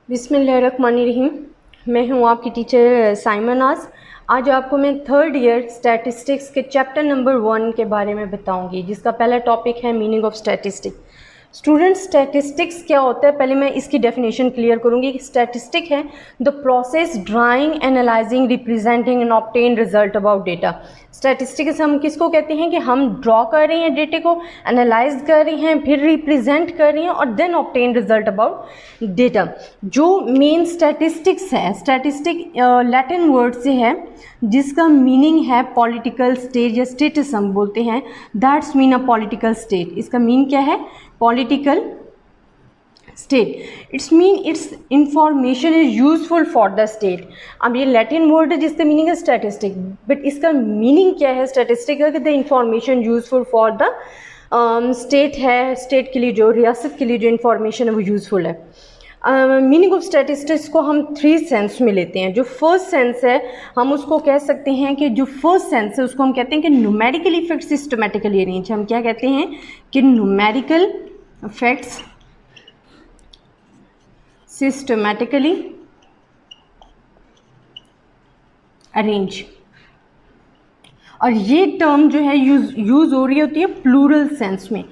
बिस्मिल्लाहिर्रहमानिर्रहीम। मैं हूँ आपकी टीचर साइमन आज आपको मैं थर्ड ईयर स्टैटिस्टिक्स के चैप्टर नंबर 1 के बारे में बताऊंगी, जिसका पहला टॉपिक है meaning of statistics. Student, statistics क्या होता है, पहले मैं इसकी डेफिनेशन क्लियर करूंगी कि स्टैटिस्टिक है the process drawing, analysing, representing and obtain result about data. Statistics हम किसको कहते हैं कि हम ड्रॉ कर रहे हैं डेटे को, एनालाइज कर रहे हैं, फिर रिप्रेजेंट कर रहे हैं और then obtain result about data. जो मेन स्टैटिस्टिक्स है, स्टैटिस्टिक लैटिन वर्ड से है जिसका मीनिंग है पॉलिटिकल स्टेट या स्टेटस हम बोलते हैं। That's mean a political state. इसका मीन क्या है? Political state. It's mean it's information is useful for the state. अब ये लैटिन वर्ड है जिसका मीनिंग है स्टैटिस्टिक, बट इसका मीनिंग क्या है स्टैटिस्टिक का कि the information useful for the state है, स्टेट के लिए, जो रियासत के लिए जो इंफॉर्मेशन है वो यूजफुल है। मीनिंग ऑफ स्टैटिस्टिक्स को हम 3 सेंस में लेते हैं। जो फर्स्ट सेंस है हम उसको कह सकते हैं कि जो फर्स्ट सेंस है उसको हम कहते हैं कि न्यूमेरिकली फैक्ट सिस्टमैटिकली अरेंज। हम क्या कहते हैं कि न्यूमेरिकल फैक्ट्स सिस्टमैटिकली अरेंज। और ये टर्म जो है यूज हो रही होती है प्लूरल सेंस में।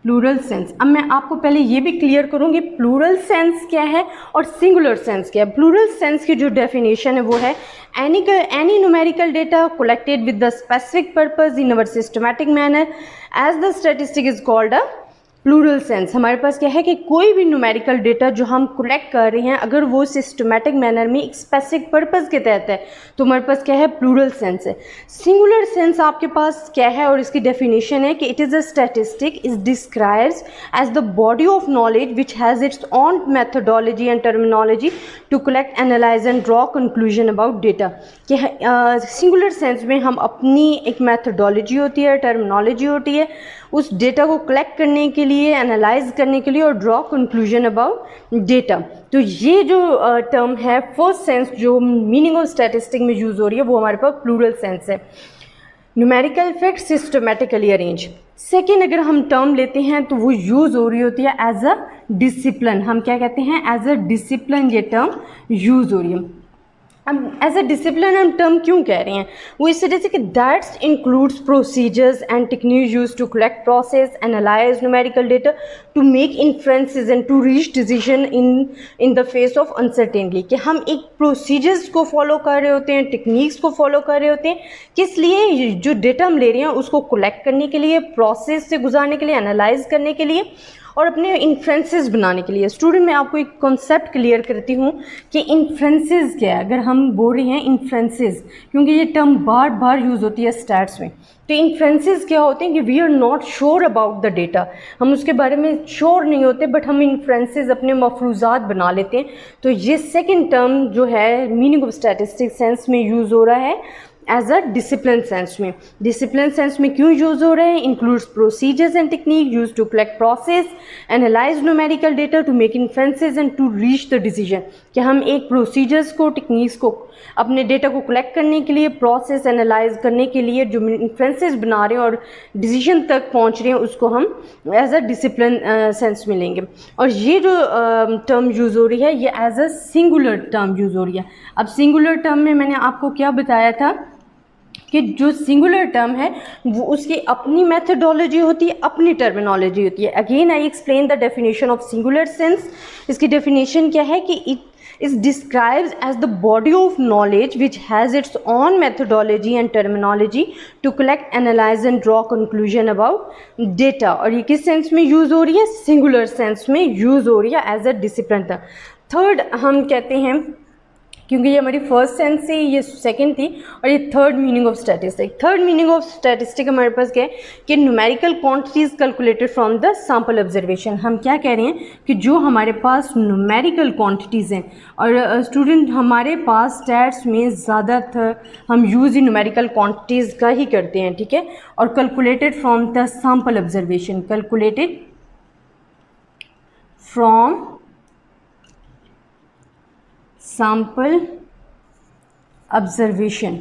प्लूरल सेंस, अब मैं आपको पहले ये भी क्लियर करूंगी प्लूरल सेंस क्या है और सिंगुलर सेंस क्या है। प्लूरल सेंस की जो डेफिनेशन है वो है any numerical data collected with the specific purpose in our systematic manner as the statistic is called a plural sense. हमारे पास क्या है कि कोई भी न्यूमेरिकल डेटा जो हम कलेक्ट कर रहे हैं अगर वो सिस्टमैटिक मैनर में एक स्पेसिफिक पर्पस के तहत है तो हमारे पास क्या है? प्लूरल सेंस है। सिंगुलर सेंस आपके पास क्या है और इसकी डेफिनेशन है कि it is a statistic is describes as the body of knowledge which has its own methodology and terminology to collect, analyse and draw conclusion about data. कि सिंगुलर सेंस में हम अपनी एक मेथोडोलॉजी होती है, टर्मिनोलॉजी होती है उस डेटा को कलेक्ट करने के लिए, एनालाइज करने के लिए और ड्रॉ कंक्लूजन अबाउट डेटा। तो ये जो टर्म है फर्स्ट सेंस जो मीनिंग ऑफ स्टैटिस्टिक में यूज़ हो रही है वो हमारे पास प्लूरल सेंस है, numerical fact systematically arrange. Second अगर हम टर्म लेते हैं तो वो यूज़ हो रही होती है एज अ डिसिप्लिन। हम क्या कहते हैं? एज अ डिसिप्लिन ये टर्म यूज़ हो रही है। अब एज अ डिसिप्लिन हम टर्म क्यों कह रहे हैं? वो इस तरह से कि that's includes procedures and technique use to collect, process, analyse numerical data to make inferences and to reach decision in the face of uncertainty. कि हम एक प्रोसीजर्स को फॉलो कर रहे होते हैं, टेक्निक्स को फॉलो कर रहे होते हैं, किस लिए? जो डेटा हम ले रहे हैं उसको कलेक्ट करने के लिए, प्रोसेस से गुजारने के लिए, एनालाइज करने के लिए और अपने इन्फ्रेंसेस बनाने के लिए। स्टूडेंट, मैं आपको एक कॉन्सेप्ट क्लियर करती हूँ कि इन्फ्रेंसेस क्या है। अगर हम बोल रहे हैं इन्फ्रेंसेस, क्योंकि ये टर्म बार बार यूज़ होती है स्टैट्स में, तो इन्फ्रेंसेस क्या होते हैं कि we are not sure about the data. हम उसके बारे में श्योर नहीं होते बट हम इन्फ्रेंसेस अपने मफरूजात बना लेते हैं। तो ये सेकेंड टर्म जो है मीनिंग ऑफ स्टैटिस्टिक सेंस में यूज़ हो रहा है एज अ डिसिप्लिन सेंस में। डिसिप्लिन सेंस में क्यों यूज हो रहे हैं? Includes procedures and technique use to collect, process, analyse numerical data to make inferences and to reach the decision. कि हम एक प्रोसीजर्स को, टेक्निक्स को अपने डेटा को कलेक्ट करने के लिए, प्रोसेस, एनालाइज करने के लिए जो इन्फ्रेंसेस बना रहे हैं और डिसीजन तक पहुंच रहे हैं उसको हम एज अ डिसिप्लिन सेंस में लेंगे। और ये जो टर्म यूज़ हो रही है ये as a singular term use हो रही है। अब सिंगुलर टर्म में मैंने आपको क्या बताया था कि जो सिंगुलर टर्म है वो उसकी अपनी मेथोडोलॉजी होती है, अपनी टर्मिनोलॉजी होती है। Again I explain the definition of singular sense. इसकी डेफिनेशन क्या है कि it is describes as the body of knowledge which has its own methodology and terminology to collect, analyse and draw conclusion about data. और ये किस sense में use हो रही है? सिंगुलर सेंस में यूज़ हो रही है एज अ डिसिप्लिन। थर्ड हम कहते हैं, क्योंकि ये हमारी फर्स्ट सेंस थी, ये सेकंड थी और ये third meaning of statistic. Third meaning of statistic हमारे पास क्या है कि numerical quantities calculated from the sample observation. हम क्या कह रहे हैं कि जो हमारे पास न्यूमेरिकल क्वांटिटीज़ हैं, और स्टूडेंट हमारे पास स्टैट्स में ज़्यादातर हम यूज़ ही न्यूमेरिकल क्वांटिटीज़ का ही करते हैं, ठीक है। और calculated from the sample observation, calculated from sample observation।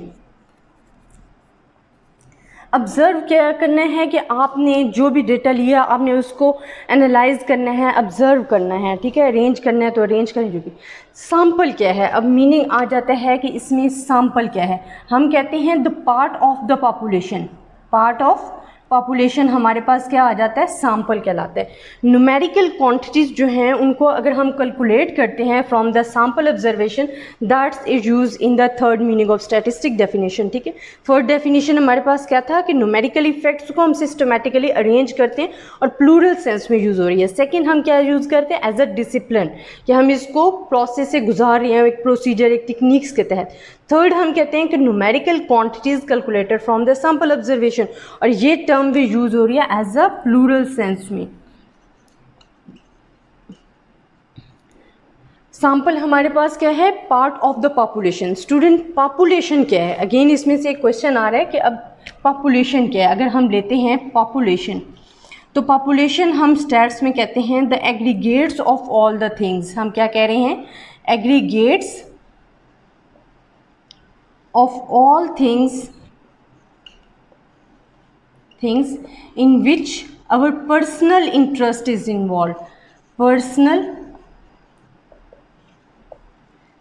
Observe क्या करना है कि आपने जो भी डेटा लिया आपने उसको एनालाइज करना है, ऑब्ज़र्व करना है, ठीक है। अरेंज करना है तो अरेंज करें। जो भी सैम्पल क्या है, अब मीनिंग आ जाता है कि इसमें सैम्पल क्या है। हम कहते हैं the part of the population, part of population हमारे पास क्या आ जाता है, सैम्पल कहलाता है। न्यूमेरिकल क्वांटिटीज़ जो हैं उनको अगर हम कैलकुलेट करते हैं from the sample observation, that's is use in the third meaning of statistic definition, ठीक है। थर्ड डेफिनेशन हमारे पास क्या था कि न्यूमेरिकल इफेक्ट्स को हम सिस्टमेटिकली अरेंज करते हैं और प्लूरल सेंस में यूज़ हो रही है। सेकेंड हम क्या यूज़ करते हैं, एज अ डिसिप्लिन, कि हम इसको प्रोसेस से गुजार रहे हैं, एक प्रोसीजर, एक टेक्निक्स के तहत। थर्ड हम कहते हैं कि numerical quantities calculated from the sample observation, और ये टर्म भी यूज़ हो रही है एज अ प्लूरल सेंस में। सैम्पल हमारे पास क्या है, part of the population. Student population क्या है, अगेन इसमें से एक क्वेश्चन आ रहा है कि अब पॉपुलेशन क्या है। अगर हम लेते हैं पॉपुलेशन, तो पॉपुलेशन हम स्टैट्स में कहते हैं the aggregates of all the things. हम क्या कह रहे हैं, aggregates of all things in which our personal interest is involved, personal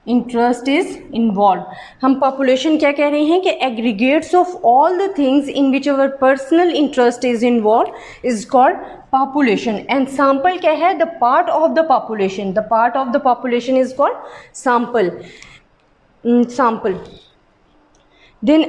interest is involve. हम पॉपुलेशन क्या कह रहे हैं कि aggregates of all the things in which our personal interest is involve is called population. And sample क्या है, the part of the population, the part of the population is called sample. Sample then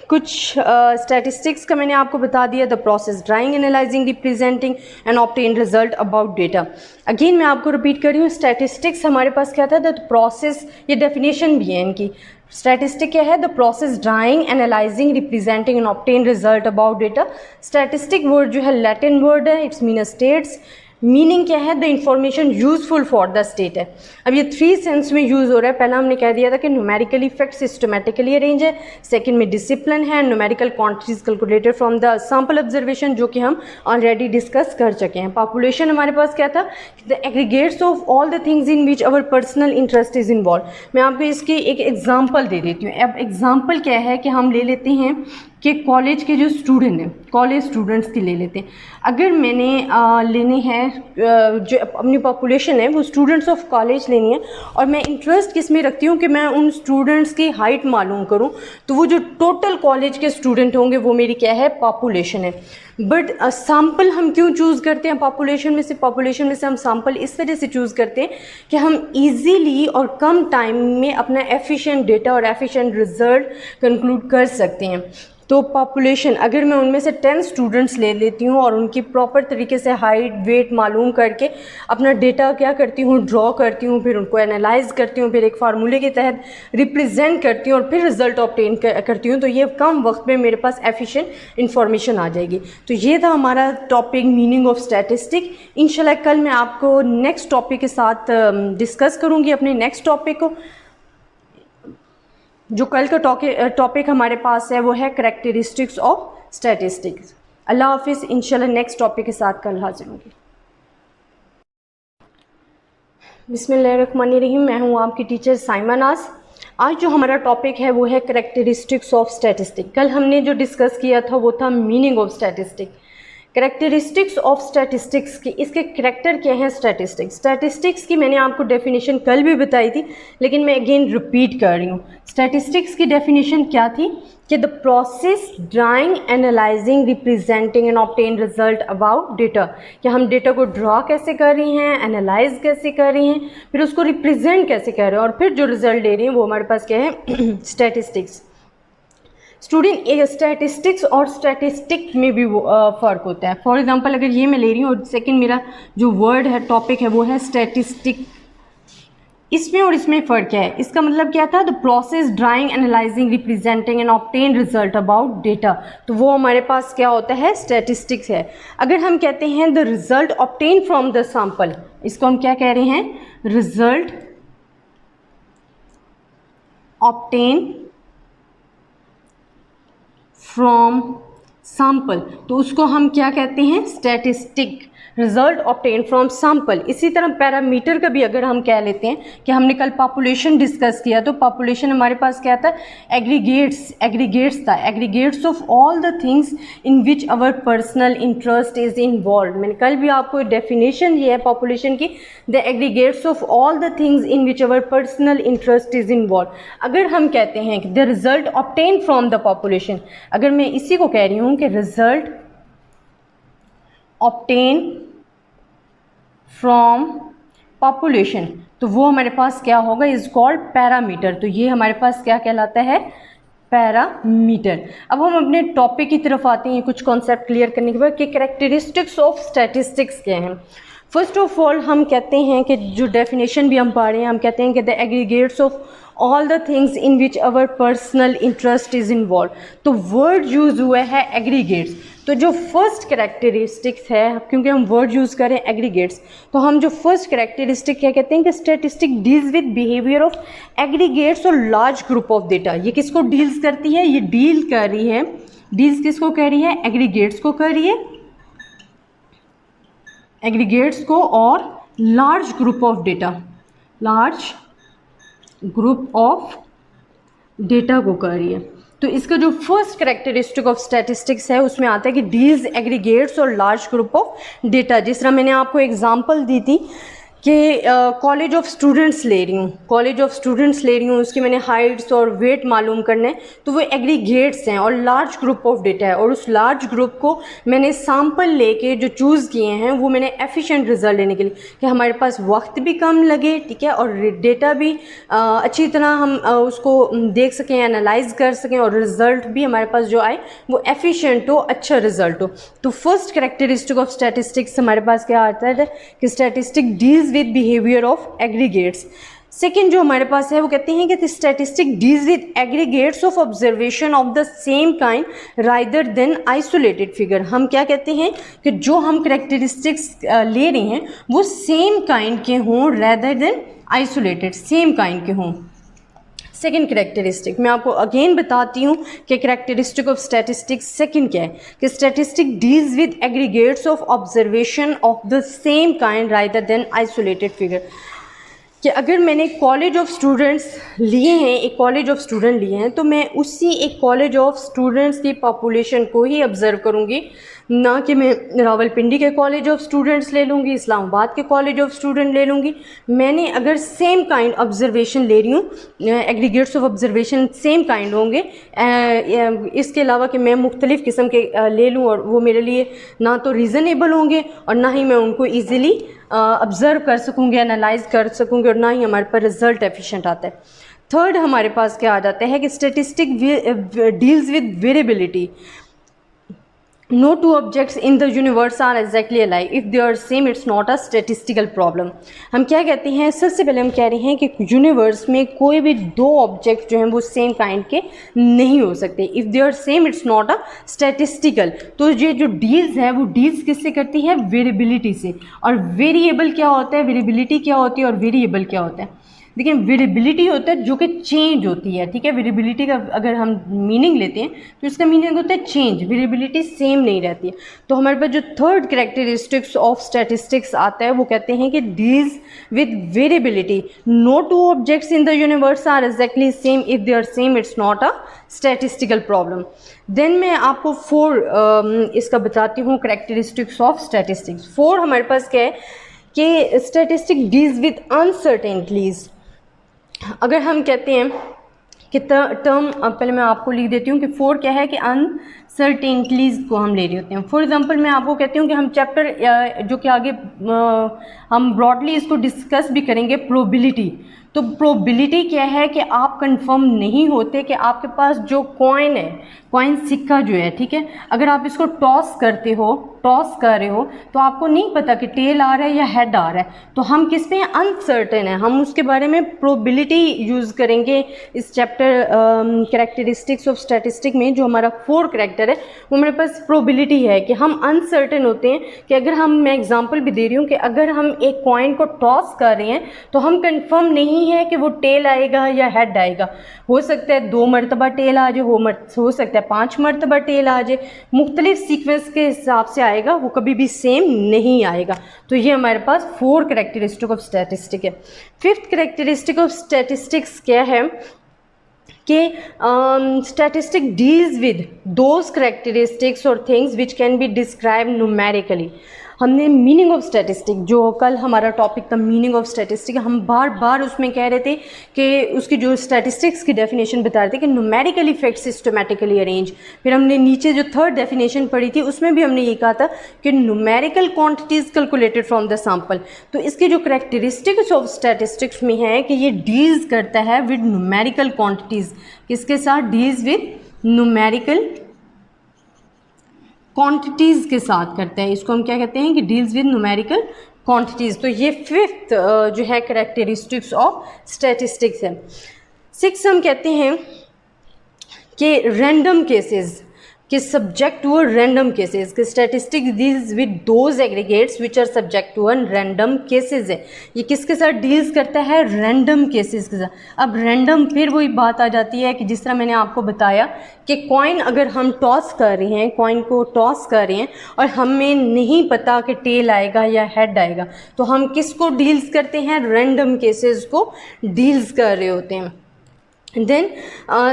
कुछ statistics का मैंने आपको बता दिया, the process drawing, analysing, representing and obtain result about data. Again मैं आपको रिपीट कर रही हूँ, स्टैटिस्टिक्स हमारे पास क्या था, द प्रोसेस, ये डेफिनेशन भी है इनकी। स्टैटिस्टिक क्या है, the process drawing, analysing, representing and obtain result about data. Statistic word जो है लैटिन वर्ड है, इट्स मीन स्टेट्स। मीनिंग क्या है, the information useful for the state है। अब ये थ्री सेंस में यूज़ हो रहा है। पहला हमने कह दिया था कि न्यूमेरिकल इफेक्ट सिस्टमेटिकली अरेंज है, सेकंड में डिसिप्लिन है, numerical quantities calculated from the sample observation, जो कि हम ऑलरेडी डिस्कस कर चुके हैं। पॉपुलेशन हमारे पास क्या था, the aggregates of all the things in which our personal interest is involve. मैं आपको इसकी एक एग्जाम्पल दे देती हूँ। अब एग्जाम्पल क्या है कि हम ले लेते हैं कि कॉलेज के जो स्टूडेंट हैं, कॉलेज स्टूडेंट्स की ले लेते हैं। अगर मैंने लेने हैं जो अपनी पॉपुलेशन है वो स्टूडेंट्स ऑफ कॉलेज लेनी है, और मैं इंटरेस्ट किस में रखती हूँ कि मैं उन स्टूडेंट्स की हाइट मालूम करूँ, तो वो जो टोटल कॉलेज के स्टूडेंट होंगे वो मेरी क्या है, पॉपुलेशन है। बट सैम्पल हम क्यों चूज़ करते हैं पॉपुलेशन में से, पॉपुलेशन में से हम सैम्पल इस वजह से चूज़ करते हैं कि हम इजीली और कम टाइम में अपना एफिशिएंट डेटा और एफिशिएंट रिजल्ट कंक्लूड कर सकते हैं। तो पॉपुलेशन अगर मैं उनमें से 10 स्टूडेंट्स ले लेती हूँ और उनकी प्रॉपर तरीके से हाइट वेट मालूम करके अपना डेटा क्या करती हूँ, ड्रॉ करती हूँ, फिर उनको एनालाइज करती हूँ, फिर एक फार्मूले के तहत रिप्रेजेंट करती हूँ और फिर रिजल्ट ऑब्टेन करती हूँ, तो ये कम वक्त में मेरे पास एफिशिएंट इन्फॉर्मेशन आ जाएगी। तो ये था हमारा टॉपिक मीनिंग ऑफ स्टैटिस्टिक। इंशाल्लाह कल मैं आपको नेक्स्ट टॉपिक के साथ डिस्कस करूँगी अपने नेक्स्ट टॉपिक को। जो कल का टॉपिक हमारे पास है वो है करैक्टरिस्टिक्स ऑफ स्टैटिस्टिक्स। अल्लाह हाफिज़, इंशाल्लाह नेक्स्ट टॉपिक के साथ कल हाजिर होंगे। बिस्मिल्लाहिर्रहमानिर्रहीम, मैं हूँ आपकी टीचर साइमा नाज। आज जो हमारा टॉपिक है वो है करैक्टरिस्टिक्स ऑफ स्टैटिस्टिक। कल हमने जो डिस्कस किया था वो था meaning of statistic. Characteristics of statistics की, इसके करैक्टर क्या हैं स्टैटिस्टिक्स की मैंने आपको डेफिनेशन कल भी बताई थी, लेकिन मैं अगेन रिपीट कर रही हूँ। स्टैटिस्टिक्स की डेफिनेशन क्या थी कि the process drawing, analysing, representing and obtain result about data, कि हम डेटा को ड्रा कैसे कर रही हैं, एनालाइज कैसे कर रही हैं, फिर उसको रिप्रेजेंट कैसे कर रहे हैं, और फिर जो रिजल्ट दे रही हैं वो हमारे पास क्या है, स्टैटिस्टिक्स। स्टूडेंट, एक स्टैटिस्टिक्स और स्टैटिस्टिक में भी वो फ़र्क होता है। फॉर एग्जांपल अगर ये मैं ले रही हूँ और सेकंड मेरा जो वर्ड है, टॉपिक है, वो है स्टैटिस्टिक, इसमें और इसमें फ़र्क क्या है, इसका मतलब क्या था, the process drawing, analysing, representing and obtain result about data, तो वो हमारे पास क्या होता है, स्टैटिस्टिक्स है। अगर हम कहते हैं the result obtain from the sample, इसको हम क्या कह रहे हैं, रिजल्ट ऑब्टेन फ्रॉम सैम्पल, तो उसको हम क्या कहते हैं, statistic. Result obtain from sample. इसी तरह पैरामीटर का भी अगर हम कह लेते हैं कि हमने कल पॉपुलेशन डिस्कस किया, तो पॉपुलेशन हमारे पास क्या था, एग्रीगेट्स था, aggregates of all the things in which our personal interest is involve. मैंने कल भी आपको डेफिनेशन दी है पॉपुलेशन की, the aggregates of all the things in which our personal interest is involve. अगर हम कहते हैं कि the result obtain from the population, अगर मैं इसी को कह रही हूँ कि रिजल्ट ऑब्टेन फ्रॉम पॉपुलेशन, तो वो हमारे पास क्या होगा, इज कॉल्ड पैरामीटर। तो ये हमारे पास क्या कहलाता है, पैरामीटर। अब हम अपने टॉपिक की तरफ आते हैं कुछ कॉन्सेप्ट क्लियर करने के बाद कि कैरेक्टरिस्टिक्स ऑफ स्टैटिस्टिक्स क्या हैं। फर्स्ट ऑफ ऑल हम कहते हैं कि जो डेफिनेशन भी हम पढ़ रहे हैं, हम कहते हैं कि the aggregates of all the things in which our personal interest is involve. तो वर्ड यूज हुआ है एग्रीगेट्स। तो जो फर्स्ट कैरेक्टरिस्टिक्स है, क्योंकि हम वर्ड यूज़ करें एग्रीगेट्स, तो हम जो फर्स्ट कैरेक्टरिस्टिक क्या कहते हैं कि statistic deals with behaviour of aggregates और लार्ज ग्रुप ऑफ डेटा। ये किसको डील्स करती है, ये डील कर रही है, डील्स किसको कह रही है, एग्रीगेट्स को कर रही है, एग्रीगेट्स को और large group of data, large group of data को कर रही है। तो इसका जो फर्स्ट कैरेक्टरिस्टिक ऑफ स्टैटिस्टिक्स है उसमें आता है कि डील्स एग्रीगेट्स और लार्ज ग्रुप ऑफ डेटा। जिस तरह मैंने आपको एग्जांपल दी थी कि कॉलेज ऑफ स्टूडेंट्स ले रही हूँ, कॉलेज ऑफ स्टूडेंट्स ले रही हूँ, उसकी मैंने हाइट्स और वेट मालूम करने, तो वो एग्रीगेट्स हैं और लार्ज ग्रुप ऑफ डेटा है, और उस लार्ज ग्रुप को मैंने सैम्पल लेके जो चूज़ किए हैं वो मैंने एफिशिएंट रिजल्ट लेने के लिए, कि हमारे पास वक्त भी कम लगे, ठीक है, और डेटा भी अच्छी तरह हम उसको देख सकें, एनालाइज कर सकें, और रिज़ल्ट भी हमारे पास जो आए वो एफिशिएंट हो, अच्छा रिजल्ट हो। तो फर्स्ट कैरेक्टरिस्टिक ऑफ स्टैटिस्टिक्स हमारे पास क्या आता है कि statistic deals with behaviour of aggregates. Second जो हमारे पास है वो कहते हैं कि statistic deals with aggregates of observation of the same kind rather than isolated figure. हम क्या कहते हैं कि जो हम कैरेक्टरिस्टिक्स ले रहे हैं वो सेम काइंड के हों rather than isolated, same kind के हों। सेकेंड कैरेक्टरिस्टिक मैं आपको अगेन बताती हूँ कि कैरेक्टरिस्टिक ऑफ स्टैटिस्टिक्स सेकेंड क्या है, कि statistic deals with aggregates of observation of the same kind rather than isolated figure. कि अगर मैंने कॉलेज ऑफ स्टूडेंट्स लिए हैं, एक कॉलेज ऑफ स्टूडेंट लिए हैं, तो मैं उसी एक कॉलेज ऑफ स्टूडेंट्स की पॉपुलेशन को ही ऑब्ज़र्व करूँगी, ना कि मैं रावलपिंडी के कॉलेज ऑफ स्टूडेंट्स ले लूँगी, इस्लामाबाद के कॉलेज ऑफ स्टूडेंट ले लूँगी। मैंने अगर सेम काइंड ऑब्जर्वेशन ले रही हूँ, aggregates of observation same kind होंगे, इसके अलावा कि मैं मुख्तलिफ़ किस्म के ले लूँ और वो मेरे लिए ना तो रीज़नेबल होंगे और ना ही मैं उनको ईज़िली ऑब्ज़र्व कर सकूँगी, एनालाइज कर सकूँगी, और ना ही हमारे पर रिज़ल्ट एफिशिएंट आता है। थर्ड हमारे पास क्या आ जाता है कि statistic deals with variability. No two objects in the universe are exactly alike. If they are same, it's not a statistical problem. हम क्या कहते हैं, सबसे पहले हम कह रहे हैं कि यूनिवर्स में कोई भी दो ऑब्जेक्ट जो हैं वो सेम काइंड के नहीं हो सकते। If they are same it's not a statistical. तो ये जो डील्स है वो डील्स किससे करती है, वेरिएबिलिटी से। और वेरिएबल क्या होता है, वेरिएबिलिटी क्या होती है और वेरिएबल क्या होता है। देखिए वेरिएबिलिटी होता है जो कि चेंज होती है, ठीक है। वेरिएबिलिटी का अगर हम मीनिंग लेते हैं तो इसका मीनिंग होता है चेंज, वेरिएबिलिटी सेम नहीं रहती है। तो हमारे पास जो थर्ड कैरेक्टरिस्टिक्स ऑफ स्टैटिस्टिक्स आता है वो कहते हैं कि deals with variability. No two objects in the universe are exactly same, if they are same it's not a statistical problem. Then मैं आपको फोर इसका बताती हूँ कैरेक्टरिस्टिक्स ऑफ स्टैटिस्टिक्स। फोर हमारे पास क्या है कि स्टैटिस्टिक डील्स विद अनसर्टेनिटीज। अगर हम कहते हैं कि टर्म, पहले मैं आपको लिख देती हूँ कि फोर क्या है कि अनसर्टेनिटीज़ को हम ले रहे होते हैं। फॉर एग्जांपल मैं आपको कहती हूँ कि हम चैप्टर जो कि आगे हम ब्रॉडली इसको डिस्कस भी करेंगे, प्रोबेबिलिटी। तो प्रोबेबिलिटी क्या है कि आप कंफर्म नहीं होते कि आपके पास जो कॉइन है, कॉइन सिक्का जो है, ठीक है, अगर आप इसको टॉस करते हो, टॉस कर रहे हो, तो आपको नहीं पता कि टेल आ रहा है या हेड आ रहा है, तो हम किस पे अनसर्टेन है, हम उसके बारे में प्रोबेबिलिटी यूज़ करेंगे इस चैप्टर कैरेक्टरिस्टिक्स ऑफ स्टैटिस्टिक में। जो हमारा फोर कैरेक्टर फैक्टर है, वो मेरे पास प्रोबेबिलिटी है कि हम अनसर्टेन होते हैं कि अगर मैं एग्जांपल भी दे रही हूँ कि अगर हम एक कॉइन को टॉस कर रहे हैं तो हम कंफर्म नहीं है कि वो टेल आएगा या हेड आएगा। हो सकता है 2 मरतबा टेल आ जाए, हो सकता है 5 मरतबा टेल आ जाए, मुख्तलिफ सीक्वेंस के हिसाब से आएगा, वो कभी भी सेम नहीं आएगा। तो ये हमारे पास 4 कैरेक्टरिस्टिक ऑफ स्टैटिस्टिक है। 5th कैरेक्टरिस्टिक ऑफ स्टैटिस्टिक्स क्या है कि statistic deals with those characteristics और things which can be describe numerically. हमने मीनिंग ऑफ स्टैटिस्टिक, जो कल हमारा टॉपिक था मीनिंग ऑफ स्टैटिस्टिक, हम बार बार उसमें कह रहे थे कि उसकी जो स्टैटिस्टिक्स की डेफिनेशन बता रहे थे कि न्यूमेरिकली फैक्ट सिस्टमैटिकली अरेंज। फिर हमने नीचे जो 3rd डेफिनेशन पढ़ी थी उसमें भी हमने ये कहा था कि numerical quantities calculated from the sample. तो इसकी जो करेक्टरिस्टिक्स ऑफ स्टैटिस्टिक्स में है कि ये डील्स करता है विद न्यूमेरिकल क्वांटिटीज़। किसके साथ? डील्स विद न्यूमेरिकल क्वांटिटीज़ के साथ करते हैं। इसको हम क्या कहते हैं कि डील्स विद न्यूमेरिकल क्वांटिटीज़। तो ये 5th जो है कैरेक्टरिस्टिक्स ऑफ स्टैटिस्टिक्स है। 6 हम कहते हैं कि रैंडम केसेस कि सब्जेक्ट टू रैंडम केसेस कि statistics deals with those aggregates which are subject to random cases है। ये किसके साथ डील्स करता है? रैंडम केसेस के साथ। अब रैंडम फिर वही बात आ जाती है कि जिस तरह मैंने आपको बताया कि कॉइन अगर हम टॉस कर रहे हैं, कॉइन को टॉस कर रहे हैं और हमें नहीं पता कि टेल आएगा या हेड आएगा, तो हम किसको डील्स करते हैं? रैंडम केसेस को डील्स कर रहे होते हैं। देन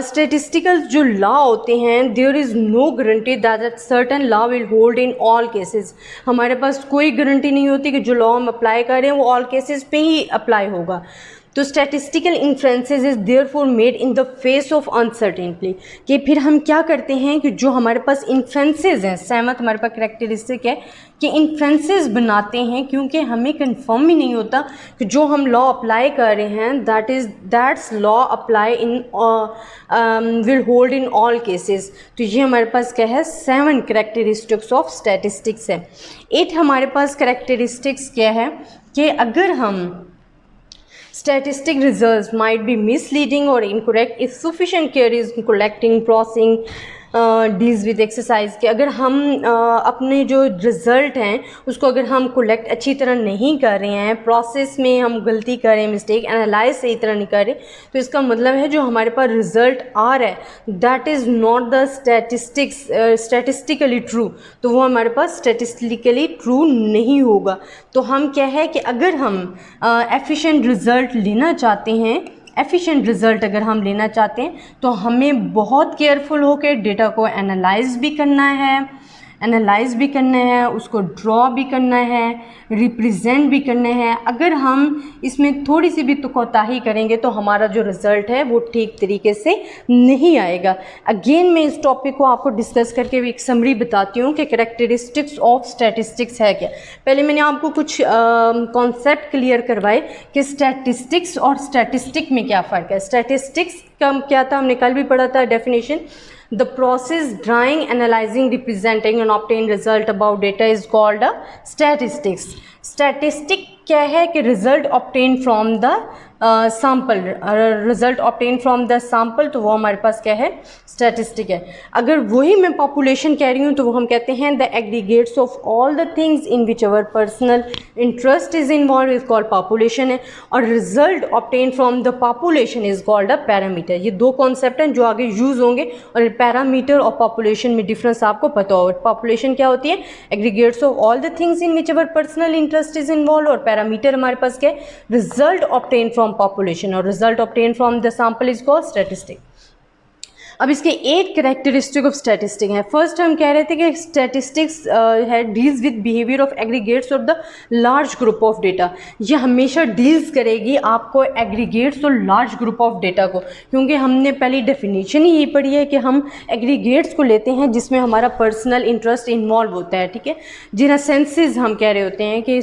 स्टेटिस्टिकल जो लॉ होते हैं, there is no guarantee that certain law will hold in all cases. हमारे पास कोई गारंटी नहीं होती कि जो लॉ हम अप्लाई कर रहे हैं वो ऑल केसेस पे ही अप्लाई होगा। तो statistical inferences is therefore made in the face of uncertainty कि फिर हम क्या करते हैं कि जो हमारे पास इन्फ्रेंसेस हैं, 7th हमारे पास कैरेक्टरिस्टिक है कि इन्फ्रेंसेस बनाते हैं क्योंकि हमें कंफर्म ही नहीं होता कि जो हम लॉ अप्लाई कर रहे हैं that's law apply in will hold in all cases. तो ये हमारे पास क्या है? 7 कैरेक्टरिस्टिक्स ऑफ स्टैटिस्टिक्स है। 8 हमारे पास कैरेक्टरिस्टिक्स क्या है कि अगर हम statistic results might be misleading or incorrect if sufficient care is collecting, processing, deals with exercise के। अगर हम अपने जो रिज़ल्ट हैं उसको अगर हम कलेक्ट अच्छी तरह नहीं कर रहे हैं, प्रोसेस में हम गलती कर रहे हैं, मिस्टेक एनालाइज सही तरह नहीं कर रहे, तो इसका मतलब है जो हमारे पास रिज़ल्ट आ रहा है that is not the statistically true. तो वो हमारे पास स्टैटिस्टिकली ट्रू नहीं होगा। तो हम क्या है कि अगर हम एफिशिएंट रिज़ल्ट लेना चाहते हैं, एफिशिएंट रिज़ल्ट अगर हम लेना चाहते हैं तो हमें बहुत केयरफुल होकर डेटा को एनालाइज भी करना है, उसको ड्रॉ भी करना है, रिप्रेजेंट भी करना है। अगर हम इसमें थोड़ी सी भी कोताही करेंगे तो हमारा जो रिज़ल्ट है वो ठीक तरीके से नहीं आएगा। अगेन मैं इस टॉपिक को आपको डिस्कस करके एक समरी बताती हूँ कि कैरेक्टरिस्टिक्स ऑफ स्टैटिस्टिक्स है क्या। पहले मैंने आपको कुछ कॉन्सेप्ट क्लियर करवाए कि स्टैटिस्टिक्स और स्टैटिस्टिक में क्या फ़र्क है। स्टैटिस्टिक्स का क्या था, हमने कल भी पढ़ा था definition. The process drawing, analyzing, representing and obtain result about data is called a statistics. Statistic क्या है कि result obtained from the sample, result obtained from the sample, तो वो हमारे पास क्या है? स्टैटिस्टिक है। अगर वही मैं पॉपुलेशन कह रही हूँ तो वो हम कहते हैं the aggregates of all the things in which our personal interest is involve is called population है, और result obtain from the population is called a parameter. ये दो कॉन्सेप्ट हैं जो आगे यूज़ होंगे, और पैरामीटर और पॉपुलेशन में डिफरेंस आपको पता होगा। पॉपुलेशन क्या होती है? Aggregates of all the things in which our personal interest is involve, और पैरामीटर हमारे पास क्या है? रिजल्ट ऑब्टेन फ्रॉम पॉपुलेशन, और result obtain from the sample is called statistic. अब इसके 8 कैरेक्टरिस्टिक ऑफ स्टैटिस्टिक हैं। फर्स्ट हम कह रहे थे कि स्टैटिस्टिक्स है deals with behaviour of aggregates और the large group of data. ये हमेशा डील्स करेगी आपको एग्रीगेट्स और लार्ज ग्रुप ऑफ डेटा को, क्योंकि हमने पहली डेफिनेशन ही ये पढ़ी है कि हम एग्रीगेट्स को लेते हैं जिसमें हमारा पर्सनल इंटरेस्ट इन्वॉल्व होता है, ठीक है। जिन्हें सेंसेस हम कह रहे होते हैं कि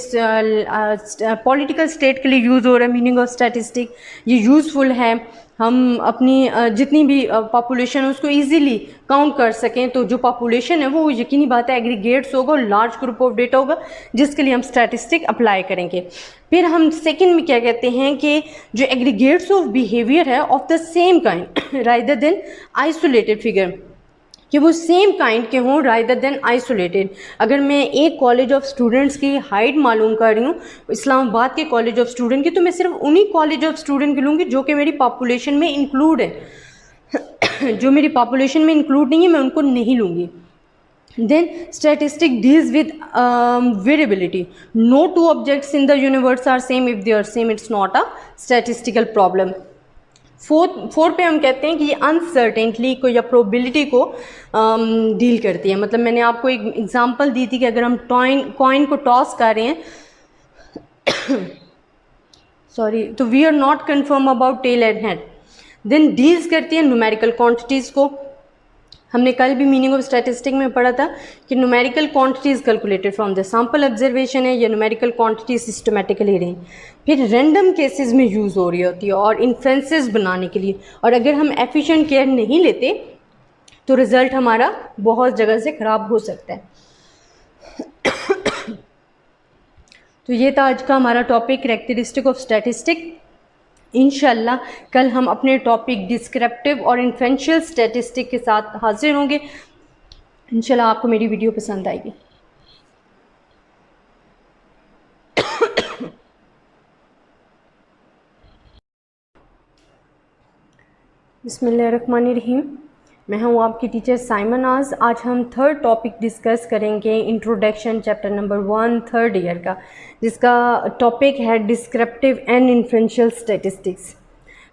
पॉलिटिकल स्टेट के लिए यूज़ हो रहा है मीनिंग ऑफ स्टैटिस्टिक, ये यूज़फुल है। हम अपनी जितनी भी पॉपुलेशन है उसको इजीली काउंट कर सकें, तो जो पॉपुलेशन है वो यकीनी बात है एग्रीगेट्स होगा, लार्ज ग्रुप ऑफ डेटा होगा, जिसके लिए हम स्टैटिस्टिक अप्लाई करेंगे। फिर हम सेकंड में क्या कहते हैं कि जो एग्रीगेट्स ऑफ बिहेवियर है of the same kind rather than isolated figure, कि वो सेम काइंड के हों रादर देन आइसोलेटेड। अगर मैं एक कॉलेज ऑफ स्टूडेंट्स की हाइट मालूम कर रही हूँ इस्लामाबाद के कॉलेज ऑफ स्टूडेंट की, तो मैं सिर्फ उन्हीं कॉलेज ऑफ स्टूडेंट की लूँगी जो कि मेरी पॉपुलेशन में इंक्लूड है। जो मेरी पॉपुलेशन में इंक्लूड नहीं है मैं उनको नहीं लूँगी। Then statistic deals with variability. No two objects in the universe are same. If they are same, it's not a statistical problem. Four पे हम कहते हैं कि ये अनसर्टेनिटी को या प्रोबेबिलिटी को डील करती है। मतलब मैंने आपको एक एग्जांपल दी थी कि अगर हम कॉइन को टॉस कर रहे हैं सॉरी, तो we are not confirm about tail and head. Then deals करती है न्यूमेरिकल क्वांटिटीज़ को। हमने कल भी मीनिंग ऑफ स्टैटिस्टिक में पढ़ा था कि numerical quantities calculated from the sample observation है या न्यूमेरिकल क्वांटिटी सिस्टमेटिकली रही, फिर रैंडम केसेस में यूज़ हो रही होती है और इन्फ्रेंसेस बनाने के लिए। और अगर हम एफिशिएंट केयर नहीं लेते तो रिज़ल्ट हमारा बहुत जगह से ख़राब हो सकता है। तो ये था आज का हमारा टॉपिक कैरेक्टरिस्टिक ऑफ स्टैटिस्टिक। इंशाल्लाह कल हम अपने टॉपिक डिस्क्रिप्टिव और इन्फ्रेंशियल स्टैटिस्टिक के साथ हाजिर होंगे। इंशाल्लाह आपको मेरी वीडियो पसंद आएगी। बिस्मिल्लाहिर्रहमानिर्रहीम। मैं हूँ आपकी टीचर साइमन आज़। आज हम थर्ड टॉपिक डिस्कस करेंगे, introduction chapter number 1 third year का, जिसका टॉपिक है descriptive and inferential statistics.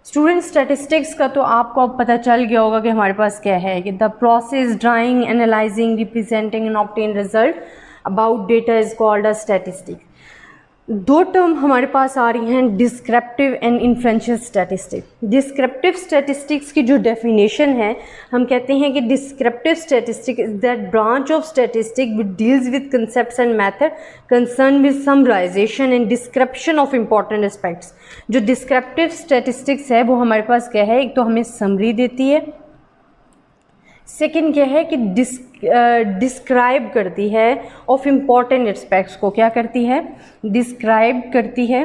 Student statistics का तो आपको अब पता चल गया होगा कि हमारे पास क्या है, कि the process drawing analysing representing and obtain result about data is called a statistics. दो टर्म हमारे पास आ रही हैं, descriptive and inferential statistic. Descriptive statistics की जो डेफिनेशन है, हम कहते हैं कि descriptive statistic is that branch of statistic which deals with concepts and method concern with summarisation and description of important aspects. जो डिस्क्रिप्टिव स्टैटिस्टिक्स है वो हमारे पास क्या है, एक तो हमें समरी देती है, सेकेंड क्या है कि डिस्क्राइब करती है ऑफ इम्पॉर्टेंट एस्पेक्ट्स को। क्या करती है, डिस्क्राइब करती है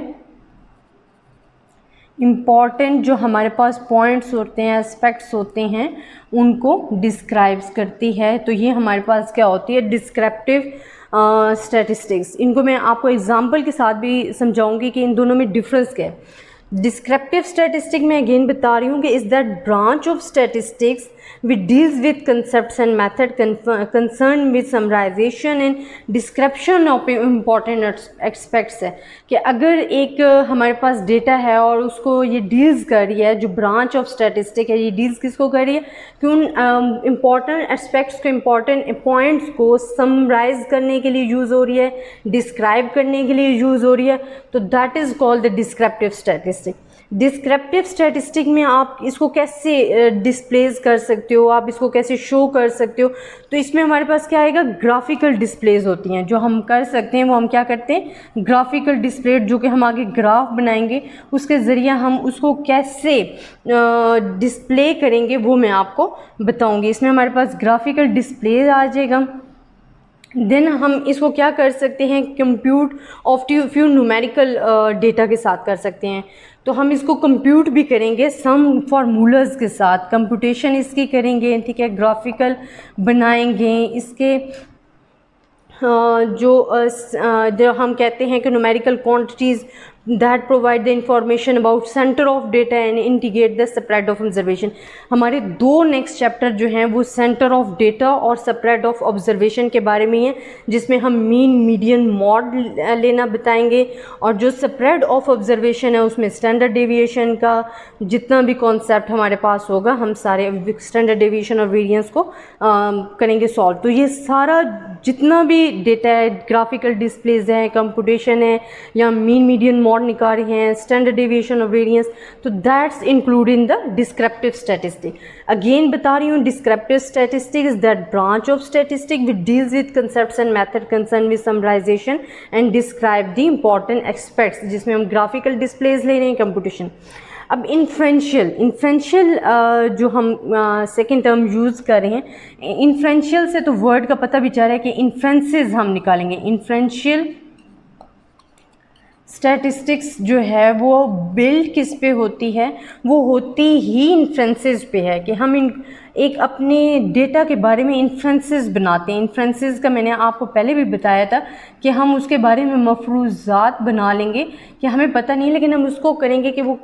इम्पॉर्टेंट जो हमारे पास पॉइंट्स होते हैं, एस्पेक्ट्स होते हैं, उनको डिस्क्राइब्स करती है। तो ये हमारे पास क्या होती है, डिस्क्रिप्टिव स्टैटिस्टिक्स। इनको मैं आपको एग्जांपल के साथ भी समझाऊंगी कि इन दोनों में डिफरेंस क्या है। डिस्क्रिप्टिव स्टैटिस्टिक में अगेन बता रही हूँ कि is that branch of statistics which deals with concepts and method concern with summarisation and description of important aspects. है कि अगर एक हमारे पास डेटा है और उसको ये डील्स कर रही है, जो ब्रांच ऑफ स्टैटिस्टिक है ये डील्स किसको कर रही है, कि उन इम्पॉर्टेंट एस्पेक्ट्स को, इम्पॉर्टेंट पॉइंट्स को समराइज करने के लिए यूज़ हो रही है, डिस्क्राइब करने के लिए यूज़ हो रही है, तो that is called the descriptive statistic. Descriptive statistic में आप इसको कैसे डिस्प्लेज कर सकते हो, आप इसको कैसे शो कर सकते हो, तो इसमें हमारे पास क्या आएगा, ग्राफिकल डिस्प्लेज होती हैं। जो हम कर सकते हैं वो हम क्या करते हैं, ग्राफिकल डिस्प्ले, जो कि हम आगे ग्राफ बनाएंगे उसके ज़रिए हम उसको कैसे डिस्प्ले करेंगे वो मैं आपको बताऊंगी। इसमें हमारे पास ग्राफिकल डिस्प्ले आ जाएगा। देन हम इसको क्या कर सकते हैं, compute of few numerical data के साथ कर सकते हैं। तो हम इसको कंप्यूट भी करेंगे सम फार्मूलाज के साथ, कंप्यूटेशन इसकी करेंगे, ठीक है, ग्राफिकल बनाएंगे इसके। जो हम कहते हैं कि numerical quantities that provide the information about center of data and integrate the spread of observation। हमारे दो नेक्स्ट चैप्टर जो हैं वो सेंटर ऑफ डेटा और स्प्रेड ऑफ ऑब्जर्वेशन के बारे में है, जिसमें हम मीन मीडियन मॉड लेना बताएंगे, और जो स्प्रेड ऑफ ऑब्जर्वेशन है उसमें स्टैंडर्ड डेविएशन का जितना भी कॉन्सेप्ट हमारे पास होगा हम सारे स्टैंडर्ड डेविएशन और वेरिएंस को करेंगे सॉल्व। तो ये सारा जितना भी डेटा है, ग्राफिकल डिस्प्लेज हैं, कंप्यूटेशन है, या मीन मीडियन मॉड निकाल रहे हैं, स्टैंडर्ड डेविएशन और वेरिएंस, तो that's include in the descriptive statistic. Again बता रही हूँ, descriptive statistic is that branch of statistic which deals with concepts and method concern with summarisation and describe the important aspects, जिसमें हम graphical displays ले रहे हैं, computation. अब inferential जो हम सेकेंड टर्म यूज़ कर रहे हैं, इन्फ्रेंशियल से तो वर्ड का पता भी चल रहा है कि इन्फ्रेंसेस हम निकालेंगे। इन्फ्रेंशियल स्टैटिस्टिक्स जो है वो बिल्ड किस पे होती है, वो होती ही इन्फ्रेंसेस पे है कि हम एक अपने डेटा के बारे में इन्फ्रेंसेस बनाते हैं। इन्फ्रेंसेस का मैंने आपको पहले भी बताया था कि हम उसके बारे में मफरूज़ात बना लेंगे कि हमें पता नहीं, लेकिन हम उसको करेंगे कि वो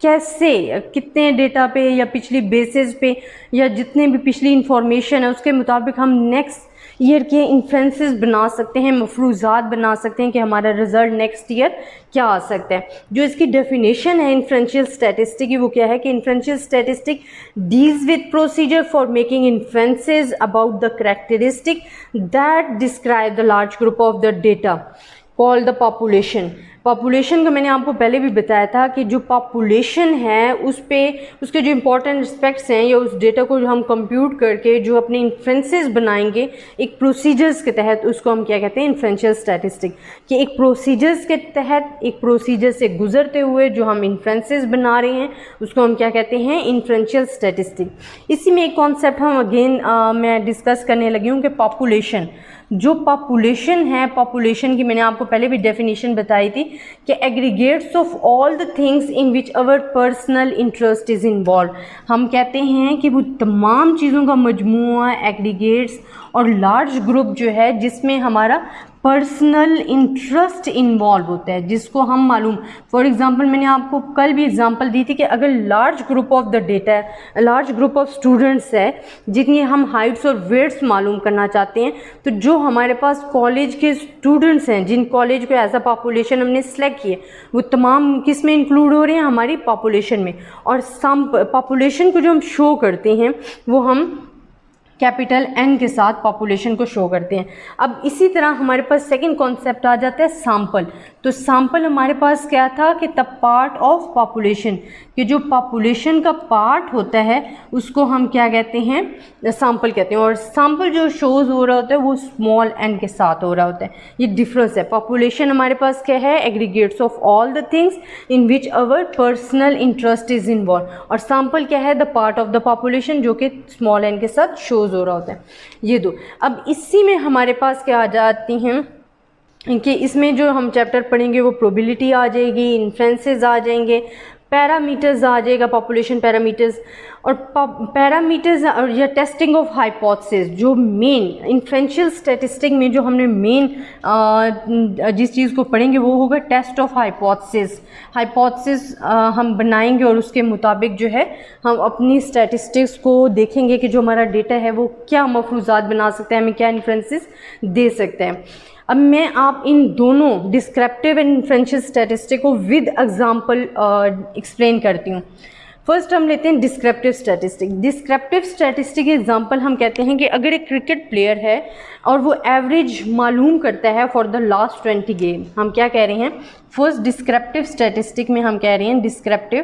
कैसे, कितने डेटा पे या पिछली बेसिस पे या जितने भी पिछली इंफॉर्मेशन है उसके मुताबिक हम नेक्स्ट ईयर के इन्फ्रेंसेस बना सकते हैं, मफरूज़ात बना सकते हैं कि हमारा रिज़ल्ट नेक्स्ट ईयर क्या आ सकता है। जो इसकी डेफिनेशन है इन्फ्रेंशियल स्टैटिस्टिक की, वो क्या है कि inferential statistic deals with procedure for making inferences about the characteristic that describe the large group of the data called the population. Population का मैंने आपको पहले भी बताया था कि जो पॉपुलेशन है उस पे उसके जो इंपॉर्टेंट एस्पेक्ट्स हैं या उस डेटा को जो हम कंप्यूट करके जो अपने इन्फ्रेंसेस बनाएंगे एक प्रोसीजर्स के तहत, उसको हम क्या कहते हैं, इन्फ्रेंशियल स्टैटिस्टिक। कि एक प्रोसीजर्स के तहत, एक प्रोसीजर से गुजरते हुए जो हम इन्फ्रेंसेस बना रहे हैं उसको हम क्या कहते हैं, इन्फ्रेंशियल स्टैटिस्टिक। इसी में एक कॉन्सेप्ट हम अगेन मैं डिस्कस करने लगी हूँ कि पॉपुलेशन, जो पॉपुलेशन है, पॉपुलेशन की मैंने आपको पहले भी डेफिनेशन बताई थी कि aggregates of all the things in which our personal interest is involve. हम कहते हैं कि वो तमाम चीज़ों का मजमूआ, एग्रीगेट्स और लार्ज ग्रुप जो है जिसमें हमारा पर्सनल इंटरेस्ट इन्वॉल्व होता है, जिसको हम मालूम, फॉर एग्जांपल मैंने आपको कल भी एग्जांपल दी थी कि अगर large group of the data है, लार्ज ग्रुप ऑफ स्टूडेंट्स है जितनी हम हाइट्स और वेट्स मालूम करना चाहते हैं, तो जो हमारे पास कॉलेज के स्टूडेंट्स हैं, जिन कॉलेज को एज अ पॉपुलेशन हमने सेलेक्ट किए, वो तमाम किस में इंक्लूड हो रहे हैं, हमारी पॉपुलेशन में। और सम पॉपुलेशन को जो हम शो करते हैं वो हम कैपिटल एन के साथ पॉपुलेशन को शो करते हैं। अब इसी तरह हमारे पास सेकंड कॉन्सेप्ट आ जाता है सैंपल। तो सैंपल हमारे पास क्या था कि द पार्ट ऑफ पॉपुलेशन, कि जो पॉपुलेशन का पार्ट होता है उसको हम क्या कहते हैं, सैंपल कहते हैं। और सैंपल जो शोज हो रहा होता है वो स्मॉल एन के साथ हो रहा होता है। ये डिफरेंस है। पॉपुलेशन हमारे पास क्या है, aggregates of all the things in which our personal interest is involve, और सैंपल क्या है, the part of the population जो कि स्मॉल एन के साथ शोज हो रहा होता है। ये दो। अब इसी में हमारे पास क्या आ जाती हैं कि इसमें जो हम चैप्टर पढ़ेंगे वो प्रोबेबिलिटी आ जाएगी, इन्फ्रेंसेस आ जाएंगे, पैरामीटर्स आ जाएगा, पॉपुलेशन पैरामीटर्स, और पैरामीटर्स और या टेस्टिंग ऑफ हाइपोथेसिस। जो मेन इन्फ्रेंशियल स्टैटिस्टिक में जो हमने मेन जिस चीज़ को पढ़ेंगे वो होगा टेस्ट ऑफ हाइपोथेसिस। हाइपोथेसिस हम बनाएंगे और उसके मुताबिक जो है हम अपनी स्टैटिस्टिक्स को देखेंगे कि जो हमारा डेटा है वो क्या मफरूज़ात बना सकते हैं, हमें क्या इन्फ्रेंसेस दे सकते हैं। अब मैं आप इन दोनों डिस्क्रिप्टिव एंड इन्फ्रेंशियल स्टैटिस्टिक को विद एग्जांपल एक्सप्लेन करती हूँ। फर्स्ट हम लेते हैं descriptive statistic. Descriptive statistic example हम कहते हैं कि अगर एक क्रिकेट प्लेयर है और वो एवरेज मालूम करता है फॉर द लास्ट 20 गेम, हम क्या कह रहे हैं, फर्स्ट डिस्क्रिप्टिव स्टैटिस्टिक में हम कह रहे हैं डिस्क्रिप्टिव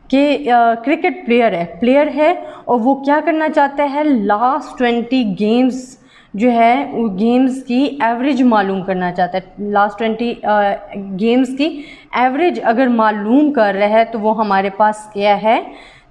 कि क्रिकेट प्लेयर है और वो क्या करना चाहता है, लास्ट 20 गेम्स जो है वो गेम्स की एवरेज मालूम करना चाहता है। लास्ट 20 गेम्स की एवरेज अगर मालूम कर रहा है तो वो हमारे पास क्या है,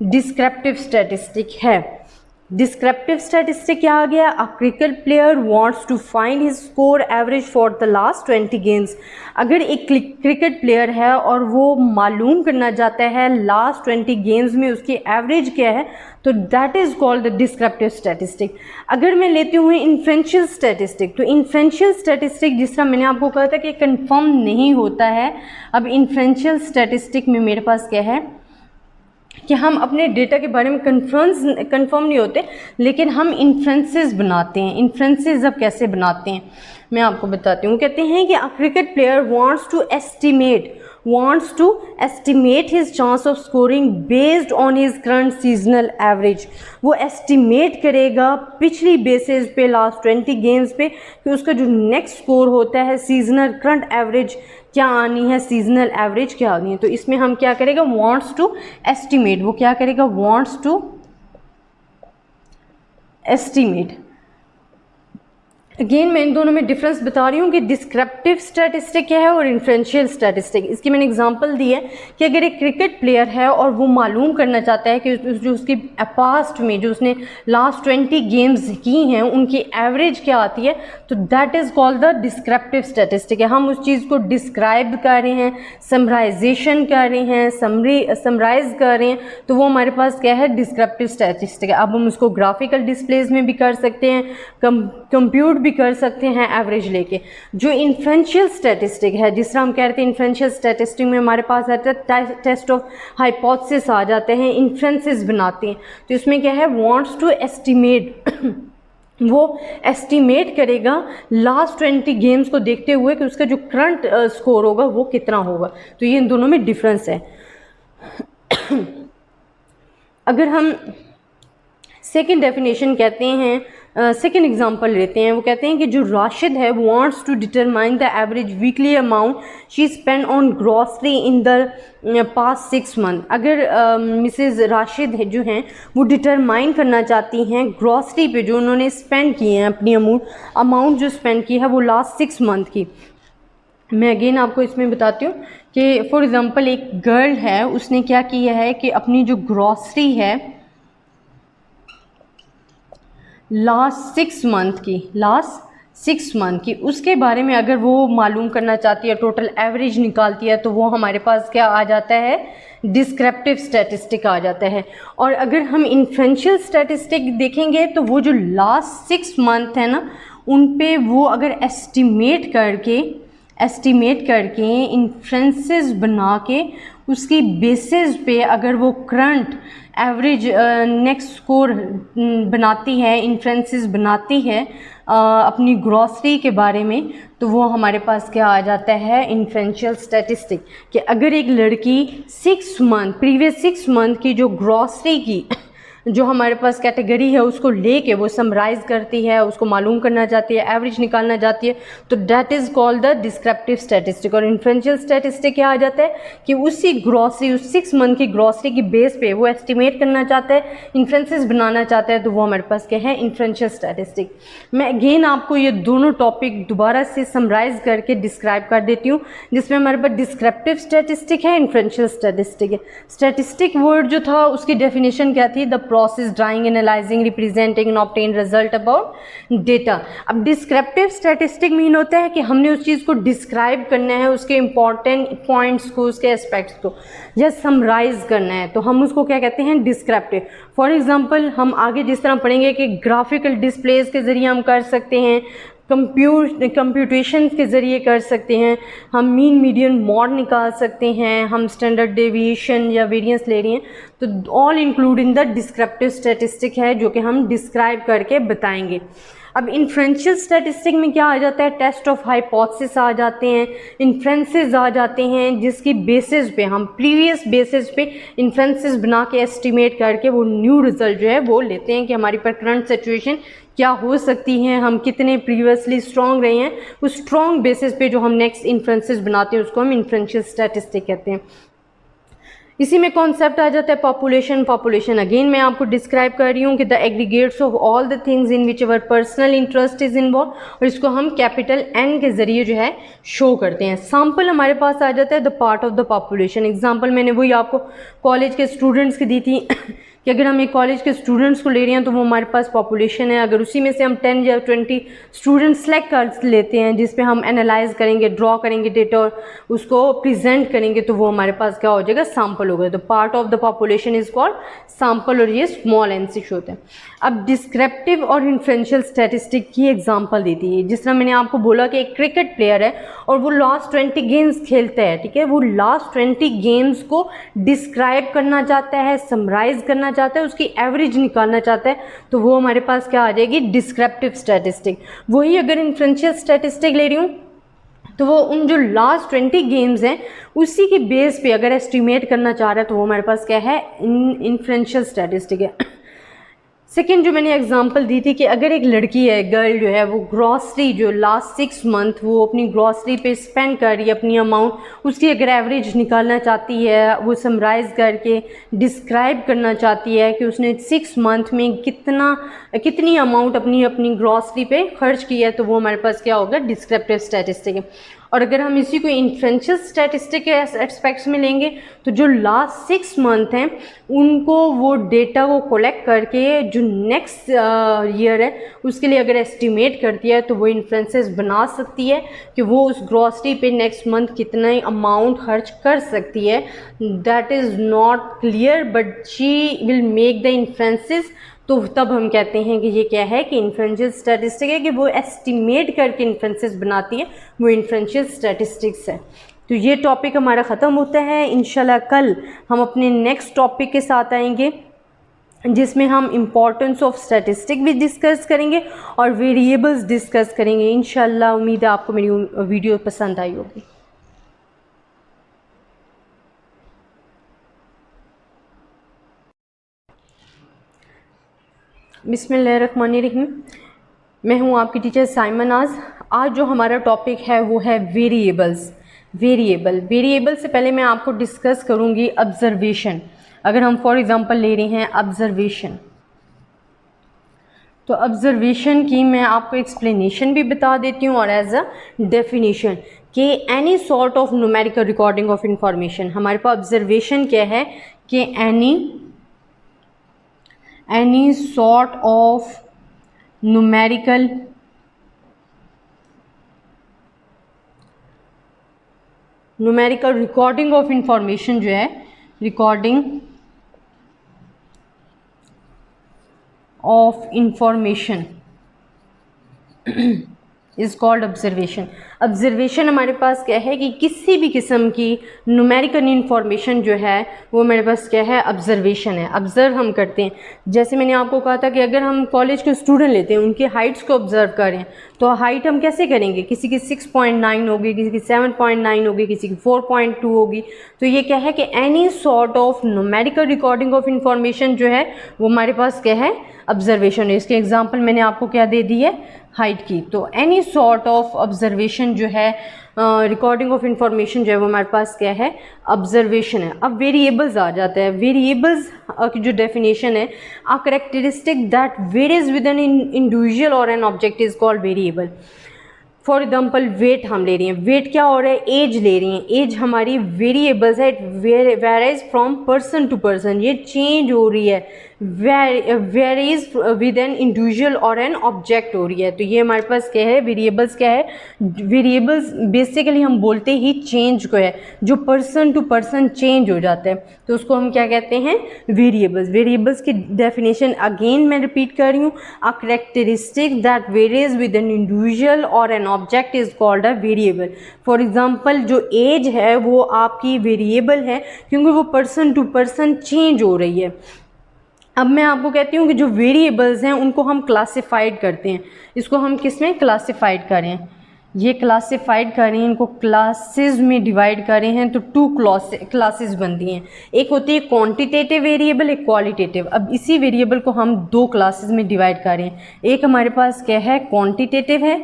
डिस्क्रिप्टिव स्टैटिस्टिक है। डिस्क्रिप्टिव स्टैटिस्टिक क्या आ गया, a cricket player wants to find his score average for the last 20 games. अगर एक क्रिकेट प्लेयर है और वो मालूम करना चाहता है लास्ट 20 गेम्स में उसकी एवरेज क्या है, तो that is called the descriptive statistic. अगर मैं लेती हूँ इन्फ्रेंशियल स्टैटिस्टिक, तो इन्फ्रेंशियल स्टैटिस्टिक जिस तरह मैंने आपको कहा था कि कंफर्म नहीं होता है, अब इन्फ्रेंशियल स्टैटिस्टिक में मेरे पास क्या है कि हम अपने डेटा के बारे में कंफर्म नहीं होते, लेकिन हम इन्फ्रेंसेस बनाते हैं। इन्फ्रेंसेस अब कैसे बनाते हैं मैं आपको बताती हूँ। कहते हैं कि a cricket player wants to estimate his chance of scoring based on his current seasonal average. वो एस्टिमेट करेगा पिछली बेसिस पे लास्ट 20 गेम्स पे कि उसका जो नेक्स्ट स्कोर होता है सीजनल करंट एवरेज क्या आनी है, सीजनल एवरेज क्या आनी है। तो इसमें हम क्या करेगा, वांट्स टू एस्टिमेट, वो क्या करेगा, वांट्स टू एस्टिमेट। अगेन मैं इन दोनों में डिफरेंस बता रही हूँ कि डिस्क्रिप्टिव स्टैटिस्टिक क्या है और इन्फ्रेंशियल स्टैटिस्टिक। इसकी मैंने एग्जांपल दी है कि अगर एक क्रिकेट प्लेयर है और वो मालूम करना चाहता है कि जो उसकी पास्ट में जो उसने लास्ट 20 गेम्स की हैं उनकी एवरेज क्या आती है, तो that is called the descriptive statistic है। हम उस चीज़ को डिस्क्राइब कर रहे हैं, समराइजेशन कर रहे हैं, समराइज कर रहे हैं, तो वो हमारे पास क्या है, डिस्क्रिप्टिव स्टैटिस्टिक है। अब हम उसको ग्राफिकल डिस्प्लेज में भी कर सकते हैं, कंप्यूट भी कर सकते हैं एवरेज लेके। जो इन्फ्रेंशियल स्टैटिस्टिक है, जिस तरह हम कह रहे थे इन्फ्रेंशियल स्टैटिस्टिक में हमारे पास आता है टेस्ट ऑफ हाइपोथेसिस आ जाते हैं, इन्फ्रेंसेस बनाते हैं। तो इसमें क्या है, वांट्स टू एस्टिमेट वो एस्टिमेट करेगा लास्ट 20 गेम्स को देखते हुए कि उसका जो करंट स्कोर होगा वो कितना होगा। तो ये इन दोनों में डिफरेंस है। अगर हम सेकेंड डेफिनेशन कहते हैं, सेकेंड एग्जांपल लेते हैं, वो कहते हैं कि जो राशिद है wants to determine the average weekly amount she spend on grocery in the past 6 month. अगर मिसेस राशिद है जो हैं वो डिटरमाइन करना चाहती हैं ग्रॉसरी पे जो उन्होंने स्पेंड किए हैं, अपनी अमाउंट जो स्पेंड की है वो लास्ट 6 मंथ की। मैं अगेन आपको इसमें बताती हूँ कि फॉर एग्ज़ाम्पल एक गर्ल है, उसने क्या किया है कि अपनी जो ग्रॉसरी है लास्ट 6 मंथ की उसके बारे में अगर वो मालूम करना चाहती है, टोटल एवरेज निकालती है, तो वो हमारे पास क्या आ जाता है, डिस्क्रिप्टिव स्टैटिस्टिक आ जाता है। और अगर हम इन्फ्रेंशियल स्टैटिस्टिक देखेंगे तो वो जो लास्ट 6 मंथ है ना, उन पे वो अगर एस्टिमेट करके इन्फ्रेंसेस बना के उसकी बेसिस पे अगर वो करंट एवरेज नेक्स्ट स्कोर बनाती है, इन्फ्रेंसेस बनाती है अपनी ग्रॉसरी के बारे में, तो वो हमारे पास क्या आ जाता है, इन्फ्रेंशियल स्टैटिस्टिक। कि अगर एक लड़की प्रीवियस 6 मंथ की जो ग्रॉसरी की जो हमारे पास कैटेगरी है उसको लेके वो समराइज करती है, उसको मालूम करना चाहती है, एवरेज निकालना चाहती है, तो that is called the descriptive statistic. और इन्फ्रेंशियल स्टैटिस्टिक क्या आ जाता है कि उसी ग्रॉसरी, उस 6 मंथ की ग्रॉसरी की बेस पे वो एस्टिमेट करना चाहता है, इन्फ्रेंसेस बनाना चाहता है, तो वो हमारे पास क्या है, इन्फ्रेंशियल स्टैटिस्टिक। मैं अगेन आपको ये दोनों टॉपिक दोबारा से समराइज करके डिस्क्राइब कर देती हूँ, जिसमें हमारे पास डिस्क्रिप्टिव स्टैटिस्टिक है, इन्फ्रेंशियल स्टैटिस्टिक है। स्टैटिस्टिक वर्ड जो था उसकी डेफिनेशन क्या थी, the process drawing, analyzing, representing and obtain result about data। अब डिस्क्रिप्टिव स्टैटिस्टिक मीन होता है कि हमने उस चीज़ को डिस्क्राइब करना है, उसके इंपॉर्टेंट पॉइंट्स को, उसके एस्पेक्ट्स को या समराइज करना है, तो हम उसको क्या कहते हैं, डिस्क्रिप्टिव। फॉर एग्जांपल हम आगे जिस तरह पढ़ेंगे कि ग्राफिकल डिस्प्लेज के ज़रिए हम कर सकते हैं, कंप्यूटेशन के ज़रिए कर सकते हैं, हम मीन मीडियन मॉड निकाल सकते हैं, हम स्टैंडर्ड डेविएशन या वेरिएंस ले रही हैं, तो all include in the descriptive statistic है जो कि हम डिस्क्राइब करके बताएंगे। अब इन्फ्रेंशियल स्टैटिस्टिक में क्या आ जाता है, टेस्ट ऑफ हाइपोथेसिस आ जाते हैं, इन्फ्रेंसेस आ जाते हैं, जिसकी बेसिस पे हम प्रीवियस बेसिस पे इन्फ्रेंसेस बना के एस्टिमेट करके वो न्यू रिजल्ट जो है वो लेते हैं कि हमारी पर करंट सिचुएशन क्या हो सकती हैं, हम कितने प्रीवियसली स्ट्रॉन्ग रहे हैं, उस स्ट्रॉन्ग बेसिस पे जो हम नेक्स्ट इन्फ्रेंसेस बनाते हैं उसको हम इन्फ्रेंशियल स्टैटिस्टिक कहते हैं। इसी में कॉन्सेप्ट आ जाता है पॉपुलेशन। अगेन मैं आपको डिस्क्राइब कर रही हूँ कि the aggregates of all the things in which our personal interest is involve, और इसको हम कैपिटल N के ज़रिए जो है शो करते हैं। सैम्पल हमारे पास आ जाता है the part of the population. Example मैंने वही आपको कॉलेज के स्टूडेंट्स की दी थी कि अगर हम एक कॉलेज के स्टूडेंट्स को ले रहे हैं तो वो हमारे पास पॉपुलेशन है। अगर उसी में से हम 10 या 20 स्टूडेंट्स सेलेक्ट कर लेते हैं जिस पे हम एनालाइज करेंगे, ड्रॉ करेंगे डेटा और उसको प्रेजेंट करेंगे, तो वो हमारे पास क्या हो जाएगा, सैम्पल होगा। तो part of the population is called sample, और ये स्मॉल n से होते हैं। अब डिस्क्रिप्टिव और इन्फ्रेंशियल स्टैटिस्टिक की एग्जाम्पल दी थी। जिस तरह मैंने आपको बोला कि एक क्रिकेट प्लेयर है और वो लास्ट 20 गेम्स खेलता है, ठीक है, वो लास्ट 20 गेम्स को डिस्क्राइब करना चाहता है, समराइज करना चाहता है, उसकी एवरेज निकालना चाहता है, तो वो हमारे पास क्या आ जाएगी, डिस्क्रिप्टिव स्टैटिस्टिक। वही अगर इन्फ्रेंशियल स्टैटिस्टिक ले रही हूँ तो वो उन जो लास्ट 20 गेम्स हैं उसी की बेस पे अगर एस्टिमेट करना चाह रहा है तो वो हमारे पास क्या है, इन्फ्रेंशियल स्टैटिस्टिक है। सेकेंड जो मैंने एग्जांपल दी थी कि अगर एक लड़की है, गर्ल जो है, वो ग्रॉसरी जो लास्ट 6 मंथ वो अपनी ग्रॉसरी पे स्पेंड कर रही है अपनी अमाउंट, उसकी अगर एवरेज निकालना चाहती है, वो समराइज़ करके डिस्क्राइब करना चाहती है कि उसने 6 मंथ में कितनी अमाउंट अपनी ग्रॉसरी पे खर्च की है, तो वो हमारे पास क्या होगा, डिस्क्रिप्टिव स्टैटिस्टिक है। और अगर हम इसी को इन्फ्रेंशियल स्टैटिस्टिक के एस्पेक्ट्स में लेंगे तो जो लास्ट 6 मंथ हैं उनको वो डेटा को कलेक्ट करके जो नेक्स्ट ईयर है उसके लिए अगर एस्टिमेट करती है तो वो इन्फ्रेंसेस बना सकती है कि वो उस ग्रॉसरी पे नेक्स्ट मंथ कितना अमाउंट खर्च कर सकती है। That is not clear but she will make the inferences. तो तब हम कहते हैं कि ये क्या है कि इन्फ्रेंशियल स्टैटिस्टिक है, कि वो एस्टिमेट करके इन्फ्रेंसेस बनाती है, वो इन्फ्रेंशियल स्टैटिस्टिक्स है। तो ये टॉपिक हमारा ख़त्म होता है। इंशाल्लाह कल हम अपने नेक्स्ट टॉपिक के साथ आएंगे जिसमें हम इम्पॉर्टेंस ऑफ स्टैटिस्टिक भी डिस्कस करेंगे और वेरिएबल्स डिस्कस करेंगे। इंशाल्लाह उम्मीद है आपको मेरी वीडियो पसंद आई होगी। बिस्मिल्लाहिर्रहमानिर्रहीम। मैं हूँ आपकी टीचर साइमन नाज। आज जो हमारा टॉपिक है वो है वेरिएबल्स। वेरिएबल से पहले मैं आपको डिस्कस करूँगी ऑब्जर्वेशन। अगर हम फॉर एग्ज़ाम्पल ले रहे हैं ऑब्जर्वेशन, तो ऑब्जर्वेशन की मैं आपको एक्सप्लेनेशन भी बता देती हूँ और एज अ डेफिनेशन कि any sort of numerical recording of information. हमारे पास ऑब्जर्वेशन क्या है कि any sort of numerical recording of information जो है, recording of information is called observation. Observation हमारे पास क्या है कि किसी भी किस्म की न्यूमेरिकल इंफॉर्मेशन जो है वो हमारे पास क्या है, ऑब्जर्वेशन है। ऑब्ज़र्व हम करते हैं। जैसे मैंने आपको कहा था कि अगर हम कॉलेज के स्टूडेंट लेते हैं, उनकी हाइट्स को ऑब्जर्व करें, तो हाइट हम कैसे करेंगे, किसी की 6.9 होगी, किसी की 7.9 होगी, किसी की 4.2 होगी। तो ये क्या है कि any sort of numerical recording of information जो है वो हमारे पास क्या है, ऑब्जर्वेशन है। इसके एग्जांपल मैंने आपको क्या दे दी है, हाइट की। तो एनी सॉर्ट ऑफ ऑब्जर्वेशन जो है, रिकॉर्डिंग ऑफ इंफॉर्मेशन जो है वो हमारे पास क्या है, ऑब्जर्वेशन है। अब वेरिएबल्स आ जाता है। वेरिएबल्स की जो डेफिनेशन है, a characteristic that varies with an individual और an object is called variable. For example weight हम ले रही हैं, वेट क्या हो रहा है, एज ले रही हैं, एज हमारी वेरिएबल्स है, it varies from person to person, ये चेंज हो रही है, वेरीज विद एन इंडिविजुअल और एन ऑब्जेक्ट हो रही है। तो ये हमारे पास क्या है, वेरिएबल्स क्या है, वेरिएबल्स बेसिकली हम बोलते ही चेंज को है, जो पर्सन टू पर्सन चेंज हो जाता है, तो उसको हम क्या कहते हैं, वेरिएबल्स। वेरिएबल्स की डेफिनेशन अगेन मैं रिपीट कर रही हूँ, a characteristic that varies with an individual और an object is called a variable. For example जो एज है वो आपकी वेरिएबल है क्योंकि वो पर्सन टू पर्सन चेंज हो रही है। अब मैं आपको कहती हूँ कि जो वेरिएबल्स हैं उनको हम क्लासिफाइड करते हैं। इसको हम किस में क्लासिफाइड करें, ये क्लासिफाइड करें, इनको क्लासेस में डिवाइड करें हैं तो 2 क्लासेस बनती हैं। एक होती है क्वांटिटेटिव वेरिएबल, एक क्वालिटेटिव। अब इसी वेरिएबल को हम 2 क्लासेस में डिवाइड करें। एक हमारे पास क्या है, क्वांटिटेटिव है,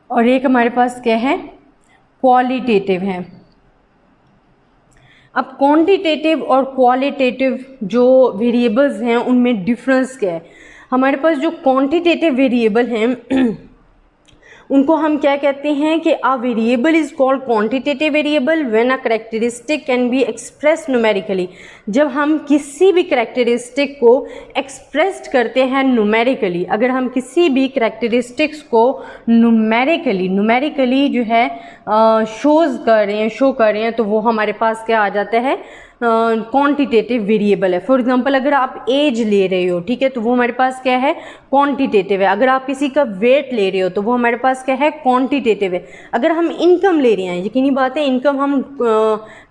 और एक हमारे पास क्या है, क्वालिटेटिव है। अब क्वांटिटेटिव और क्वालिटेटिव जो वेरिएबल्स हैं उनमें डिफरेंस क्या है। हमारे पास जो क्वांटिटेटिव वेरिएबल हैं उनको हम क्या कहते हैं कि a variable is called quantitative variable when a characteristic can be express numerically. जब हम किसी भी कैरेक्टरिस्टिक को एक्सप्रेस्ड करते हैं न्यूमेरिकली, अगर हम किसी भी कैरेक्टरिस्टिक्स को न्यूमेरिकली जो है शो कर रहे हैं तो वो हमारे पास क्या आ जाता है, क्वांटिटेटिव वेरिएबल है। फॉर एग्जांपल अगर आप एज ले रहे हो, ठीक है, तो वो हमारे पास क्या है, क्वांटिटेटिव है। अगर आप किसी का वेट ले रहे हो तो वो हमारे पास क्या है, क्वांटिटेटिव है। अगर हम इनकम ले रहे हैं, यकीनी बात है इनकम हम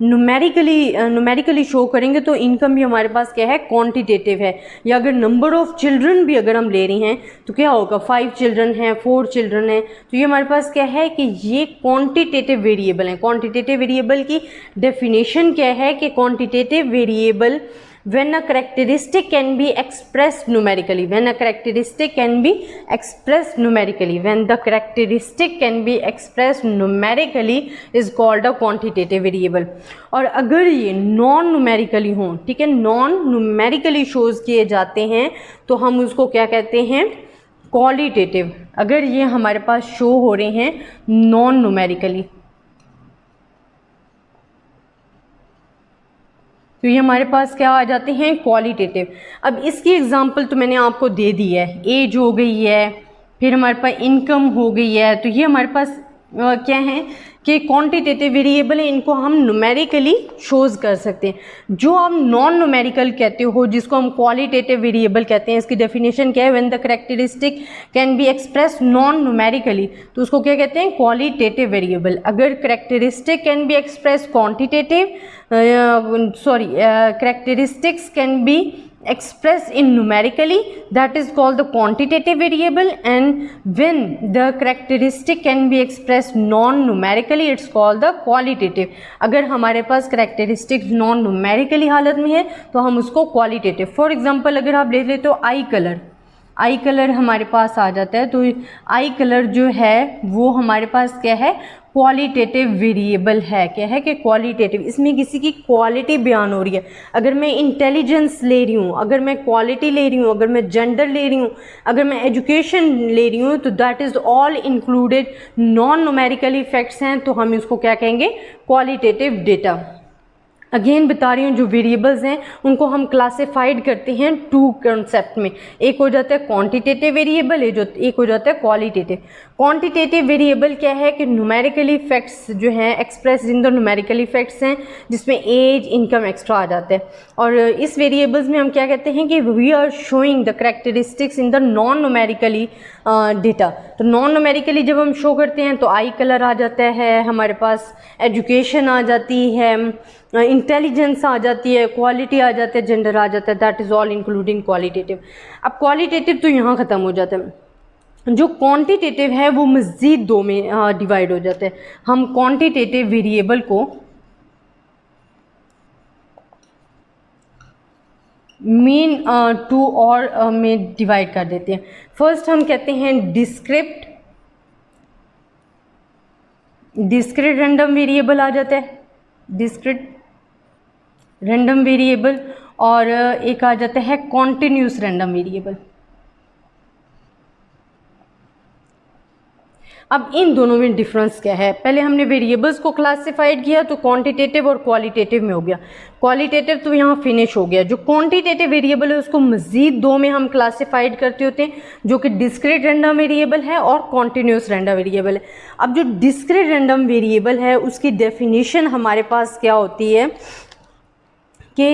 न्यूमेरिकली शो करेंगे तो इनकम भी हमारे पास क्या है, क्वांटिटेटिव है। या अगर नंबर ऑफ चिल्ड्रन भी अगर हम ले रहे हैं तो क्या होगा, 5 चिल्ड्रन हैं, 4 चिल्ड्रन हैं, तो ये हमारे पास क्या है कि ये क्वांटिटेटिव वेरिएबल है। क्वांटिटेटिव वेरिएबल की डेफिनेशन क्या है कि quantitative variable when a characteristic can be expressed numerically, when a characteristic can be expressed numerically, when the characteristic can be expressed numerically is called a quantitative variable। और अगर ये non numerically हों, ठीक है, non numerically shows किए जाते हैं तो हम उसको क्या कहते हैं, क्वालिटेटिव। अगर ये हमारे पास शो हो रहे हैं नॉन न्यूमेरिकली तो ये हमारे पास क्या आ जाते हैं, क्वालिटेटिव। अब इसकी एग्जांपल तो मैंने आपको दे दी है, एज हो गई है, फिर हमारे पास इनकम हो गई है, तो ये हमारे पास क्या है कि क्वांटिटेटिव वेरिएबल है, इनको हम न्यूमेरिकली शोज कर सकते हैं। जो आप नॉन न्यूमेरिकल कहते हो, जिसको हम क्वालिटेटिव वेरिएबल कहते हैं, इसकी डेफिनेशन क्या है, when the characteristic can be express non numerically, तो उसको क्या कहते हैं, क्वालिटेटिव वेरिएबल। अगर characteristic can be express quantitative characteristics can be expressed in numerically, that is called the quantitative variable, and when the characteristic can be expressed non numerically it's called the qualitative। अगर हमारे पास characteristics non numerically हालत में है तो हम उसको qualitative। For example अगर आप ले लेते हो आई कलर, आई कलर हमारे पास आ जाता है, तो आई कलर जो है वो हमारे पास क्या है, क्वालिटेटिव वेरिएबल है। क्या है कि क्वालिटेटिव, इसमें किसी की क्वालिटी बयान हो रही है। अगर मैं इंटेलिजेंस ले रही हूँ, अगर मैं क्वालिटी ले रही हूँ, अगर मैं जेंडर ले रही हूँ, अगर मैं एजुकेशन ले रही हूँ, तो that is all included non numerical effects हैं, तो हम इसको क्या कहेंगे, क्वालिटेटिव डेटा। अगेन बता रही हूँ, जो वेरिएबल्स हैं उनको हम क्लासिफाइड करते हैं टू कंसेप्ट में, एक हो जाता है क्वांटिटेटिव वेरिएबल, एक हो जाता है क्वालिटेटिव। क्वांटिटेटिव वेरिएबल क्या है कि न्यूमेरिकल इफेक्ट्स जो हैं express in the numerical effects हैं, जिसमें एज इनकम एक्स्ट्रा आ जाता है। और इस वेरिएबल्स में हम क्या कहते हैं कि we are showing the characteristics in the non numerically data. तो नॉन न्यूमेरिकली जब हम शो करते हैं तो आई कलर आ जाता है हमारे पास, एजुकेशन आ जाती है, इंटेलिजेंस आ जाती है, क्वालिटी आ जाता है, जेंडर आ जाता है, that is all including qualitative. अब क्वालिटेटिव तो यहाँ ख़त्म हो जाता है। जो क्वांटिटेटिव है वो मज़ीद दो में डिवाइड हो जाते हैं। हम क्वांटिटेटिव वेरिएबल को मेन टू और में डिवाइड कर देते हैं। फर्स्ट हम कहते हैं डिस्क्रिप्ट रैंडम वेरिएबल आ जाता है, डिस्क्रिट रैंडम वेरिएबल, और एक आ जाता है कॉन्टिन्यूस रैंडम वेरिएबल। अब इन दोनों में डिफरेंस क्या है, पहले हमने वेरिएबल्स को क्लासिफाइड किया तो क्वांटिटेटिव और क्वालिटेटिव में हो गया। क्वालिटेटिव तो यहाँ फिनिश हो गया। जो क्वांटिटेटिव वेरिएबल है उसको मज़ीद दो में हम क्लासिफाइड करते होते हैं, जो कि डिस्क्रीट रैंडम वेरिएबल है और कॉन्टिन्यूस रैंडम वेरिएबल है। अब जो डिस्क्रीट रैंडम वेरिएबल है उसकी डेफिनेशन हमारे पास क्या होती है कि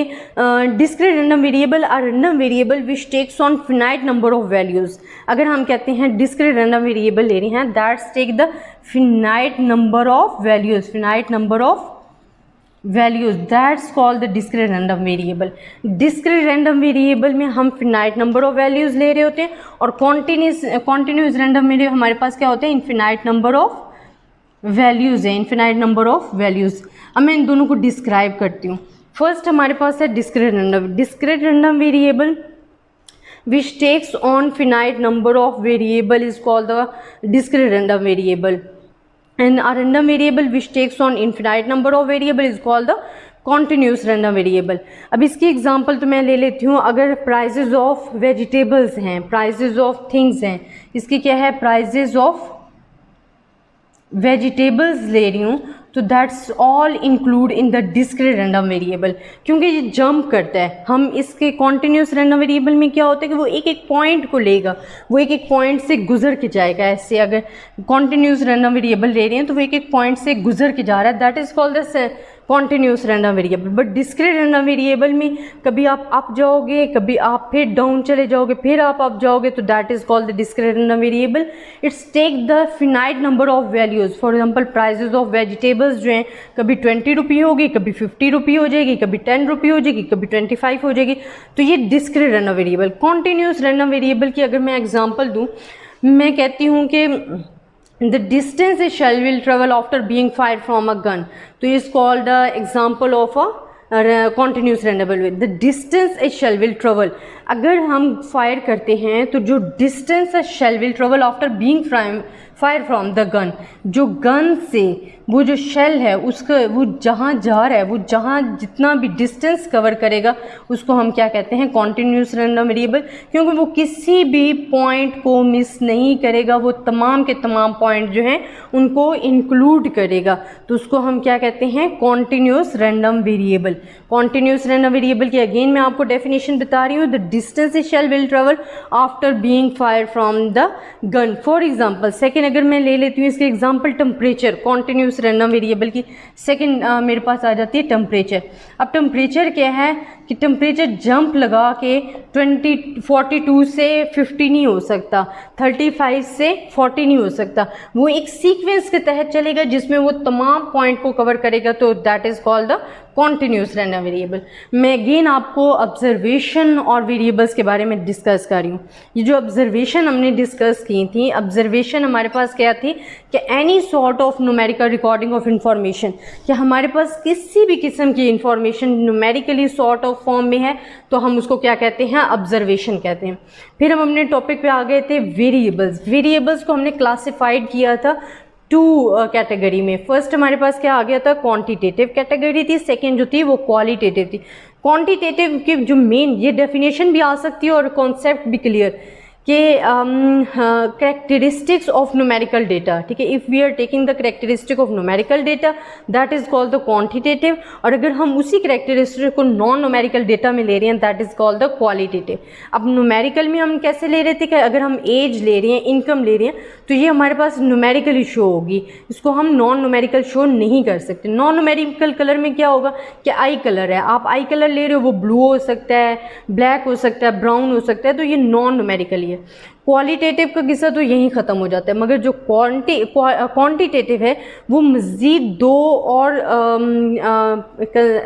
discrete random variable are random variable which takes on finite number of values. अगर हम कहते हैं डिस्क्रीट रैंडम वेरिएबल ले रहे हैं, that's take the finite number of values, finite number of values, that's called the discrete random variable. Discrete random variable में हम finite number of values ले रहे होते हैं, और कॉन्टिन्यूस रैंडम में हमारे पास क्या होते हैं, इनफिनाइट नंबर ऑफ वैल्यूज़ है, इनफिनाइट नंबर ऑफ वैल्यूज़। अब मैं इन दोनों को डिस्क्राइब करती हूँ। फर्स्ट हमारे पास है discrete random variable which takes on finite number of variable is called the discrete random variable, and a random variable which takes on infinite number of variable is called the continuous random variable। अब इसकी example तो मैं ले लेती हूँ। अगर prizes of vegetables हैं, prizes of things हैं, इसकी क्या है, प्राइजेज ऑफ वेजिटेबल्स ले रही हूँ, तो that's all include in the discrete random variable. क्योंकि ये जंप करता है, हम इसके कॉन्टिन्यूस रैंडम वेरिएबल में क्या होता है कि वो एक एक पॉइंट को लेगा, वो एक एक पॉइंट से गुजर के जाएगा। ऐसे अगर कॉन्टिन्यूस रैंडम वेरिएबल ले रहे हैं तो वो एक एक पॉइंट से गुजर के जा रहा है, that is called the continuous random variable. But discrete random variable में कभी आप अप जाओगे, कभी आप फिर डाउन चले जाओगे, फिर आप अप जाओगे, तो that is called the discrete random variable. It's take the finite number of values. For example prices of vegetables जो हैं, कभी 20 रुपये होगी, कभी 50 रुपये हो जाएगी, कभी 10 रुपये हो जाएगी, कभी 25 हो जाएगी, तो ये discrete random variable. Continuous random variable की अगर मैं एग्जाम्पल दूँ, मैं कहती हूँ कि the distance a shell will travel after being fired from a gun, तो is called the example of a continuous random way, the distance a shell will travel, अगर हम फायर करते हैं तो जो distance a shell will travel after being fire from the gun, जो gun से वो जो शेल है उसका वो जहाँ जा रहा है, वो जहाँ जितना भी डिस्टेंस कवर करेगा उसको हम क्या कहते हैं, कॉन्टिन्यूस रैंडम वेरिएबल, क्योंकि वो किसी भी पॉइंट को मिस नहीं करेगा, वो तमाम के तमाम पॉइंट जो हैं उनको इंक्लूड करेगा, तो उसको हम क्या कहते हैं, continuous random variable. Continuous random variable की अगेन मैं आपको डेफिनेशन बता रही हूँ, the distance a shell will travel after being fire from the gun. For example second अगर मैं ले लेती हूँ इसके example temperature, continuous random variable की सेकंड मेरे पास आ जाती है टेम्परेचर। अब टेम्परेचर क्या है कि टेम्परेचर जंप लगा के 42 से 50 नहीं हो सकता, 35 से 40 नहीं हो सकता, वो एक सीक्वेंस के तहत चलेगा जिसमें वो तमाम पॉइंट को कवर करेगा, तो that is called the continuous random variable. मैं अगेन आपको ऑब्जर्वेशन और वेरिएबल्स के बारे में डिस्कस कर रही हूँ। ये जो ऑब्जर्वेशन हमने डिस्कस की थी, ऑब्जर्वेशन हमारे पास क्या थी कि any sort of numerical recording of information, कि हमारे पास किसी भी किस्म की information numerically sort of form में है तो हम उसको क्या कहते हैं, ऑब्जर्वेशन कहते हैं। फिर हम अपने टॉपिक पे आ गए थे वेरिएबल्स। वेरिएबल्स को हमने क्लासिफाइड किया था 2 कैटेगरी में। फर्स्ट हमारे पास क्या आ गया था, क्वांटिटेटिव कैटेगरी थी, सेकंड जो थी वो क्वालिटेटिव थी। क्वांटिटेटिव की जो मेन ये डेफिनेशन भी आ सकती है और कॉन्सेप्ट भी क्लियर कि करेक्टरिस्टिक्स ऑफ न्यूमेरिकल डेटा, ठीक है, if we are taking the characteristic of numerical data that is called the quantitative, और अगर हम उसी करेक्टरिस्टिक को नॉन न्यूमेरिकल डेटा में ले रहे हैं that is called the qualitative. अब न्यूमेरिकल में हम कैसे ले रहे थे कि अगर हम एज ले रहे हैं, इनकम ले रहे हैं, तो ये हमारे पास न्यूमेरिकली शो होगी, इसको हम नॉन न्यूमेरिकल शो नहीं कर सकते। नॉन न्यूमेरिकल कलर में क्या होगा कि आई कलर है, आप आई कलर ले रहे हो, वो ब्लू हो सकता है, ब्लैक हो सकता है, ब्राउन हो सकता है, तो ये नॉन न्यूमेरिकल है। क्वालिटेटिव का किस्सा तो यहीं ख़त्म हो जाता है, मगर जो क्वांटिटेटिव है वो मज़ीद 2 और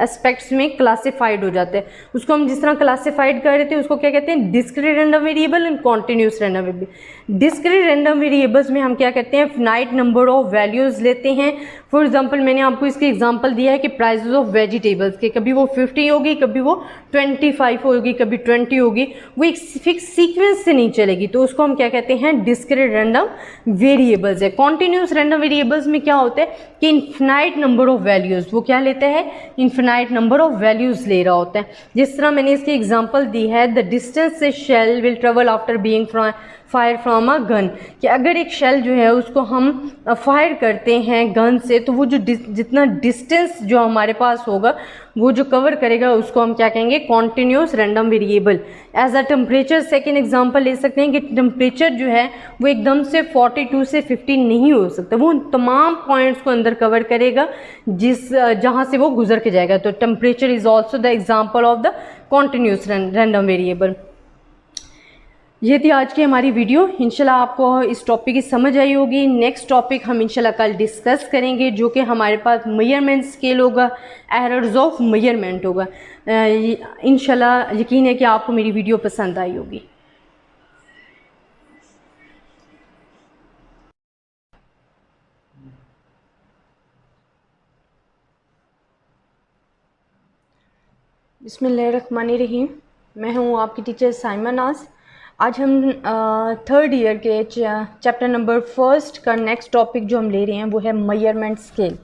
एस्पेक्ट्स में क्लासिफाइड हो जाता है। उसको हम जिस तरह क्लासिफाइड कर रहे थे उसको क्या कहते हैं, discrete random variable and continuous random variable. Discrete random variables में हम क्या कहते हैं, फिनाइट नंबर ऑफ वैल्यूज़ लेते हैं। फॉर एग्जांपल मैंने आपको इसके एग्जांपल दिया है कि प्राइसेस ऑफ वेजिटेबल्स के, कभी वो 50 होगी, कभी वो 25 होगी, कभी 20 होगी, वो एक फिक्स सीक्वेंस से नहीं चलेगी, तो उसको हम क्या कहते हैं, डिस्क्रीट रैंडम वेरिएबल्स है। कॉन्टिन्यूस रैंडम वेरिएबल्स में क्या होता है कि इनफिनाइट नंबर ऑफ वैल्यूज़, वो क्या लेता है, इनफिनाइट नंबर ऑफ वैल्यूज़ ले रहा होता है। जिस तरह मैंने इसकी एग्जांपल दी है, द डिस्टेंस से shell will travel after being fire from a gun, कि अगर एक शेल जो है उसको हम फायर करते हैं गन से, तो वो जो जितना डिस्टेंस जो हमारे पास होगा वो जो कवर करेगा उसको हम क्या कहेंगे, continuous random variable. As a temperature second example ले सकते हैं कि टेम्परेचर जो है वो एकदम से 42 से 50 नहीं हो सकता, वो तमाम पॉइंट्स को अंदर कवर करेगा जहाँ से वो गुजर के जाएगा, तो temperature is also the example of the continuous random variable. ये थी आज की हमारी वीडियो, इंशाल्लाह आपको इस टॉपिक की समझ आई होगी। नेक्स्ट टॉपिक हम इंशाल्लाह कल डिस्कस करेंगे जो कि हमारे पास मेजरमेंट स्केल होगा, एरर्स ऑफ मेजरमेंट होगा। इंशाल्लाह यकीन है कि आपको मेरी वीडियो पसंद आई होगी। बिस्मिल्लाहिर्रहमानिर्रहीम, मैं हूँ आपकी टीचर साइमा नाज। आज हम 3rd ईयर के चैप्टर नंबर 1 का नेक्स्ट टॉपिक जो हम ले रहे हैं वो है measurement scale.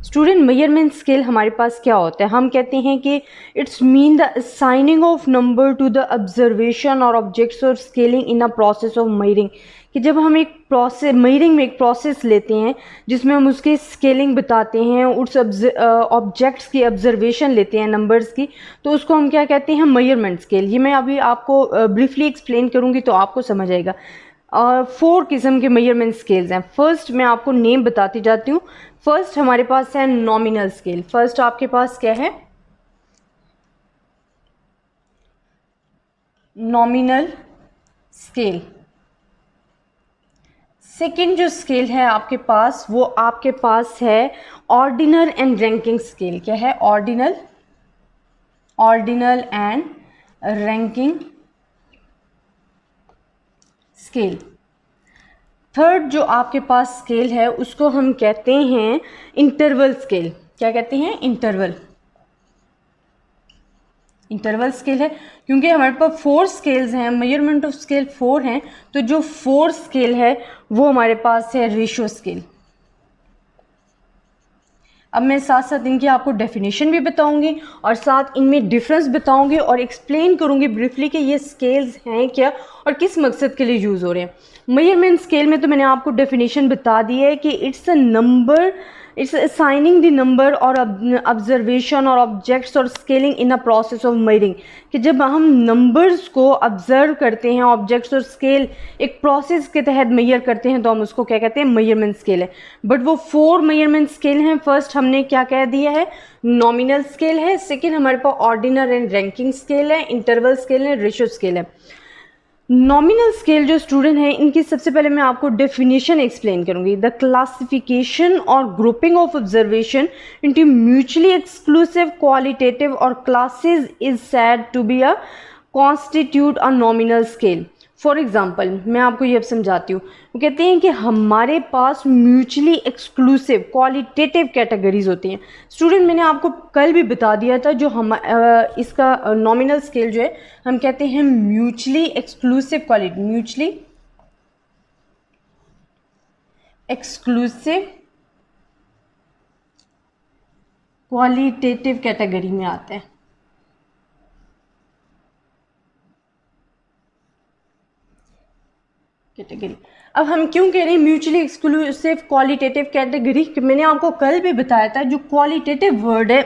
Student, measurement scale हमारे पास क्या होता है, हम कहते हैं कि it's mean the assigning of number two the observation और ऑब्जेक्ट्स और scaling in a process of measuring, कि जब हम एक प्रोसेस मेजरिंग में एक प्रोसेस लेते हैं जिसमें हम उसकी स्केलिंग बताते हैं, उस ऑब्जेक्ट्स की ऑब्जर्वेशन लेते हैं नंबर्स की, तो उसको हम क्या कहते हैं, मेजरमेंट स्केल। ये मैं अभी आपको ब्रीफली एक्सप्लेन करूँगी तो आपको समझ आएगा। 4 किस्म के मेजरमेंट स्केल्स हैं। फर्स्ट मैं आपको नेम बताती जाती हूँ। फर्स्ट हमारे पास है नॉमिनल स्केल। फर्स्ट आपके पास क्या है, नॉमिनल स्केल। सेकेंड जो स्केल है आपके पास वो आपके पास है ऑर्डिनल एंड रैंकिंग स्केल। क्या है, ordinal and ranking scale. Third जो आपके पास स्केल है उसको हम कहते हैं इंटरवल स्केल। क्या कहते हैं, इंटरवल इंटरवल स्केल है, क्योंकि हमारे पास 4 स्केल्स हैं, मेजरमेंट ऑफ स्केल 4 हैं, तो जो 4 स्केल है वो हमारे पास है रेशियो स्केल। अब मैं साथ साथ इनकी आपको डेफिनेशन भी बताऊंगी और साथ इनमें डिफरेंस बताऊंगी और एक्सप्लेन करूंगी ब्रीफली कि ये स्केल्स हैं क्या और किस मकसद के लिए यूज़ हो रहे हैं। मेजरमेंट स्केल में तो मैंने आपको डेफिनेशन बता दी है कि it's a number, it's assigning the number और ऑब्जर्वेशन और ऑब्जेक्ट्स और scaling in a process of measuring, कि जब हम नंबर्स को ऑब्जर्व करते हैं, ऑब्जेक्ट्स और स्केल एक प्रोसेस के तहत मेजर करते हैं, तो हम उसको क्या कहते हैं, मेजरमेंट स्केल है। बट वो 4 मेजरमेंट स्केल हैं। फर्स्ट हमने क्या कह दिया है, नॉमिनल स्केल है, सेकेंड हमारे पास ऑर्डिनल एंड रैंकिंग स्केल है, इंटरवल स्केल है, रेशियो स्केल है। नॉमिनल स्केल जो स्टूडेंट हैं इनकी सबसे पहले मैं आपको डेफिनेशन एक्सप्लेन करूंगी। द क्लासिफिकेशन और grouping of observation into mutually exclusive qualitative और classes is said to be a constitute a nominal scale. For example मैं आपको ये अब समझाती हूँ। वो कहते हैं कि हमारे पास म्यूचुअली एक्सक्लूसिव क्वालिटेटिव कैटेगरीज होती हैं। स्टूडेंट मैंने आपको कल भी बता दिया था, जो हम इसका नॉमिनल स्केल जो है हम कहते हैं mutually exclusive quality, mutually exclusive qualitative category में आता है। कैटेगरी अब हम क्यों कह रहे हैं म्यूचुअली एक्सक्लूसिव क्वालिटेटिव कैटेगरी, कि मैंने आपको कल भी बताया था जो क्वालिटेटिव वर्ड है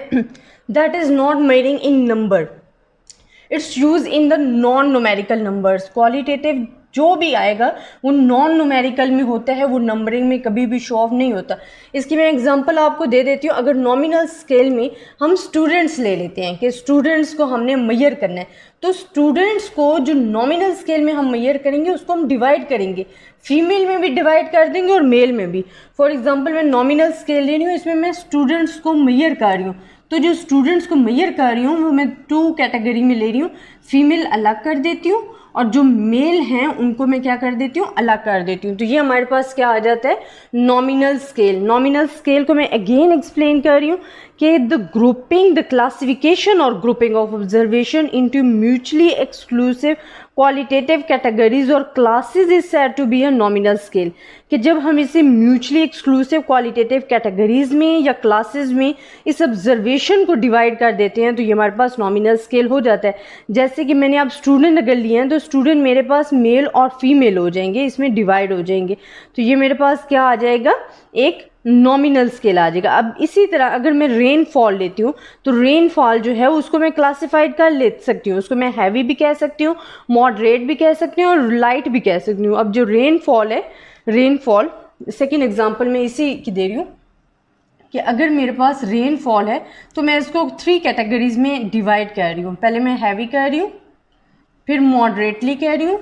that is not measuring in number, it's use in the non numerical numbers. Qualitative जो भी आएगा वो नॉन न्यूमेरिकल में होता है, वो नंबरिंग में कभी भी शो ऑफ नहीं होता। इसकी मैं एग्जांपल आपको दे देती हूँ। अगर नॉमिनल स्केल में हम स्टूडेंट्स ले लेते हैं कि स्टूडेंट्स को हमने मेजर करना है, तो स्टूडेंट्स को जो नॉमिनल स्केल में हम मेजर करेंगे उसको हम डिवाइड करेंगे, फीमेल में भी डिवाइड कर देंगे और मेल में भी। फॉर एग्जाम्पल मैं नॉमिनल स्केल ले रही हूँ, इसमें मैं स्टूडेंट्स को मेजर कर रही हूँ, तो जो स्टूडेंट्स को मेजर कर रही हूँ वो मैं 2 कैटेगरी में ले रही हूँ, फीमेल अलग कर देती हूँ और जो मेल हैं उनको मैं क्या कर देती हूँ, अलग कर देती हूँ। तो ये हमारे पास क्या आ जाता है, नॉमिनल स्केल। नॉमिनल स्केल को मैं अगेन एक्सप्लेन कर रही हूँ कि द ग्रुपिंग, द क्लासिफिकेशन और grouping of observation into mutually exclusive qualitative categories और classes is said to be a nominal scale, कि जब हम इसे म्यूचुअली एक्सक्लूसिव क्वालिटेटिव कैटेगरीज में या क्लासेस में इस ऑब्जर्वेशन को डिवाइड कर देते हैं तो ये हमारे पास नॉमिनल स्केल हो जाता है। जैसे कि मैंने अब स्टूडेंट अगर लिए हैं तो स्टूडेंट मेरे पास मेल और फीमेल हो जाएंगे, इसमें डिवाइड हो जाएंगे, तो ये मेरे पास क्या आ जाएगा, एक नॉमिनल स्केल आ जाएगा। अब इसी तरह अगर मैं रेनफॉल लेती हूँ तो रेनफॉल जो है उसको मैं क्लासिफाइड कर ले सकती हूँ, उसको मैं हैवी भी कह सकती हूँ, मॉडरेट भी कह सकती हूँ और लाइट भी कह सकती हूँ। अब जो रेनफॉल है, रेनफॉल सेकेंड एग्जांपल मैं इसी की दे रही हूँ कि अगर मेरे पास रेनफॉल है तो मैं इसको 3 कैटेगरीज में डिवाइड कर रही हूँ। पहले मैं हैवी कह रही हूँ, फिर मॉडरेटली कह रही हूँ,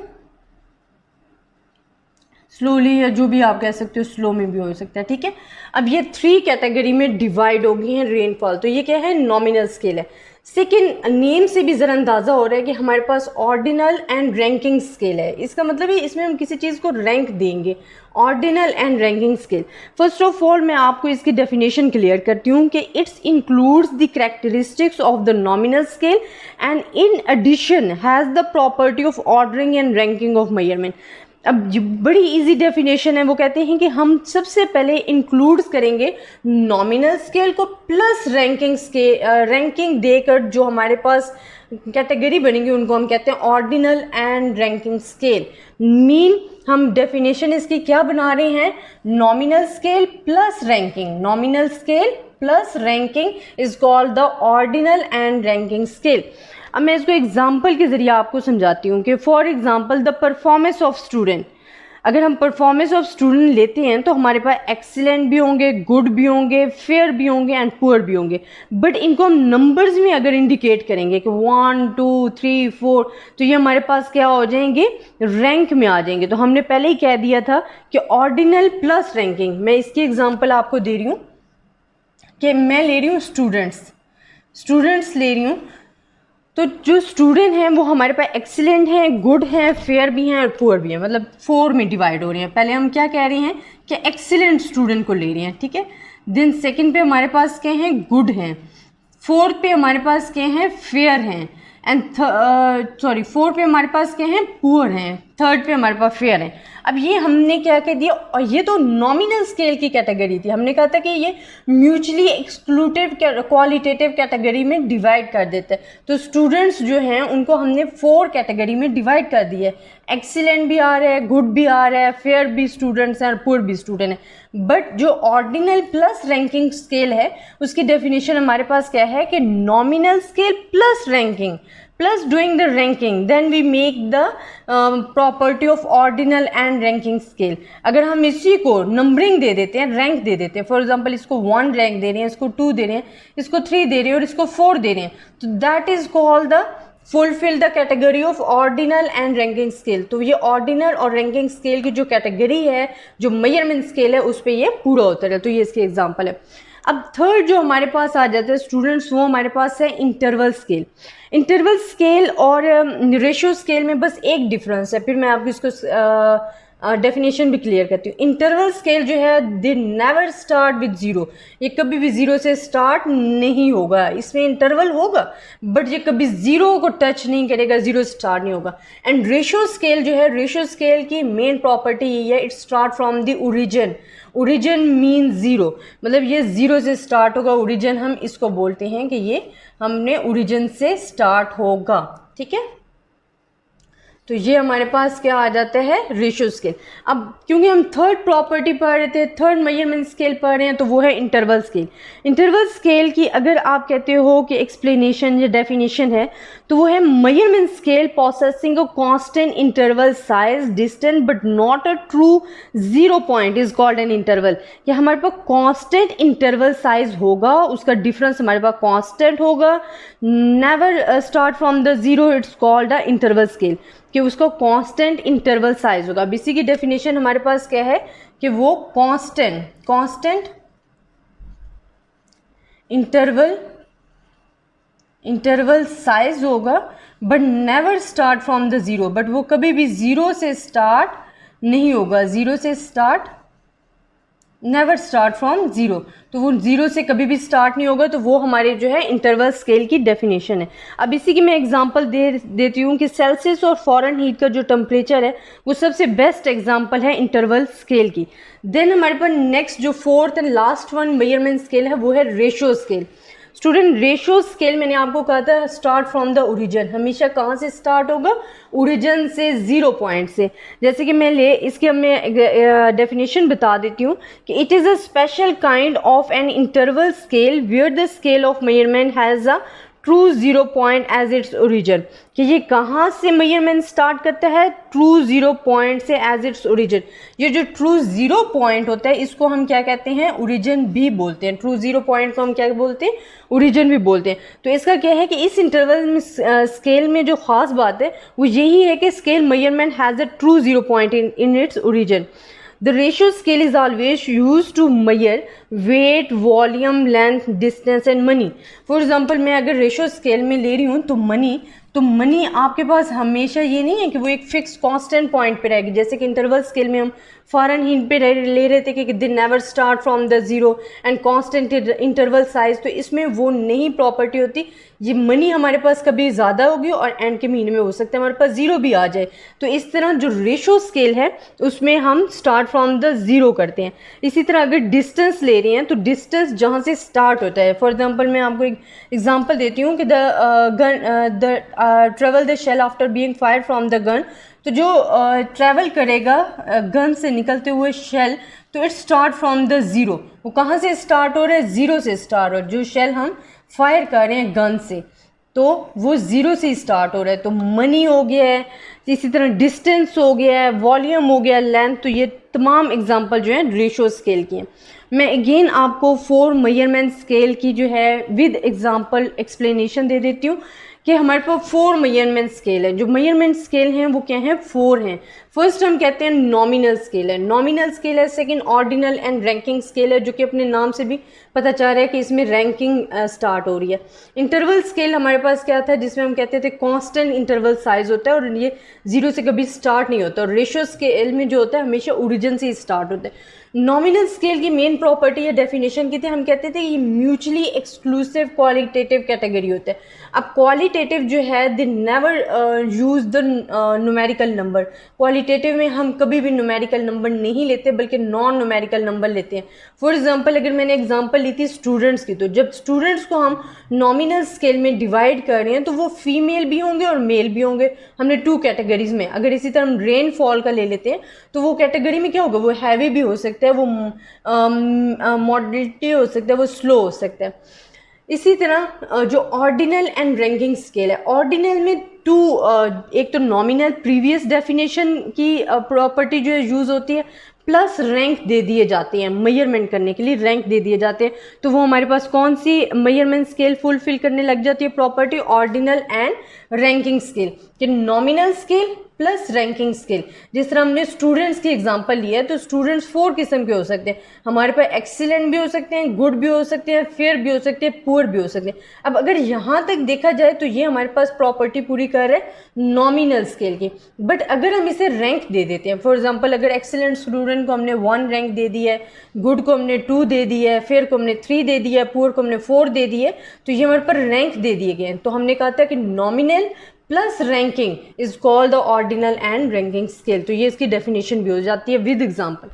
स्लोली या जो भी आप कह सकते हो, स्लो में भी हो सकता है, ठीक है। अब ये 3 कैटेगरी में डिवाइड हो गई हैं रेनफॉल, तो ये क्या है, नॉमिनल स्केल है। सेकेंड, नेम से भी ज़रा अंदाज़ा हो रहा है कि हमारे पास ऑर्डिनल एंड रैंकिंग स्केल है। इसका मतलब है इसमें हम किसी चीज़ को रैंक देंगे, ordinal and ranking scale. First of all मैं आपको इसकी डेफिनेशन क्लियर करती हूँ कि it's includes the characteristics of the nominal scale and in addition has the property of ordering and ranking of measurement. अब बड़ी इजी डेफिनेशन है, वो कहते हैं कि हम सबसे पहले इंक्लूड करेंगे नॉमिनल स्केल को प्लस रैंकिंग स्केल, रैंकिंग देकर जो हमारे पास कैटेगरी बनेंगी उनको हम कहते हैं ordinal and ranking scale. Mean हम डेफिनेशन इसकी क्या बना रहे हैं, nominal scale plus ranking, nominal scale plus ranking is called the ordinal and ranking scale. अब मैं इसको एग्जाम्पल के ज़रिए आपको समझाती हूँ कि for example the performance of student, अगर हम परफॉर्मेंस ऑफ स्टूडेंट लेते हैं तो हमारे पास एक्सीलेंट भी होंगे, गुड भी होंगे, फेयर भी होंगे एंड पुअर भी होंगे। बट इनको हम नंबर्स में अगर इंडिकेट करेंगे कि 1 2 3 4 तो ये हमारे पास क्या हो जाएंगे, रैंक में आ जाएंगे। तो हमने पहले ही कह दिया था कि ऑर्डिनल प्लस रैंकिंग। मैं इसकी एग्जाम्पल आपको दे रही हूँ कि मैं ले रही हूँ स्टूडेंट्स ले रही हूँ, तो जो स्टूडेंट हैं वो हमारे पास एक्सीलेंट हैं, गुड हैं, फेयर भी हैं और पुअर भी हैं, मतलब 4 में डिवाइड हो रहे हैं। पहले हम क्या कह रहे हैं कि एक्सीलेंट स्टूडेंट को ले रहे हैं, ठीक है। देन सेकंड पे हमारे पास क्या हैं, गुड हैं। फोर्थ पे हमारे पास क्या हैं, फेयर हैं। एंड सॉरी 4 पे हमारे पास क्या है, पुअर हैं, 3rd पे हमारे पास फेयर हैं। अब ये हमने क्या कह दिया, और ये तो नॉमिनल स्केल की कैटेगरी थी, हमने कहा था कि ये म्यूचुअली एक्सक्लूसिव क्वालिटेटिव कैटेगरी में डिवाइड कर देते हैं। तो स्टूडेंट्स जो हैं उनको हमने 4 कैटेगरी में डिवाइड कर दिया है, एक्सीलेंट भी आ रहा है, गुड भी आ रहा है, फेयर भी स्टूडेंट्स हैं और पुअर भी स्टूडेंट हैं। बट जो ऑर्डिनल प्लस रैंकिंग स्केल है उसकी डेफिनेशन हमारे पास क्या है कि nominal scale plus ranking plus doing the ranking, then we make the property of ordinal and ranking scale। अगर हम इसी को नंबरिंग दे देते हैं, रैंक दे देते हैं, फॉर एग्जांपल इसको 1 रैंक दे रहे हैं, इसको 2 दे रहे हैं, इसको 3 दे रहे हैं और इसको 4 दे रहे हैं, तो that is called the fulfil the category of ordinal and ranking scale. तो ये ऑर्डिनल और रैंकिंग स्केल की जो कैटेगरी है, जो मेजरमेंट स्केल है, उस पर ये पूरा होता है। तो ये इसके एग्जाम्पल है। अब थर्ड जो हमारे पास आ जाता है स्टूडेंट्स, वो हमारे पास है इंटरवल स्केल। इंटरवल स्केल और रेशियो स्केल में बस एक डिफरेंस है, फिर मैं आपको इसको डेफिनेशन भी क्लियर करती हूँ। इंटरवल स्केल जो है they never start with zero, ये कभी भी ज़ीरो से स्टार्ट नहीं होगा, इसमें इंटरवल होगा बट ये कभी ज़ीरो को टच नहीं करेगा, ज़ीरो स्टार्ट नहीं होगा। एंड रेशियो स्केल जो है, रेशियो स्केल की मेन प्रॉपर्टी यही है, it start from the origin. Origin mean zero, मतलब ये ज़ीरो से स्टार्ट होगा, ओरिजिन हम इसको बोलते हैं कि ये हमने ओरिजिन से स्टार्ट होगा, ठीक है। तो ये हमारे पास क्या आ जाता है, रेशियो स्केल। अब क्योंकि हम थर्ड प्रॉपर्टी पढ़ रहे थे, थर्ड मेजरमेंट स्केल पढ़ रहे हैं, तो वो है इंटरवल स्केल। इंटरवल स्केल की अगर आप कहते हो कि एक्सप्लेनेशन या डेफिनेशन है, तो वो है measurement scale possessing a constant interval size distance but not a true zero point is called an interval. कि हमारे पास कांस्टेंट इंटरवल साइज होगा, उसका डिफरेंस हमारे पास कांस्टेंट होगा, never start from the zero, it's called a interval scale, कि उसका constant interval size होगा। अब इसी की डेफिनेशन हमारे पास क्या है कि वो कांस्टेंट इंटरवल साइज होगा but never start from the zero, but वो कभी भी ज़ीरो से स्टार्ट नहीं होगा, ज़ीरो से start, never start from zero, तो वो ज़ीरो से कभी भी स्टार्ट नहीं होगा। तो वो हमारे जो है इंटरवल स्केल की डेफिनेशन है। अब इसी की मैं एग्जांपल देती हूँ कि सेल्सियस और फॉरेन हीट का जो टेम्परेचर है वो सबसे बेस्ट एग्जांपल है इंटरवल स्केल की। देन हमारे पास नेक्स्ट जो fourth and last one measurement scale है वो है ratio scale. Student, ratio scale मैंने आपको कहा था स्टार्ट फ्रॉम द ओरिजिन, हमेशा कहाँ से स्टार्ट होगा, ओरिजिन से, ज़ीरो पॉइंट से। जैसे कि इसकी मैं डेफिनेशन बता देती हूँ कि it is a special kind of an interval scale where the scale of measurement has a true zero point as its origin. कि ये कहाँ से मेजरमेंट स्टार्ट करता है, ट्रू ज़ीरो पॉइंट से एज इट्स ओरिजिन। ये जो ट्रू ज़ीरो पॉइंट होता है इसको हम क्या कहते हैं, ओरिजिन भी बोलते हैं। ट्रू ज़ीरो पॉइंट को हम क्या बोलते हैं, ओरिजिन भी बोलते हैं। तो इसका क्या है कि इस इंटरवल में स्केल में जो ख़ास बात है वो यही है कि scale measurement has a true zero point in its origin. The ratio scale is always used to measure weight, volume, length, distance and money. For example, मैं अगर रेशियो स्केल में ले रही हूँ तो मनी आपके पास हमेशा ये नहीं है कि वो एक फिक्स कांस्टेंट पॉइंट पे रहेगी। जैसे कि इंटरवल स्केल में हम फॉरेन हीट पे ले रहे थे कि they never start from the zero and constant interval size, तो इसमें वो नहीं प्रॉपर्टी होती। ये मनी हमारे पास कभी ज़्यादा होगी और एंड के महीने में हो सकता है हमारे पास ज़ीरो भी आ जाए। तो इस तरह जो रेशियो स्केल है उसमें हम स्टार्ट फ्रॉम द ज़ीरो करते हैं। इसी तरह अगर डिस्टेंस ले रहे हैं तो डिस्टेंस जहाँ से स्टार्ट होता है, फॉर एग्जांपल मैं आपको एक एग्जांपल देती हूँ कि travel the shell after being fire from the gun. तो जो ट्रैवल करेगा गन से निकलते हुए शेल, तो it start from the zero. वो कहाँ से स्टार्ट हो रहा है, ज़ीरो से स्टार्ट हो रहा है। जो शेल हम फायर कर रहे हैं गन से तो वो ज़ीरो से स्टार्ट हो रहा है। तो मनी हो गया है, इसी तरह डिस्टेंस हो गया है, वॉल्यूम हो गया, लेंथ। तो ये तमाम एग्जांपल जो है रेशियो स्केल की हैं। मैं अगेन आपको 4 मेजरमेंट स्केल की जो है विद एग्जांपल एक्सप्लेनेशन दे देती हूँ कि हमारे पास 4 मेजरमेंट स्केल है। जो मेजरमेंट स्केल हैं वो क्या हैं, 4 हैं। फर्स्ट हम कहते हैं नॉमिनल स्केल है, नॉमिनल स्केल है। Second ordinal and ranking scale है, जो कि अपने नाम से भी पता चल रहा है कि इसमें रैंकिंग स्टार्ट हो रही है। इंटरवल स्केल हमारे पास क्या था, जिसमें हम कहते थे कांस्टेंट इंटरवल साइज होता है और ये ज़ीरो से कभी स्टार्ट नहीं होता। और रेशियो स्केल में जो होता है हमेशा ओरिजिन से स्टार्ट होता है। नॉमिनल स्केल की मेन प्रॉपर्टी या डेफिनेशन की थी, हम कहते थे ये म्यूचुअली एक्सक्लूसिव क्वालिटेटिव कैटेगरी होता है। अब क्वालिटेटिव जो है they never use the numerical number. Qualitative में हम कभी भी न्यूमेरिकल नंबर नहीं लेते बल्कि नॉन न्यूमेरिकल नंबर लेते हैं। फॉर एग्जांपल अगर मैंने एग्जांपल ली थी स्टूडेंट्स की, तो जब स्टूडेंट्स को हम नॉमिनल स्केल में डिवाइड कर रहे हैं तो वो फीमेल भी होंगे और मेल भी होंगे। हमने 2 कैटेगरीज में, अगर इसी तरह हम रेनफॉल का ले लेते हैं तो वो कैटेगरी में क्या होगा, वो हैवी भी हो सकता है, वो मॉडरेट हो सकता है, वो स्लो हो सकता है। इसी तरह जो ऑर्डिनल एंड रैंकिंग स्केल है, ऑर्डिनल में एक तो नॉमिनल प्रीवियस डेफिनेशन की प्रॉपर्टी जो है यूज़ होती है, प्लस रैंक दे दिए जाते हैं, मेजरमेंट करने के लिए रैंक दे दिए जाते हैं। तो वो हमारे पास कौन सी मेजरमेंट स्केल फुलफिल करने लग जाती है, property ordinal and ranking scale, कि nominal scale plus ranking scale. जिस तरह हमने स्टूडेंट्स की एग्जांपल लिया है, तो स्टूडेंट्स 4 किस्म के हो सकते हैं हमारे पास, एक्सीलेंट भी हो सकते हैं, गुड भी हो सकते हैं, फेयर भी हो सकते हैं, पुअर भी हो सकते हैं। अब अगर यहाँ तक देखा जाए तो ये हमारे पास प्रॉपर्टी पूरी कर रहे हैं नॉमिनल स्केल की। बट अगर हम इसे रैंक दे देते हैं, फॉर एग्जाम्पल अगर एक्सीलेंट स्टूडेंट को हमने 1 रैंक दे दी है, गुड को हमने 2 दे दी है, फेयर को हमने 3 दे दी है, पुअर को हमने 4 दे दी है, तो ये हमारे पर रैंक दे दिए गए हैं। तो हमने कहा था कि nominal plus ranking is called the ordinal and ranking scale. तो ये इसकी डेफिनेशन भी हो जाती है विद एग्जांपल।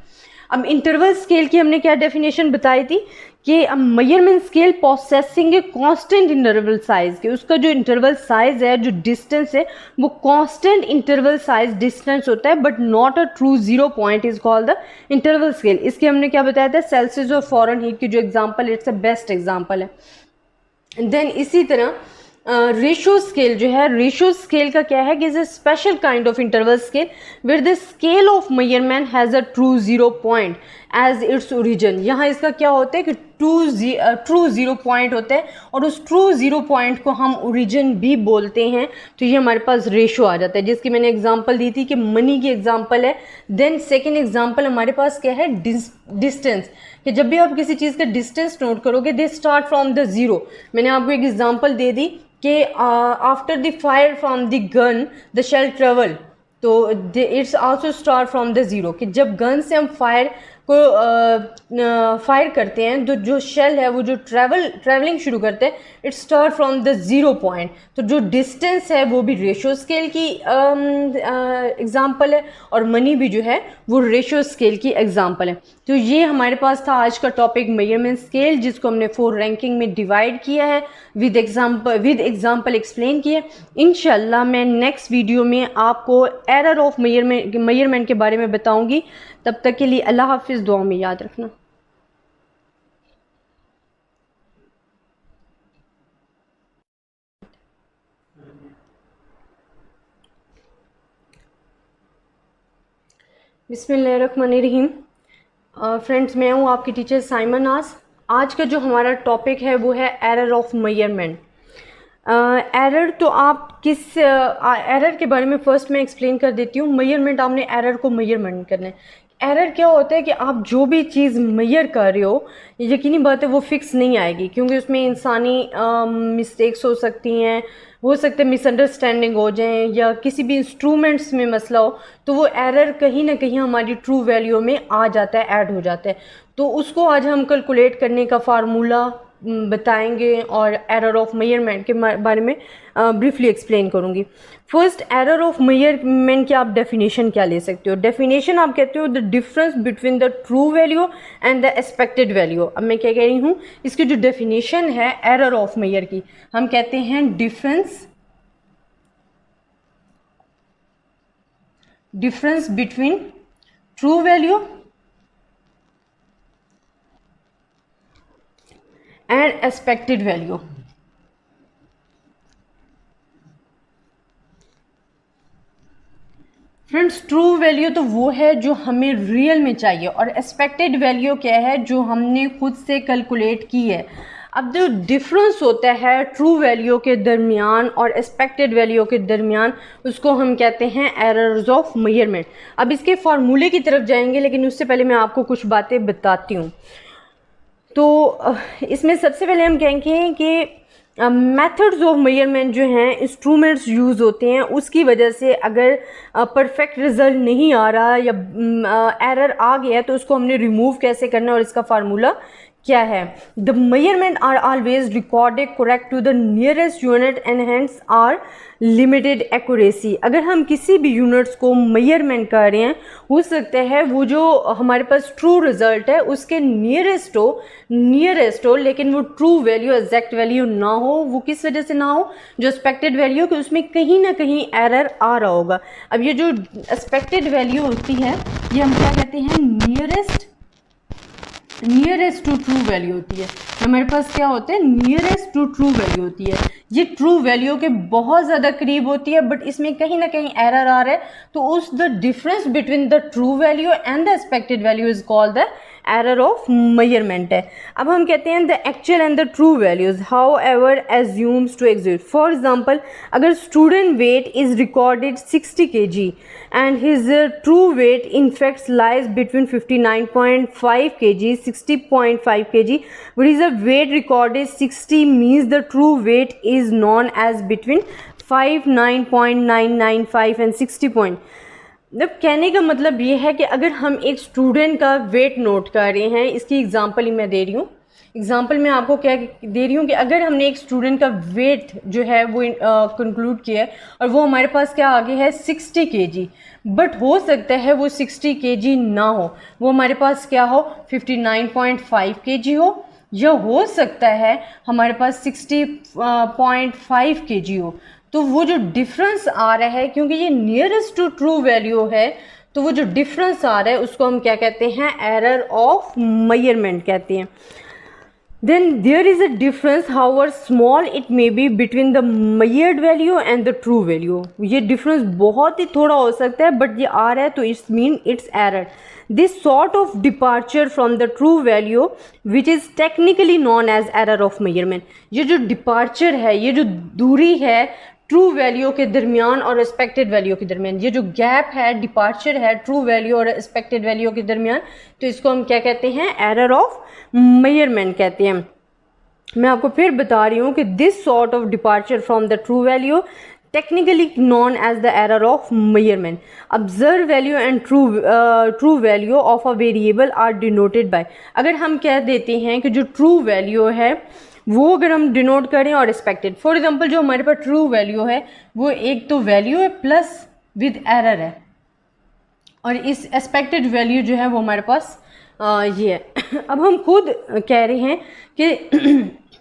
अब इंटरवल स्केल की हमने क्या डेफिनेशन बताई थी कि measurement scale processing a constant interval size के, उसका जो इंटरवल साइज है, जो डिस्टेंस है, वो कांस्टेंट इंटरवल साइज डिस्टेंस होता है, but not a true zero point is called the interval scale. इसके हमने क्या बताया था, सेल्सियस और फॉरेनहीट की जो example, it's a best example है। देन इसी तरह रेशियो स्केल जो है, रेशियो स्केल का क्या है कि is a special kind of interval scale where the scale of measurement has a true zero point as its origin. यहाँ इसका क्या होता है कि ट्रू जीरो पॉइंट होता है और उस ट्रू जीरो पॉइंट को हम ओरिजिन भी बोलते हैं। तो ये हमारे पास रेशियो आ जाता है, जिसकी मैंने एग्जांपल दी थी कि मनी की एग्जांपल है। देन सेकेंड एग्जांपल हमारे पास क्या है, डिस्टेंस, कि जब भी आप किसी चीज़ का डिस्टेंस नोट करोगे they start from the zero. मैंने आपको एक एग्जांपल दे दी कि after the fire from the gun the shell travel, तो it's also start from the zero, कि जब गन से हम फायर करते हैं तो जो शेल है वो जो ट्रैवलिंग शुरू करते हैं, it start from the zero point. तो जो डिस्टेंस है वो भी रेशियो स्केल की एग्जांपल है और मनी भी जो है वो रेशियो स्केल की एग्जांपल है। तो ये हमारे पास था आज का टॉपिक मेजरमेंट स्केल, जिसको हमने 4 रैंकिंग में डिवाइड किया है, विद एग्जांपल एक्सप्लेन किया। इंशाल्लाह मैं नेक्स्ट वीडियो में आपको एरर ऑफ मेजरमेंट के बारे में बताऊंगी। तब तक के लिए अल्लाह हाफिज़, दुआ में याद रखना। बिस्मिल्लाहिर्रहमानिर्रहीम। फ्रेंड्स, मैं हूँ आपकी टीचर साइमा नाज। आज का जो हमारा टॉपिक है वो है एरर ऑफ मेजरमेंट। एरर तो आप किस एरर के बारे में फर्स्ट मैं एक्सप्लेन कर देती हूँ। मेजरमेंट, आपने एरर को मेजरमेंट करना है। एरर क्या होता है कि आप जो भी चीज़ मेजर कर रहे हो, यकीनी बात है वो फिक्स नहीं आएगी, क्योंकि उसमें इंसानी मिस्टेक्स हो सकती हैं, हो सकता है मिसअंडरस्टैंडिंग हो जाए या किसी भी इंस्ट्रूमेंट्स में मसला हो, तो वो एरर कहीं ना कहीं हमारी ट्रू वैल्यू में आ जाता है, ऐड हो जाता है। तो उसको आज हम कैलकुलेट करने का फार्मूला बताएंगे और एरर ऑफ मेजरमेंट के बारे में ब्रीफली एक्सप्लेन करूंगी। फर्स्ट, एरर ऑफ मेजरमेंट की आप डेफिनेशन क्या ले सकते हो। डेफिनेशन आप कहते हो the difference between the true value and the expected value. अब मैं क्या कह रही हूँ, इसकी जो डेफिनेशन है एरर ऑफ मेजर की, हम कहते हैं difference between true value and expected value. Friends, true value तो वो है जो हमें रियल में चाहिए, और एक्सपेक्टेड वैल्यू क्या है, जो हमने खुद से कैलकुलेट की है। अब जो डिफरेंस होता है ट्रू वैल्यू के दरमियान और एक्सपेक्टेड वैल्यू के दरमियान, उसको हम कहते हैं एरर्स ऑफ मेजरमेंट। अब इसके फार्मूले की तरफ जाएंगे, लेकिन उससे पहले मैं आपको कुछ बातें बताती हूँ। तो इसमें सबसे पहले हम कहेंगे कि मेथड्स ऑफ मेजरमेंट जो हैं, इंस्ट्रूमेंट्स यूज़ होते हैं, उसकी वजह से अगर परफेक्ट रिज़ल्ट नहीं आ रहा या एरर आ गया तो उसको हमने रिमूव कैसे करना है और इसका फार्मूला क्या है। The measurement are always recorded correct to the nearest unit and hence are limited accuracy. अगर हम किसी भी यूनिट्स को मेजरमेंट कर रहे हैं, हो सकता है वो जो हमारे पास ट्रू रिजल्ट है उसके नियरेस्ट हो लेकिन वो ट्रू वैल्यू एग्जैक्ट वैल्यू ना हो। वो किस वजह से ना हो, जो एक्सपेक्टेड वैल्यू कि उसमें कहीं ना कहीं एरर आ रहा होगा। अब ये जो एक्सपेक्टेड वैल्यू होती है ये हम क्या कहते हैं, नियरेस्ट टू ट्रू वैल्यू होती है। हमारे पास क्या होते हैं, नियरेस्ट टू ट्रू वैल्यू होती है। ये ट्रू वैल्यू के बहुत ज़्यादा करीब होती है बट इसमें कहीं ना कहीं एरर आ रहा है, तो उस the difference between the true value and the expected value is called the error of measurement है। अब हम कहते हैं the actual and the true values however assumes to exist. For example, अगर student weight is recorded 60 kg and his true weight in fact lies between 59.5 kg 60.5 kg, but his weight recorded 60 means the true weight is known as between 59.995 and 60 point। जब कहने का मतलब ये है कि अगर हम एक स्टूडेंट का वेट नोट कर रहे हैं, इसकी एग्जांपल ही मैं दे रही हूँ। एग्जांपल में आपको क्या दे रही हूँ कि अगर हमने एक स्टूडेंट का वेट जो है वो कंक्लूड किया है और वो हमारे पास क्या आगे है 60 kg, बट हो सकता है वो 60 kg ना हो, वो हमारे पास क्या हो 59.5 kg हो, या हो सकता है हमारे पास 60.5 kg हो। तो वो जो डिफरेंस आ रहा है, क्योंकि ये नियरेस्ट टू ट्रू वैल्यू है, तो वो जो डिफरेंस आ रहा है उसको हम क्या कहते हैं, एरर ऑफ मेजरमेंट कहते हैं। Then there is a difference however small it may be between the measured value and the true value। ये difference बहुत ही थोड़ा हो सकता है बट ये आ रहा है तो it's mean it's error। This sort of departure from the true value which is technically known as error of measurement। ये जो departure है, ये जो दूरी है ट्रू वैल्यू के दरमियान और एक्सपेक्टेड वैल्यू के दरमियान, ये जो गैप है, डिपार्चर है ट्रू वैल्यू और एक्सपेक्टेड वैल्यू के दरमियान, तो इसको हम क्या कहते हैं, एरर ऑफ मेजरमेंट कहते हैं। मैं आपको फिर बता रही हूँ कि this sort of departure from the true value technically known as the error of measurement. Observe value and true value of a variable are denoted by. अगर हम कह देते हैं कि जो ट्रू वैल्यू है वो अगर हम डिनोट करें और एक्सपेक्टेड, फॉर एग्जांपल जो हमारे पास ट्रू वैल्यू है वो एक तो वैल्यू है प्लस विद एरर है, और इस एक्सपेक्टेड वैल्यू जो है वो हमारे पास ये है। अब हम खुद कह रहे हैं कि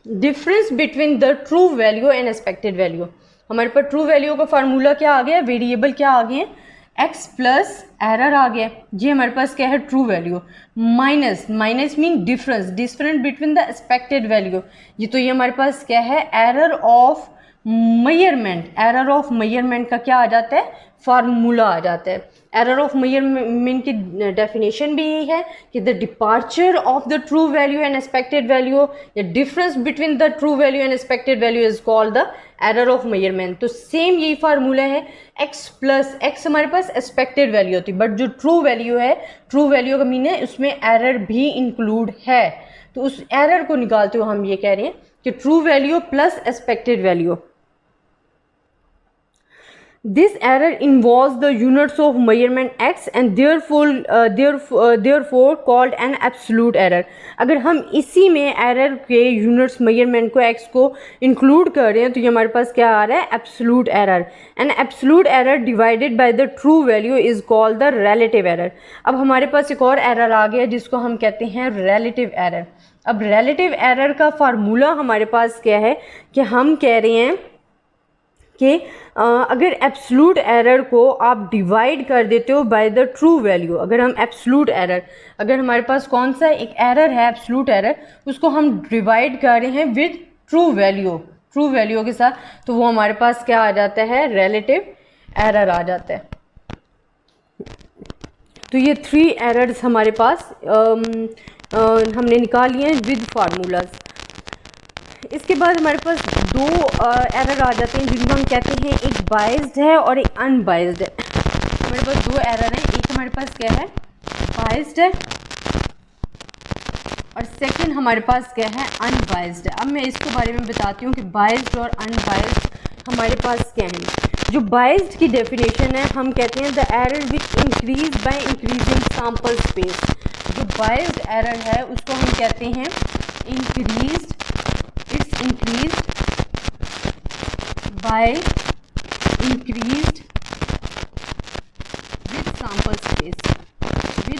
difference between the true value and expected value, हमारे पास ट्रू वैल्यू का फार्मूला क्या आ गया, वेरिएबल क्या आ गए, x प्लस एरर आ गया। ये हमारे पास क्या है, true value, minus mean difference between the expected value. तो ये हमारे पास क्या है, error of measurement. Error of measurement का क्या आ जाता है, फार्मूला आ जाता है। एरर ऑफ मेजरमेंट की डेफिनेशन भी यही है कि the departure of the true value and expected value या difference between the true value and expected value is called the error of measurement. तो सेम यही फार्मूला है, x प्लस एक्स हमारे पास एक्सपेक्टेड वैल्यू होती है, बट जो true value है, true value का मीन है उसमें एरर भी इंक्लूड है। तो उस एरर को निकालते हुए हम ये कह रहे हैं कि true value plus expected value. This error involves the units of measurement x and therefore called an absolute error। अगर हम इसी में error के units measurement को x को include कर रहे हैं तो ये हमारे पास क्या आ रहा है, absolute error। An absolute error divided by the true value is called the relative error। अब हमारे पास एक और error आ गया जिसको हम कहते हैं relative error। अब relative error का फार्मूला हमारे पास क्या है कि हम कह रहे हैं कि अगर एब्सोल्यूट एरर को आप डिवाइड कर देते हो बाय द ट्रू वैल्यू, अगर हम एब्सोल्यूट एरर, अगर हमारे पास कौन सा एक एरर है एब्सोल्यूट एरर, उसको हम डिवाइड कर रहे हैं विद ट्रू वैल्यू के साथ, तो वो हमारे पास क्या आ जाता है, रिलेटिव एरर आ जाता है। तो ये 3 एरर्स हमारे पास हमने निकाल लिए हैं विद फार्मूलाज। इसके बाद हमारे पास 2 एरर आ जाते हैं जिनको हम कहते हैं, एक बायस्ड है और एक अनबायस्ड है। हमारे पास 2 एरर हैं, एक हमारे पास क्या है, बायस्ड है और सेकंड हमारे पास क्या है, अनबाइज्ड। अब मैं इसके बारे में बताती हूँ कि बाइज्ड और अनबाइज्ड हमारे पास क्या है। जो बाइज्ड की डेफिनेशन है, हम कहते हैं the error which increase by increasing sample space. जो बाइज्ड एरर है उसको हम कहते हैं increased, it's increased by increased with sample space, with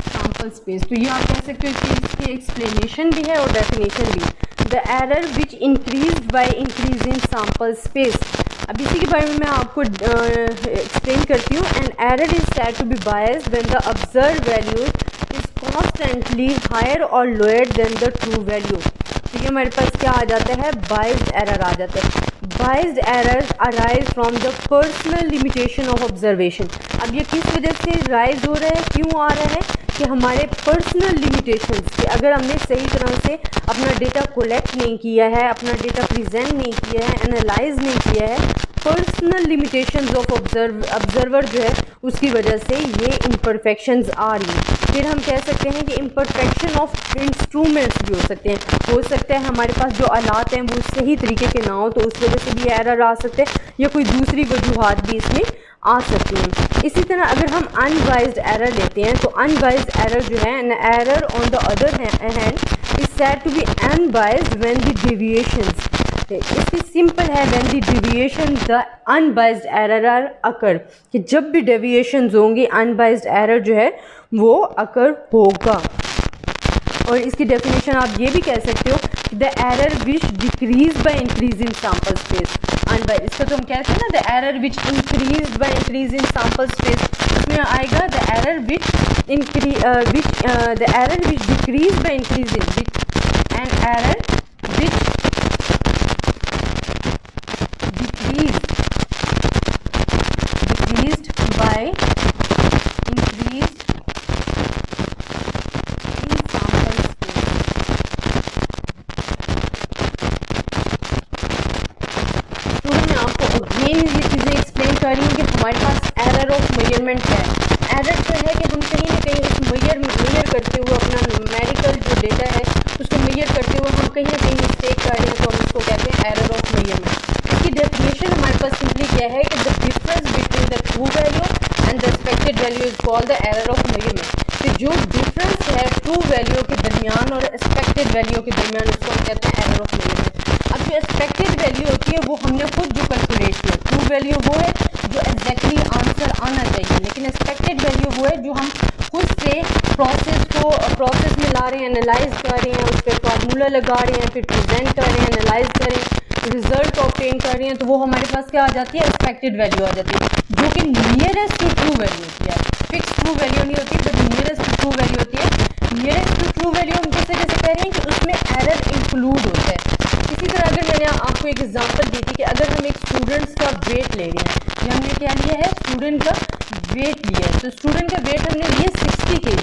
sample space. तो ये आप कह सकते हो कि इसकी एक्सप्लेनेशन भी है और डेफिनेशन भी। The error which increase by increasing sample space. अब इसी के बारे में मैं आपको एक्सप्लेन करती हूँ। An error is said to be biased when the observe value is constantly higher और lower than the true value. तो ये हमारे पास क्या आ जाता है, बायस्ड एरर आ जाता है। Biased error arise from the personal limitation of observation. अब ये किस वजह से राइज हो रहा है, क्यों आ रहा है, कि हमारे पर्सनल लिमिटेशंस कि अगर हमने सही तरह से अपना डेटा कलेक्ट नहीं किया है, अपना डेटा प्रेजेंट नहीं किया है, एनालाइज नहीं किया है, पर्सनल लिमिटेशंस ऑफ ऑब्जर्वर जो है उसकी वजह से ये इम्परफेक्शंस आ रही हैं। फिर हम कह सकते हैं कि इम्परफेक्शन ऑफ इंस्ट्रूमेंट्स भी हो सकता है हमारे पास जो आलात हैं वो सही तरीके के ना हो, तो उस वजह से भी एरर आ सकते हैं, या कोई दूसरी वजूहात भी इसमें आ सकती हैं। इसी तरह अगर हम अनबाइज्ड एरर लेते हैं तो अनबाइज्ड एरर जो है, an error on the other hand is said to be unbiased when the deviations, इसकी सिंपल है, when the deviation the unbiased error are occur, कि जब भी डेविएशंस होंगे अनबाइज्ड एरर जो है वो अकर होगा। और इसकी डेफिनेशन आप ये भी कह सकते हो the error which decrease by increase in sample space. Unbiased, इसको तो हम कहते हैं ना the error which increase by increase in sample space, इसमें आएगा the error which decrease by increase in, an error which decreased by increased in sample space। तो मैं आपको अगेन ये चीज़ें एक्सप्लेन कर रही हूँ कि हमारे पास एरर ऑफ मेजरमेंट है। एरर तो है कि हम कहीं ना कहीं उस मेजर करते हुए अपना न्यूमेरिकल जो डेटा है उसको मेजर करते हुए हम कहीं ना कहीं मिस्टेक कर रहे हैं, तो हम उसको कहते हैं एरर ऑफ मेजरमेंट। इसकी डेफिनेशन हमारे पास सिंपली क्या है कि the difference between the true value and the expected value is called the error of measurement. कि जो डिफरेंस है ट्रू वैल्यू के दरमियान और एक्सपेक्टेड वैल्यू के दरमियान उसको हम कहते हैं एरर ऑफ मेजरमेंट। अब जो एक्सपेक्टेड वैल्यू होती है वो हमने खुद जो कैलकुलेट किया, ट्रू वैल्यू वो है जो एग्जैक्टली आंसर आना चाहिए, लेकिन एक्सपेक्टेड वैल्यू वो है जो हम खुद से प्रोसेस में ला रहे हैं, एनालाइज कर रहे हैं, उस पर फार्मूला लगा रहे हैं, फिर प्रेजेंट कर रहे हैं, एनालाइज कर रहे हैं, रिजल्ट ऑब्टेन कर रहे हैं, तो वो हमारे पास क्या आ जाती है, एक्सपेक्टेड वैल्यू आ जाती है, जो कि नियरेस्ट टू ट्रू वैल्यू होती है। फिक्स ट्रू वैल्यू नहीं होती but nearest to true value होती है। नियरेस्ट टू ट्रू वैल्यू हम कैसे कह रहे हैं कि उसमें एरर इंक्लूड होता है। इसी तरह अगर मैंने आपको एक एग्जांपल दी थी कि अगर हम एक स्टूडेंट्स का वेट ले रहे हैं, ये हमने क्या लिया है, स्टूडेंट का वेट लिया है, तो स्टूडेंट का वेट हमने लिया 60 kg,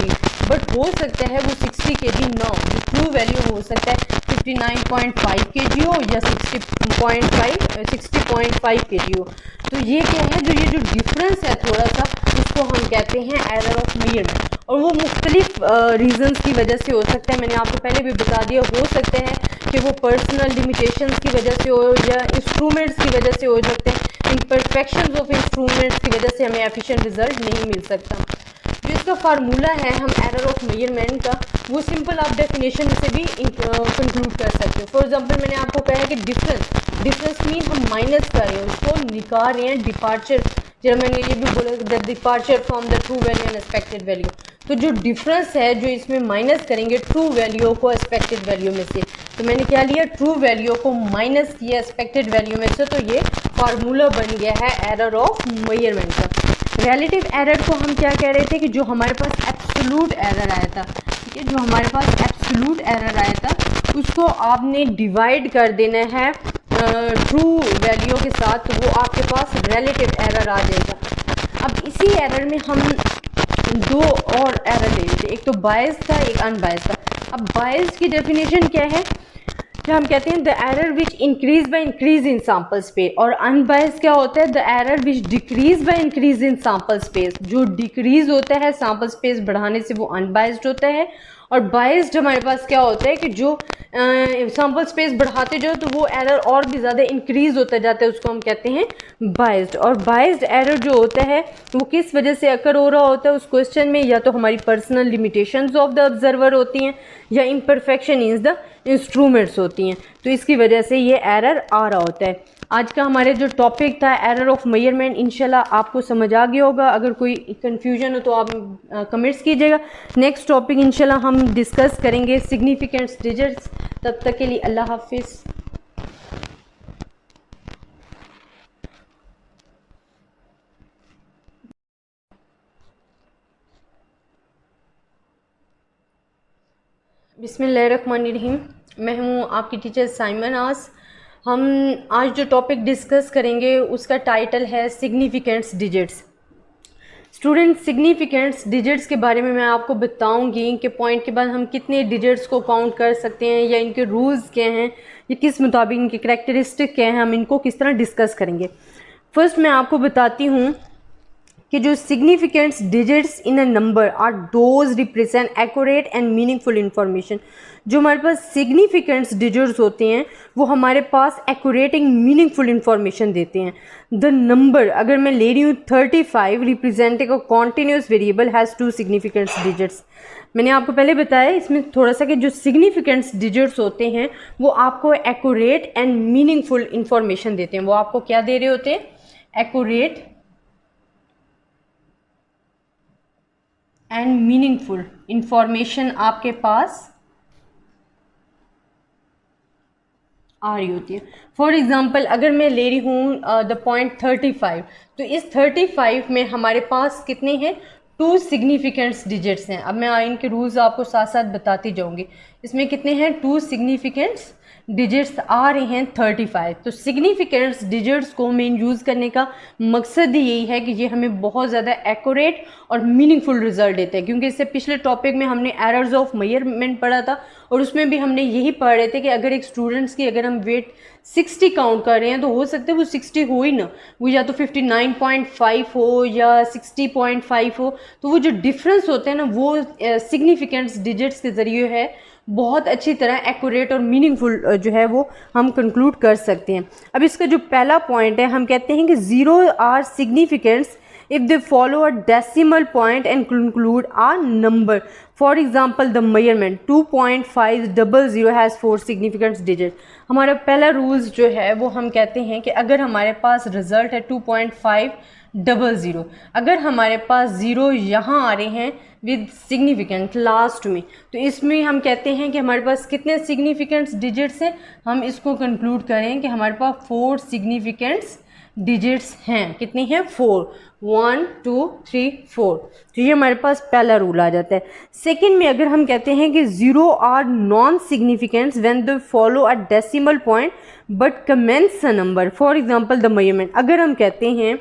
बट हो सकता है वो 60 kg ना हो, जो ट्रू वैल्यू हो सकता है 59.5 kg हो या 60.5 kg हो। तो ये क्या है, जो डिफरेंस है थोड़ा सा, उसको हम कहते हैं एरर ऑफ मेजरमेंट। और वो मुख्तलिफ रीजंस की वजह से हो सकता है, मैंने आपको पहले भी बता दिया, हो सकते हैं कि वो पर्सनल लिमिटेशंस की वजह से हो या इंस्ट्रूमेंट्स की वजह से हो सकते हैं। इम्परफेक्शंस ऑफ इंस्ट्रूमेंट्स की वजह से हमें एफिशिएंट रिजल्ट नहीं मिल सकता। जो इसका फार्मूला है हम एरर ऑफ मेजरमेंट का, वो सिंपल आप डेफिनेशन से भी कंक्लूड कर सकते हो। फॉर एग्जांपल मैंने आपको कहा है कि डिफरेंस मीन हम माइनस कर रहे हैं, उसको निकाल रहे हैं डिपार्चर, जब मैंने ये भी बोला the departure from the true value and expected value. तो जो डिफरेंस है जो इसमें माइनस करेंगे ट्रू वैल्यू को एक्सपेक्टेड वैल्यू में से, तो मैंने क्या लिया, ट्रू वैल्यू को माइनस किया एक्सपेक्टेड वैल्यू में से, तो ये फार्मूला बन गया है एरर ऑफ मेजरमेंट का। रिलेटिव एरर को हम क्या कह रहे थे कि जो हमारे पास एब्सोल्यूट एरर आया था, ठीक है, जो हमारे पास एब्सोल्यूट एरर आया था उसको आपने डिवाइड कर देना है ट्रू वैल्यू के साथ, तो वो आपके पास रिलेटिव एरर आ जाएगा। अब इसी एरर में हम दो और एरर ले लेते, एक तो बायस था, एक अनबायस था। अब बायस की डेफिनेशन क्या है, जो हम कहते हैं the error which increase by increase in sample space, और अनबायस्ड क्या होता है, the error which decrease by increase in sample space. जो डिक्रीज होता है सैंपल स्पेस बढ़ाने से वो अनबायस्ड होता है, और बायस्ड हमारे पास क्या होता है कि जो सैंपल स्पेस बढ़ाते जाओ तो वो एरर और भी ज़्यादा इंक्रीज होता जाता है, उसको हम कहते हैं बायस्ड। और बायस्ड एरर जो होता है वो किस वजह से अकर हो रहा होता है उस क्वेश्चन में, या तो हमारी personal limitations of the observer होती हैं या इम्परफेक्शन इन द इंस्ट्रूमेंट्स होती हैं, तो इसकी वजह से ये एरर आ रहा होता है। आज का हमारे जो टॉपिक था एरर ऑफ मेजरमेंट, इंशाल्लाह आपको समझ आ गया होगा। अगर कोई कन्फ्यूजन हो तो आप कमेंट्स कीजिएगा। नेक्स्ट टॉपिक इंशाल्लाह हम डिस्कस करेंगे सिग्निफिकेंट डिजिट्स। तब तक के लिए अल्लाह हाफिज़। बिस्मिल्लाहिर्रहमानिर्रहीम। मैं हूँ आपकी टीचर साइमन आस। हम आज जो टॉपिक डिस्कस करेंगे उसका टाइटल है सिग्निफिकेंट्स डिजिट्स। स्टूडेंट, सिग्निफिकेंट्स डिजिट्स के बारे में मैं आपको बताऊंगी कि पॉइंट के बाद हम कितने डिजिट्स को काउंट कर सकते हैं, या इनके रूल्स क्या हैं, या किस मुताबिक इनके करैक्टरिस्टिक क्या हैं, हम इनको किस तरह डिस्कस करेंगे। फर्स्ट मैं आपको बताती हूँ कि जो significants digits in a number are those represent accurate and meaningful information. जो हमारे पास सिग्निफिकेंट्स डिजिट्स होते हैं वो हमारे पास एक्यूरेट एंड मीनिंगफुल इंफॉर्मेशन देते हैं। द नंबर अगर मैं ले रही हूँ 35 representing a continuous variable has 2 significants digits. मैंने आपको पहले बताया इसमें थोड़ा सा कि जो सिग्निफिकेंट्स डिजिट्स होते हैं वो आपको एक्यूरेट एंड मीनिंगफुल इंफॉर्मेशन देते हैं। वो आपको क्या दे रहे होते हैं, एक्यूरेट एंड मीनिंगफुल इंफॉर्मेशन आपके पास आ रही होती है। फॉर एग्जाम्पल अगर मैं ले रही हूँ द पॉइंट 35, तो इस 35 में हमारे पास कितने हैं, 2 सिग्निफिकेंट्स डिजिट्स हैं। अब मैं इनके रूल्स आपको साथ साथ बताती जाऊँगी। इसमें कितने हैं, 2 सिग्निफिकेंट्स डिजिट्स आ रहे हैं 35। तो सिग्निफिकेंट्स डिजिट्स को मेन यूज़ करने का मकसद ही यही है कि ये हमें बहुत ज़्यादा एक्यूरेट और मीनिंगफुल रिजल्ट देते हैं। क्योंकि इससे पिछले टॉपिक में हमने एरर्स ऑफ मेजरमेंट पढ़ा था, और उसमें भी हमने यही पढ़ रहे थे कि अगर एक स्टूडेंट्स की अगर हम वेट 60 काउंट कर रहे हैं तो हो सकता है वो 60 हो ही ना, वो या तो 59.5 हो या 60.5 हो। तो वो जो डिफरेंस होते हैं ना वो सिग्निफिकेंट्स डिजिट्स के ज़रिए है बहुत अच्छी तरह एक्यूरेट और मीनिंगफुल जो है वो हम कंक्लूड कर सकते हैं। अब इसका जो पहला पॉइंट है, हम कहते हैं कि 0 are सिग्निफिकेंट्स if they follow a decimal point and conclude a number. For example, the measurement 2.500 has 4 significant digits. हमारा पहला रूल्स जो है वो हम कहते हैं कि अगर हमारे पास रिजल्ट है 2.500, अगर हमारे पास 0 यहाँ आ रहे हैं विद सिग्निफिकेंट लास्ट में, तो इसमें हम कहते हैं कि हमारे पास कितने सिग्निफिकेंट्स डिजिट्स हैं। हम इसको कंक्लूड करें कि हमारे पास 4 सिग्निफिकेंट्स डिजिट्स हैं। कितने हैं, 4, 1 2 3 4। तो ये हमारे पास पहला रूल आ जाता है। सेकंड में अगर हम कहते हैं कि 0 are non significants when they follow a decimal point but commence a number. For example the measurement, अगर हम कहते हैं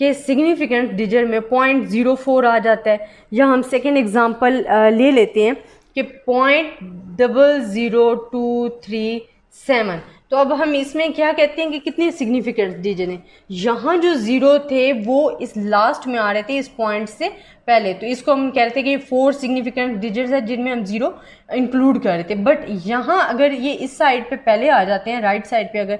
कि सिग्निफिकेंट डिजिट में 0.04 आ जाता है, या हम सेकेंड एग्जाम्पल ले लेते हैं कि 0.00237, तो अब हम इसमें क्या कहते हैं कि कितने सिग्निफिकेंट डिजिट हैं। यहाँ जो 0 थे वो इस लास्ट में आ रहे थे इस पॉइंट से पहले, तो इसको हम कहते हैं कि 4 सिग्निफिकेंट डिजिट्स है जिनमें हम 0 इंक्लूड कर रहे थे। बट यहाँ अगर ये इस साइड पे पहले आ जाते हैं, राइट साइड पे अगर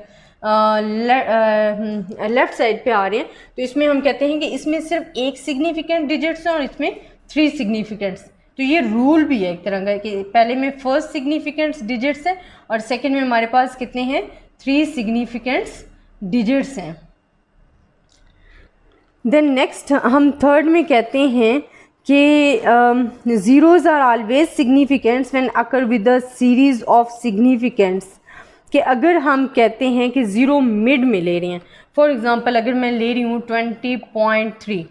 लेफ्ट साइड पे आ रहे हैं, तो इसमें हम कहते हैं कि इसमें सिर्फ 1 सिग्निफिकेंट डिजिट्स है और इसमें 3 सिग्निफिकेंट्स। तो ये रूल भी है एक तरह का कि पहले में फर्स्ट सिग्निफिकेंट्स डिजिट्स है और सेकंड में हमारे पास कितने हैं, 3 सिग्निफिकेंट्स डिजिट्स हैं। देन नेक्स्ट हम थर्ड में कहते हैं कि zeros are always significants when occur with a series of significants. कि अगर हम कहते हैं कि 0 मिड में ले रहे हैं, फॉर एग्जांपल अगर मैं ले रही हूँ 20.3,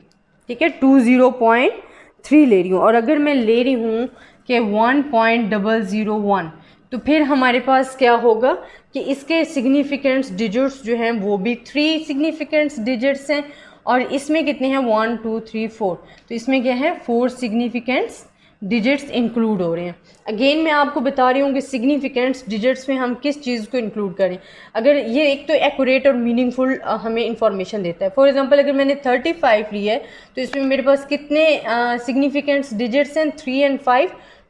ठीक है, 20.3 ले रही हूँ, और अगर मैं ले रही हूँ कि 1.001, तो फिर हमारे पास क्या होगा कि इसके सिग्निफिकेंट्स डिजिट्स जो हैं वो भी 3 सिग्निफिकेंट्स डिजिट्स हैं, और इसमें कितने हैं 1 2 3 4, तो इसमें क्या है 4 सिग्निफिकेंट्स डिजिट्स इंक्लूड हो रहे हैं। अगेन मैं आपको बता रही हूँ कि सिग्निफिकेंट्स डिजिट्स में हम किस चीज़ को इंक्लूड करें। अगर ये एक तो एक्यूरेट और मीनिंगफुल हमें इंफॉर्मेशन देता है। फॉर एग्जांपल अगर मैंने 35 लिया है तो इसमें मेरे पास कितने सिग्निफिकेंट्स डिजिट्स हैं, 3 और 5,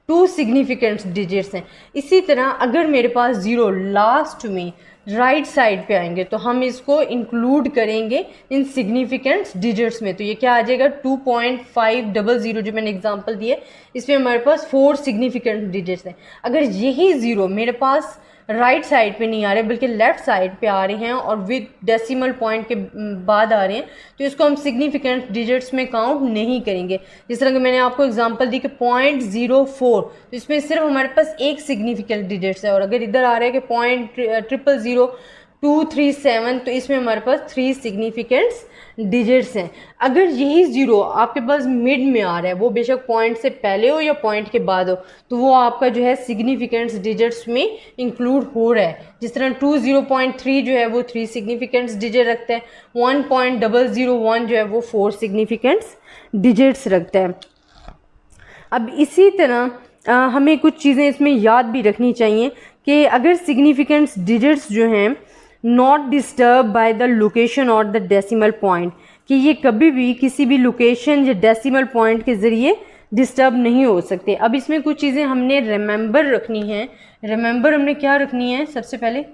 2 सिग्निफिकेंट्स डिजिट्स हैं। इसी तरह अगर मेरे पास 0 लास्ट में राइट साइड पे आएंगे तो हम इसको इंक्लूड करेंगे इन सिग्निफिकेंट डिजिट्स में। तो ये क्या आ जाएगा, 2.500 जो मैंने एग्जांपल दिए, इसमें हमारे पास 4 सिग्निफिकेंट डिजिट्स हैं। अगर यही 0 मेरे पास राइट साइड पे नहीं आ रहे बल्कि लेफ्ट साइड पे आ रहे हैं और विद डेसिमल पॉइंट के बाद आ रहे हैं तो इसको हम सिग्निफिकेंट डिजिट्स में काउंट नहीं करेंगे। जिस तरह कि मैंने आपको एग्जांपल दी कि 0.04, तो इसमें सिर्फ हमारे पास एक सिग्निफिकेंट डिजिट्स है। और अगर इधर आ रहा है कि 0.000237 तो इसमें हमारे पास 3 सिग्निफिकेंट्स डिजिट्स हैं। अगर यही 0 आपके पास मिड में आ रहा है, वो बेशक पॉइंट से पहले हो या पॉइंट के बाद हो, तो वो आपका जो है सिग्निफिकेंट्स डिजिट्स में इंक्लूड हो रहा है। जिस तरह 20.3 जो है वो 3 सिग्निफिकेंट्स डिजिट रखता है, 1.001 जो है वो 4 सिग्निफिकेंट्स डिजिट्स रखता है। अब इसी तरह हमें कुछ चीज़ें इसमें याद भी रखनी चाहिए कि अगर सिग्निफिकेंट्स डिजिट्स जो हैं not disturb by the location और द डेसिमल पॉइंट, कि ये कभी भी किसी भी लोकेशन या डेसिमल पॉइंट के ज़रिए डिस्टर्ब नहीं हो सकते। अब इसमें कुछ चीज़ें हमने रिमेंबर रखनी है। रिमेंबर हमने क्या रखनी है, सबसे पहले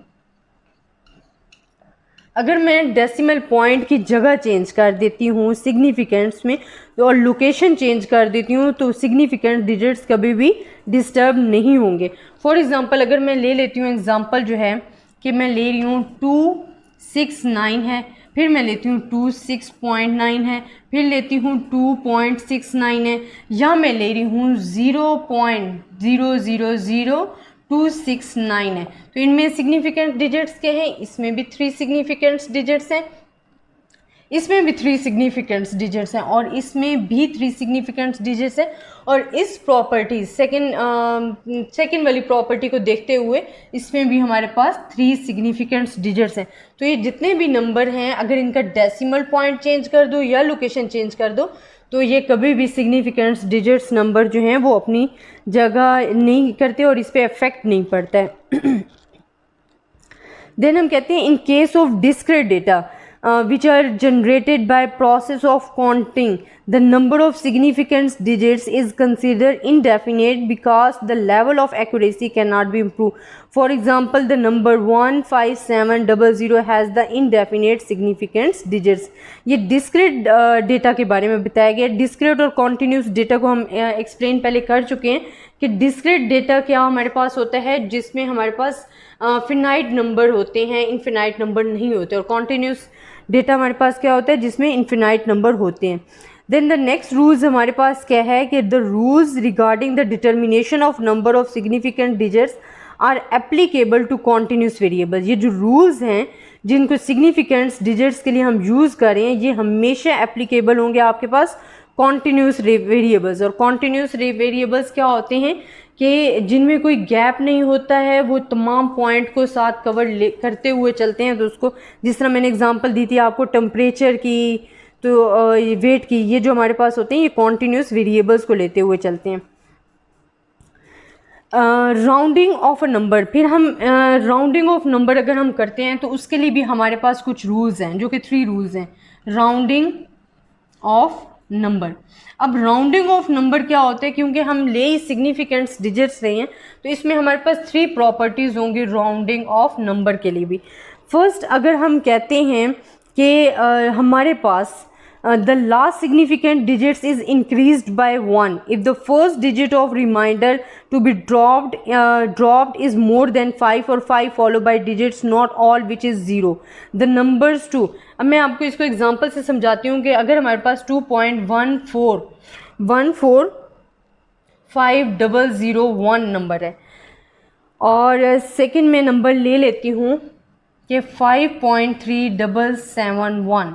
अगर मैं डेसिमल पॉइंट की जगह चेंज कर देती हूँ सिग्निफिकेंट्स में और लोकेशन चेंज कर देती हूँ तो सिग्निफिकेंट डिजिट्स कभी भी डिस्टर्ब नहीं होंगे। फॉर एग्ज़ाम्पल अगर मैं ले लेती हूँ एग्ज़ाम्पल जो है कि मैं ले रही हूँ 269 है, फिर मैं लेती हूँ 26.9 है, फिर लेती हूँ 2.69 है, या मैं ले रही हूँ 0.000269 है। तो इनमें सिग्निफिकेंट डिजिट्स क्या हैं, इसमें भी 3 सिग्निफिकेंट डिजिट्स हैं, इसमें भी 3 सिग्निफिकेंट डिजिट्स हैं और इसमें भी 3 सिग्निफिकेंट डिजिट्स हैं। और इस प्रॉपर्टी सेकंड वाली प्रॉपर्टी को देखते हुए इसमें भी हमारे पास 3 सिग्निफिकेंट डिजिट्स हैं। तो ये जितने भी नंबर हैं अगर इनका डेसिमल पॉइंट चेंज कर दो या लोकेशन चेंज कर दो तो ये कभी भी सिग्निफिकेंट डिजिट्स नंबर जो हैं वो अपनी जगह नहीं करते और इस पर इफेक्ट नहीं पड़ता है। देन हम कहते हैं in case of discrete data which are generated by process of counting, the number of significant digits is considered indefinite because the level of accuracy cannot be improved. For example, the number 15700 has the indefinite significance digits. ये discrete data के बारे में बताया गया। discrete और continuous data को हम explain पहले कर चुके हैं कि discrete data क्या हमारे पास होता है जिसमें हमारे पास फिनाइट नंबर होते हैं, इनफिनाइट नंबर नहीं होते, और कॉन्टीन्यूस डेटा हमारे पास क्या होता है जिसमें इनफिनाइट नंबर होते हैं। देन द नेक्स्ट रूल्स हमारे पास क्या है कि the rules regarding the determination of number of significant digits are applicable to continuous variables. ये जो रूल्स हैं जिनको सिग्निफिकेंट्स डिजिट्स के लिए हम यूज़ कर रहे हैं ये हमेशा एप्लीकेबल होंगे आपके पास कॉन्टीन्यूस वेरिएबल्स। और कॉन्टीन्यूस वेरिएबल्स क्या होते हैं कि जिनमें कोई गैप नहीं होता है, वो तमाम पॉइंट को साथ कवर करते हुए चलते हैं। तो उसको जिस तरह मैंने एग्जांपल दी थी आपको टेम्परेचर की, तो वेट की, ये जो हमारे पास होते हैं ये कॉन्टीन्यूस वेरिएबल्स को लेते हुए चलते हैं। राउंडिंग ऑफ अ नंबर, फिर हम राउंडिंग ऑफ नंबर अगर हम करते हैं तो उसके लिए भी हमारे पास कुछ रूल्स हैं जो कि 3 रूल्स हैं। राउंडिंग ऑफ नंबर, अब राउंडिंग ऑफ नंबर क्या होता है, क्योंकि हम ले सिग्निफिकेंट्स डिजिट्स रहे हैं तो इसमें हमारे पास 3 प्रॉपर्टीज़ होंगी राउंडिंग ऑफ नंबर के लिए भी। फर्स्ट अगर हम कहते हैं कि हमारे पास the last significant digits is increased by 1 if the first digit of reminder to be dropped is more than 5 or 5 followed by digits not all which is 0 the numbers 2। अब मैं आपको इसको एग्जांपल से समझाती हूँ कि अगर हमारे पास 2.1414501 नंबर है और सेकंड में नंबर ले लेती हूँ कि 5.3771,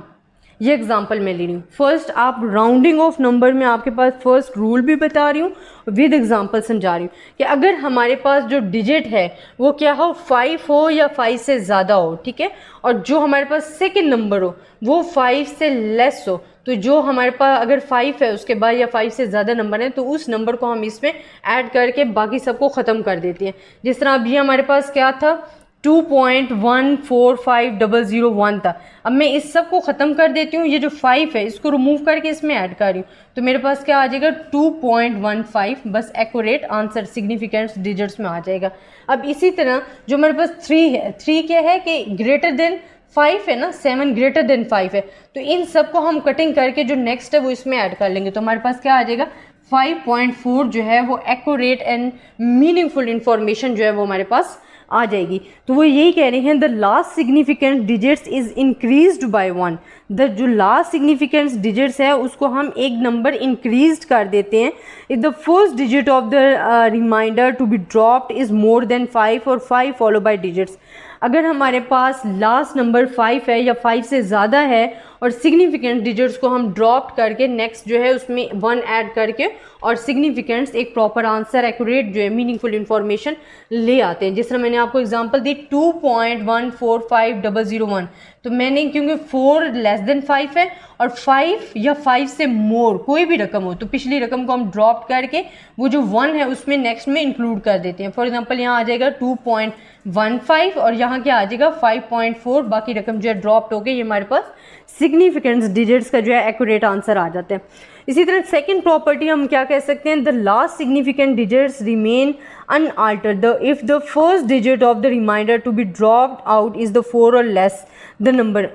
ये एग्जांपल मैं ले रही हूँ। फर्स्ट आप राउंडिंग ऑफ नंबर में आपके पास फर्स्ट रूल भी बता रही हूँ, विद एग्जांपल समझा रही हूँ कि अगर हमारे पास जो डिजिट है वो क्या हो, 5 हो या 5 से ज़्यादा हो, ठीक है, और जो हमारे पास सेकंड नंबर हो वो 5 से लेस हो, तो जो हमारे पास अगर 5 है उसके बाद या 5 से ज़्यादा नंबर है तो उस नंबर को हम इसमें ऐड करके बाकी सबको ख़त्म कर देते हैं। जिस तरह अभी हमारे पास क्या था, 2.145001 था। अब मैं इस सब को ख़त्म कर देती हूँ, ये जो 5 है इसको रिमूव करके इसमें ऐड कर रही हूँ, तो मेरे पास क्या आ जाएगा 2.15, बस एक्यूरेट आंसर सिग्निफिकेंस डिजिट्स में आ जाएगा। अब इसी तरह जो मेरे पास 3 है, 3 क्या है कि ग्रेटर देन 5 है ना, 7 ग्रेटर देन 5 है, तो इन सब को हम कटिंग करके जो नेक्स्ट है वो इसमें ऐड कर लेंगे, तो हमारे पास क्या आ जाएगा 5.4 जो है वो एक्यूरेट एंड मीनिंगफुल इंफॉर्मेशन जो है वो हमारे पास आ जाएगी। तो वो यही कह रहे हैं the last significant digits is increased by 1, the जो लास्ट सिग्निफिकेंस डिजिट्स है उसको हम एक नंबर इंक्रीज कर देते हैं if the first digit of the reminder to be dropped is more than 5 और 5 फॉलो बाय डिजिट्स। अगर हमारे पास लास्ट नंबर 5 है या 5 से ज़्यादा है और सिग्निफिकेंट डिजिट्स को हम ड्रॉप करके नेक्स्ट जो है उसमें 1 ऐड करके और सिग्निफिकेंट्स एक प्रॉपर आंसर एक्यूरेट जो है मीनिंगफुल इंफॉर्मेशन ले आते हैं। जिस तरह मैंने आपको एग्जांपल दी 2.145001, तो मैंने क्योंकि 4 लेस देन 5 है और 5 या 5 से मोर कोई भी रकम हो तो पिछली रकम को हम ड्रॉप करके वो जो 1 है उसमें नेक्स्ट में इंक्लूड कर देते हैं। फॉर एग्जांपल यहाँ आ जाएगा 2.15 और यहाँ क्या आ जाएगा 5.4, बाकी रकम जो है ड्रॉप्ड हो गई, ये हमारे पास सिग्निफिकेंस डिजिट्स का जो है एक्यूरेट आंसर आ जाता है। इसी तरह सेकंड प्रॉपर्टी हम क्या कह सकते हैं, the last significant digits remain unaltered if the first digit of the reminder to be dropped out is the 4 और लेस द नंबर।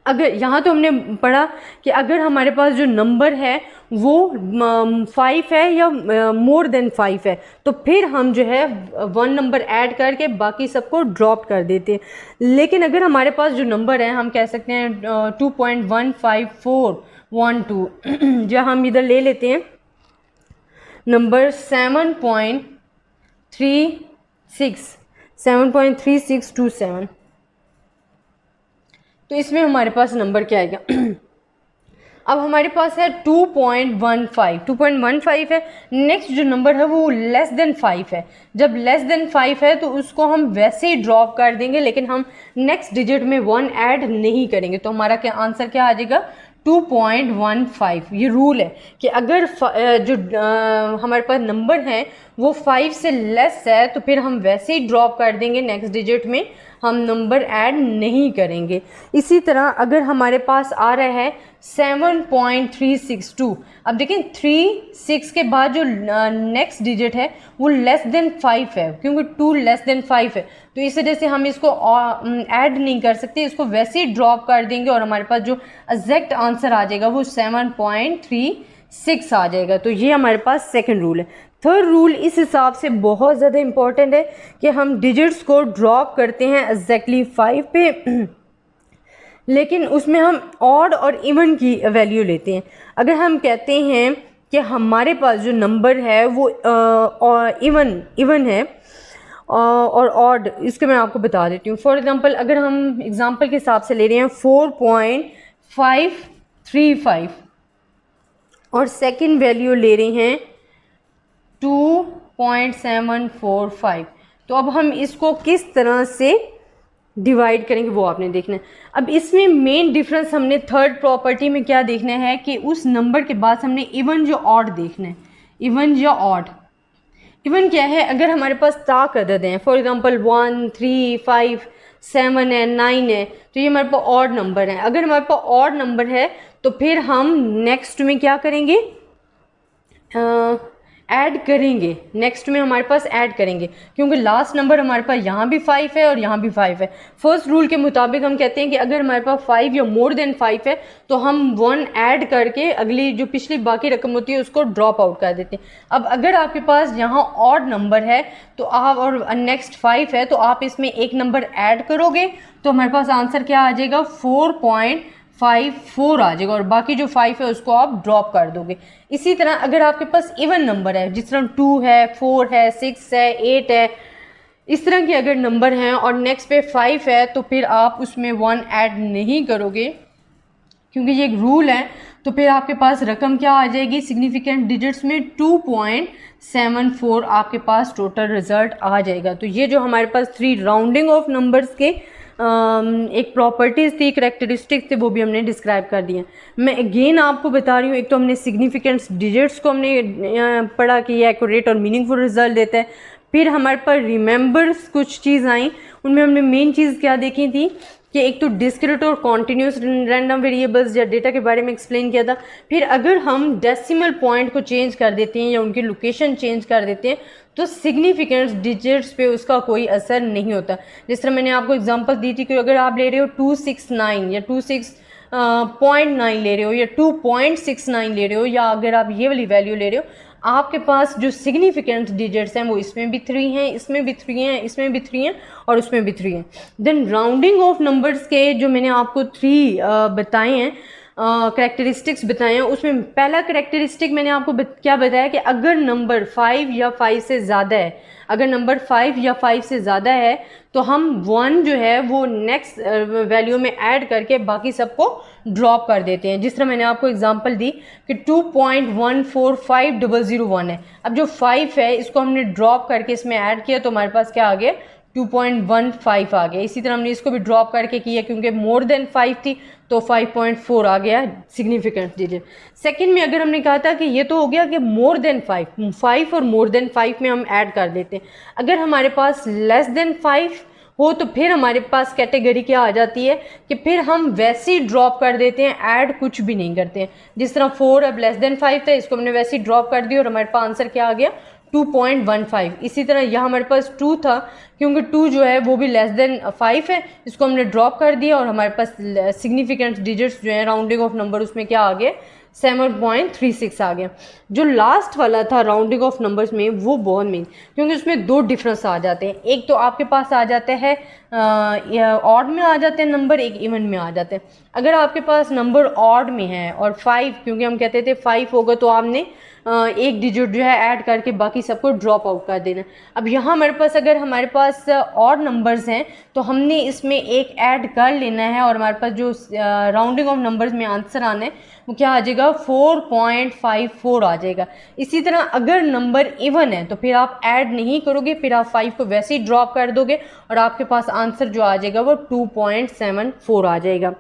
अगर यहाँ तो हमने पढ़ा कि अगर हमारे पास जो नंबर है वो 5 है या मोर देन 5 है तो फिर हम जो है 1 नंबर ऐड करके बाकी सबको ड्रॉप कर देते हैं। लेकिन अगर हमारे पास जो नंबर है हम कह सकते हैं 2.15412 जो हम इधर ले लेते हैं नंबर 7.3627, तो इसमें हमारे पास नंबर क्या आएगा अब हमारे पास है 2.15 है, नेक्स्ट जो नंबर है वो लेस देन 5 है। जब लेस देन 5 है तो उसको हम वैसे ही ड्रॉप कर देंगे, लेकिन हम नेक्स्ट डिजिट में 1 ऐड नहीं करेंगे, तो हमारा क्या आंसर क्या आ जाएगा 2.15। ये रूल है कि अगर जो हमारे पास नंबर है वो 5 से लेस है तो फिर हम वैसे ही ड्रॉप कर देंगे, नेक्स्ट डिजिट में हम नंबर ऐड नहीं करेंगे। इसी तरह अगर हमारे पास आ रहा है 7.362, अब देखें 36 के बाद जो नेक्स्ट डिजिट है वो लेस देन 5 है, क्योंकि 2 लेस देन 5 है, तो इस वजह से हम इसको ऐड नहीं कर सकते, इसको वैसे ही ड्रॉप कर देंगे और हमारे पास जो एग्जैक्ट आंसर आ जाएगा वो 7.36 आ जाएगा। तो ये हमारे पास सेकंड रूल है। थर्ड रूल इस हिसाब से बहुत ज़्यादा इम्पॉर्टेंट है कि हम डिजिट्स को ड्रॉप करते हैं एग्जैक्टली 5 पे लेकिन उसमें हम ऑड और इवन की वैल्यू लेते हैं। अगर हम कहते हैं कि हमारे पास जो नंबर है वो इवन है और ऑड, इसके मैं आपको बता देती हूँ। फॉर एग्जांपल अगर हम एग्जांपल के हिसाब से ले रहे हैं 4.535 और सेकंड वैल्यू ले रहे हैं 2.745, तो अब हम इसको किस तरह से डिवाइड करेंगे वो आपने देखना है। अब इसमें मेन डिफरेंस हमने थर्ड प्रॉपर्टी में क्या देखना है कि उस नंबर के बाद हमने इवन जो ऑड देखना है, इवन या ऑड। इवन क्या है, अगर हमारे पास ताक अदद हैं, फॉर एग्जांपल 1, 3, 5, 7 है, 9 है, तो ये हमारे पास ऑड नंबर है। अगर हमारे पास ऑड नंबर है तो फिर हम नेक्स्ट में क्या करेंगे, ऐड करेंगे, नेक्स्ट में हमारे पास ऐड करेंगे, क्योंकि लास्ट नंबर हमारे पास यहाँ भी 5 है और यहाँ भी 5 है। फर्स्ट रूल के मुताबिक हम कहते हैं कि अगर हमारे पास 5 या मोर देन 5 है तो हम 1 ऐड करके अगली जो पिछली बाकी रकम होती है उसको ड्रॉप आउट कर देते हैं। अब अगर आपके पास यहाँ ऑड नंबर है तो आप और नेक्स्ट 5 है तो आप इसमें एक नंबर ऐड करोगे तो हमारे पास आंसर क्या आ जाएगा 4.54 आ जाएगा और बाकी जो 5 है उसको आप ड्रॉप कर दोगे। इसी तरह अगर आपके पास इवन नंबर है, जिस तरह 2 है, 4 है, 6 है, 8 है, इस तरह के अगर नंबर हैं और नेक्स्ट पे 5 है तो फिर आप उसमें 1 ऐड नहीं करोगे, क्योंकि ये एक रूल है, तो फिर आपके पास रकम क्या आ जाएगी, सिग्निफिकेंट डिजिट्स में 2.74 आपके पास टोटल रिजल्ट आ जाएगा। तो ये जो हमारे पास 3 राउंडिंग ऑफ नंबर्स के एक प्रॉपर्टीज़ थी, करेक्टरिस्टिक्स थे, वो भी हमने डिस्क्राइब कर दिए। मैं अगेन आपको बता रही हूँ, एक तो हमने सिग्निफिकेंट डिजिट्स को हमने पढ़ा कि ये एक्यूरेट और मीनिंगफुल रिजल्ट देता है। फिर हमारे पास रिमेंबर्स कुछ चीज़ आई, उनमें हमने मेन चीज़ क्या देखी थी कि एक तो डिस्क्रीट और कॉन्टिन्यूस रैंडम वेरिएबल्स या डेटा के बारे में एक्सप्लेन किया था। फिर अगर हम डेसिमल पॉइंट को चेंज कर देते हैं या उनकी लोकेशन चेंज कर देते हैं तो सिग्निफिकेंस डिजिट्स पे उसका कोई असर नहीं होता। जिस तरह मैंने आपको एग्जांपल दी थी कि अगर आप ले रहे हो 269 या 26.9 ले रहे हो या 2.69 ले रहे हो, या अगर आप ये वाली वैल्यू ले रहे हो, आपके पास जो सिग्निफिकेंट डिजिट्स हैं वो इसमें भी 3 हैं, इसमें भी 3 हैं, इसमें भी 3 हैं और उसमें भी 3 हैं। देन राउंडिंग ऑफ नंबर्स के जो मैंने आपको 3 बताए हैं, करेक्टरिस्टिक्स बताए हैं, उसमें पहला करेक्टरिस्टिक मैंने आपको क्या बताया कि अगर नंबर 5 या 5 से ज़्यादा है, अगर नंबर 5 या 5 से ज़्यादा है तो हम 1 जो है वो नेक्स्ट वैल्यू में ऐड करके बाकी सबको ड्रॉप कर देते हैं। जिस तरह मैंने आपको एग्जांपल दी कि 2.145001 है, अब जो 5 है इसको हमने ड्रॉप करके इसमें ऐड किया तो हमारे पास क्या आ गया, 2.15 आ गया। इसी तरह हमने इसको भी ड्रॉप करके किया क्योंकि मोर देन 5 थी तो 5.4 आ गया सिग्निफिकेंट डिजिट। सेकंड में अगर हमने कहा था कि ये तो हो गया कि मोर देन 5 और मोर देन 5 में हम ऐड कर देते हैं। अगर हमारे पास लेस देन 5 हो तो फिर हमारे पास कैटेगरी क्या आ जाती है कि फिर हम वैसे ही ड्रॉप कर देते हैं, ऐड कुछ भी नहीं करते हैं। जिस तरह 4 अब लेस देन 5 था, इसको हमने वैसे ही ड्रॉप कर दिया और हमारे पास आंसर क्या आ गया, 2.15। इसी तरह यहाँ हमारे पास 2 था, क्योंकि 2 जो है वो भी लेस देन 5 है, इसको हमने ड्रॉप कर दिया और हमारे पास सिग्निफिकेंट डिजिट्स जो है राउंडिंग ऑफ नंबर उसमें क्या आ गया, 7.36 आ गया। जो लास्ट वाला था राउंडिंग ऑफ नंबर्स में वो बहुत मेन, क्योंकि उसमें 2 डिफरेंस आ जाते हैं। एक तो आपके पास आ जाते हैं ऑड में आ जाते हैं नंबर, एक इवन में आ जाते हैं। अगर आपके पास नंबर ऑड में है और 5, क्योंकि हम कहते थे 5 होगा तो आपने एक डिजिट जो है ऐड करके बाकी सबको ड्रॉप आउट कर देना। अब यहाँ हमारे पास अगर हमारे पास ऑड नंबर्स हैं तो हमने इसमें एक ऐड कर लेना है और हमारे पास जो राउंडिंग ऑफ नंबर्स में आंसर आना है वो क्या आ जाएगा, 4.54 आ जाएगा। इसी तरह अगर नंबर इवन है तो फिर आप ऐड नहीं करोगे, फिर आप 5 को वैसे ही ड्रॉप कर दोगे और आपके पास आंसर जो आ जाएगा वो 2.74 आ जाएगा।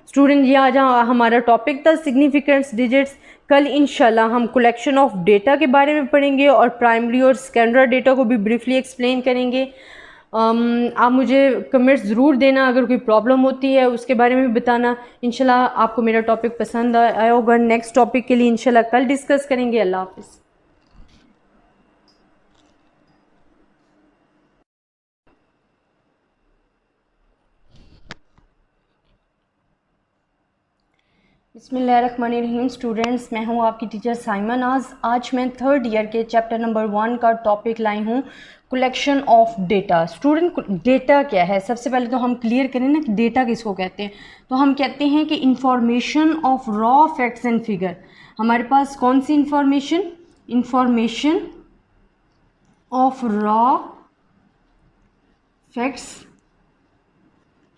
स्टूडेंट ये आज हमारा टॉपिक था सिग्निफिकेंस डिजिट्स। कल इंशाल्लाह हम कलेक्शन ऑफ डेटा के बारे में पढ़ेंगे और प्राइमरी और सेकेंडरी डेटा को भी ब्रीफली एक्सप्लेन करेंगे। आप मुझे कमेंट्स ज़रूर देना, अगर कोई प्रॉब्लम होती है उसके बारे में भी बताना। इंशाल्लाह आपको मेरा टॉपिक पसंद आया होगा। नेक्स्ट टॉपिक के लिए इंशाल्लाह कल डिस्कस करेंगे। अल्लाह हाफ़िज़। बिस्मिल्लाहिर्रहमानिर्रहीम। स्टूडेंट्स, मैं हूं आपकी टीचर साइमा नाज। आज मैं 3rd ईयर के चैप्टर नंबर 1 का टॉपिक लाई हूं, collection of data. Student, data क्या है? सबसे पहले तो हम क्लियर करें ना कि डेटा किसको कहते हैं। तो हम कहते हैं कि information of raw facts and figure. हमारे पास कौन सी information? Information of raw facts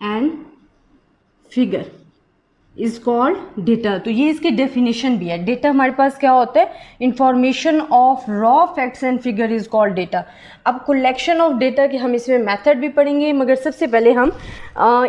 and figure is called data. तो ये इसकी डेफिनेशन भी है। डेटा हमारे पास क्या होता है? Information of raw facts and figure is called data. अब कलेक्शन ऑफ डेटा के हम इसमें मेथड भी पढ़ेंगे, मगर सबसे पहले हम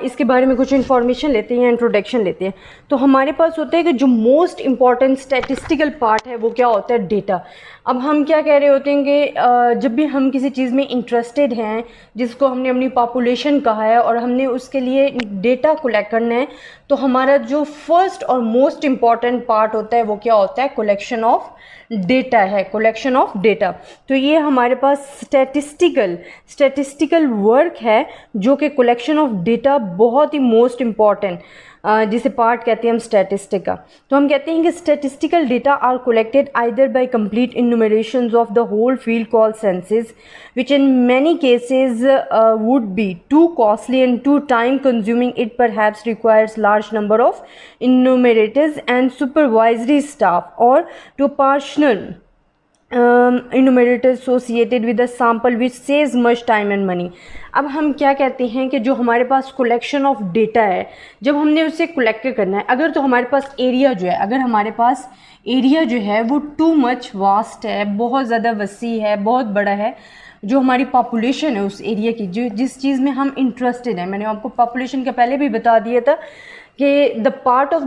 इसके बारे में कुछ इन्फॉर्मेशन लेते हैं, इंट्रोडक्शन लेते हैं। तो हमारे पास होता है कि जो मोस्ट इंपॉर्टेंट स्टैटिस्टिकल पार्ट है वो क्या होता है? डेटा। अब हम क्या कह रहे होते हैं कि जब भी हम किसी चीज़ में इंटरेस्टेड हैं, जिसको हमने अपनी पॉपुलेशन कहा है और हमने उसके लिए डेटा कलेक्ट करना है, तो हमारा जो फर्स्ट और मोस्ट इम्पॉर्टेंट पार्ट होता है वो क्या होता है? कलेक्शन ऑफ डेटा है, कलेक्शन ऑफ डेटा। तो ये हमारे पास स्टैटिस्टिकल वर्क है जो कि कलेक्शन ऑफ डेटा बहुत ही मोस्ट इम्पॉर्टेंट जिसे पार्ट कहते हैं हम स्टैटिस्टिक का। तो हम कहते हैं कि statistical data are collected either by complete enumerations of the whole field called census, which in many cases would be too costly and too time consuming. It perhaps requires large number of enumerators and supervisory staff, or to partial enumerator associated with a sample which saves much time and money। अब हम क्या कहते हैं कि जो हमारे पास collection of data है, जब हमने उसे कलेक्ट करना है, अगर तो हमारे पास एरिया जो है, अगर हमारे पास एरिया जो है वो टू मच वास्ट है, बहुत ज़्यादा वसी है, बहुत बड़ा है, जो हमारी पॉपुलेशन है उस एरिया की, जो जिस चीज़ में हम इंटरेस्टेड हैं, मैंने आपको पॉपुलेशन का पहले भी बता दिया था कि द पार्ट ऑफ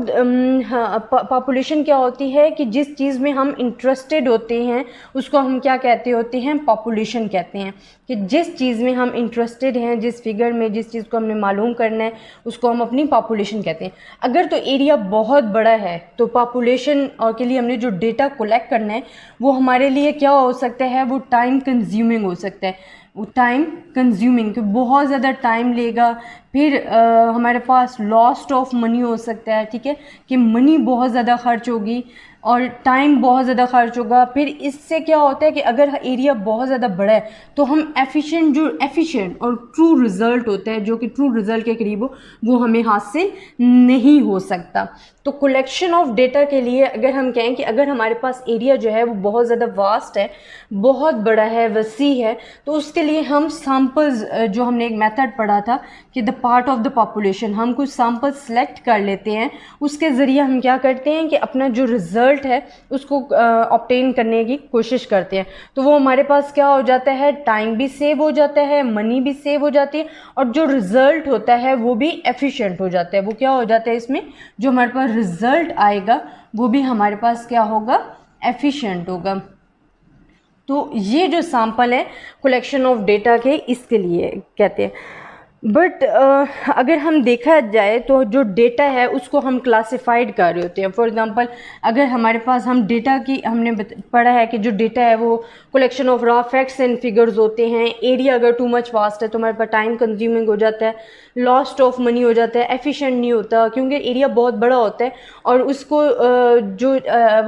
पॉपुलेशन क्या होती है कि जिस चीज़ में हम इंटरेस्टेड होते हैं उसको हम क्या कहते होते हैं, पॉपुलेशन कहते हैं। कि जिस चीज़ में हम इंटरेस्टेड हैं, जिस फिगर में, जिस चीज़ को हमने मालूम करना है, उसको हम अपनी पॉपुलेशन कहते हैं। अगर तो एरिया बहुत बड़ा है तो पॉपुलेशन और के लिए हमने जो डेटा कलेक्ट करना है वो हमारे लिए क्या हो सकता है, वो टाइम कंज्यूमिंग हो सकता है, वो टाइम कंज्यूमिंग, कि बहुत ज़्यादा टाइम लेगा, फिर हमारे पास लॉस्ट ऑफ मनी हो सकता है, ठीक है, कि मनी बहुत ज़्यादा खर्च होगी और टाइम बहुत ज़्यादा खर्च होगा। फिर इससे क्या होता है कि अगर एरिया बहुत ज़्यादा बड़ा है तो हम एफिशिएंट और ट्रू रिज़ल्ट होता है, जो कि ट्रू रिज़ल्ट के करीब हो, वो हमें हासिल नहीं हो सकता। तो कलेक्शन ऑफ डेटा के लिए अगर हम कहें कि अगर हमारे पास एरिया जो है वो बहुत ज़्यादा वास्ट है, बहुत बड़ा है, वसी है, तो उसके लिए हम सैम्पल्स, जो हमने एक मेथड पढ़ा था कि the part of the population, हम कुछ सैम्पल्स सेलेक्ट कर लेते हैं, उसके ज़रिए हम क्या करते हैं कि अपना जो रिज़ल्ट है उसको ऑब्टेन करने की कोशिश करते हैं। तो वो हमारे पास क्या हो जाता है, टाइम भी सेव हो जाता है, मनी भी सेव हो जाती है, और जो रिज़ल्ट होता है वो भी एफिशिएंट हो जाता है। वो क्या हो जाता है, इसमें जो हमारे पास रिज़ल्ट आएगा वो भी हमारे पास क्या होगा, एफिशिएंट होगा। तो ये जो सैम्पल है कलेक्शन ऑफ डेटा के, इसके लिए कहते हैं। बट अगर हम देखा जाए तो जो डेटा है उसको हम क्लासिफाइड कर रहे होते हैं। फॉर एग्जांपल, अगर हमारे पास हम डेटा की, हमने पढ़ा है कि जो डेटा है वो collection of raw facts and figures होते हैं। एरिया अगर टू मच वास्ट है तो हमारे पास टाइम कंज्यूमिंग हो जाता है, लॉस्ट ऑफ मनी हो जाता है, एफिशिएंट नहीं होता, क्योंकि एरिया बहुत बड़ा होता है और उसको जो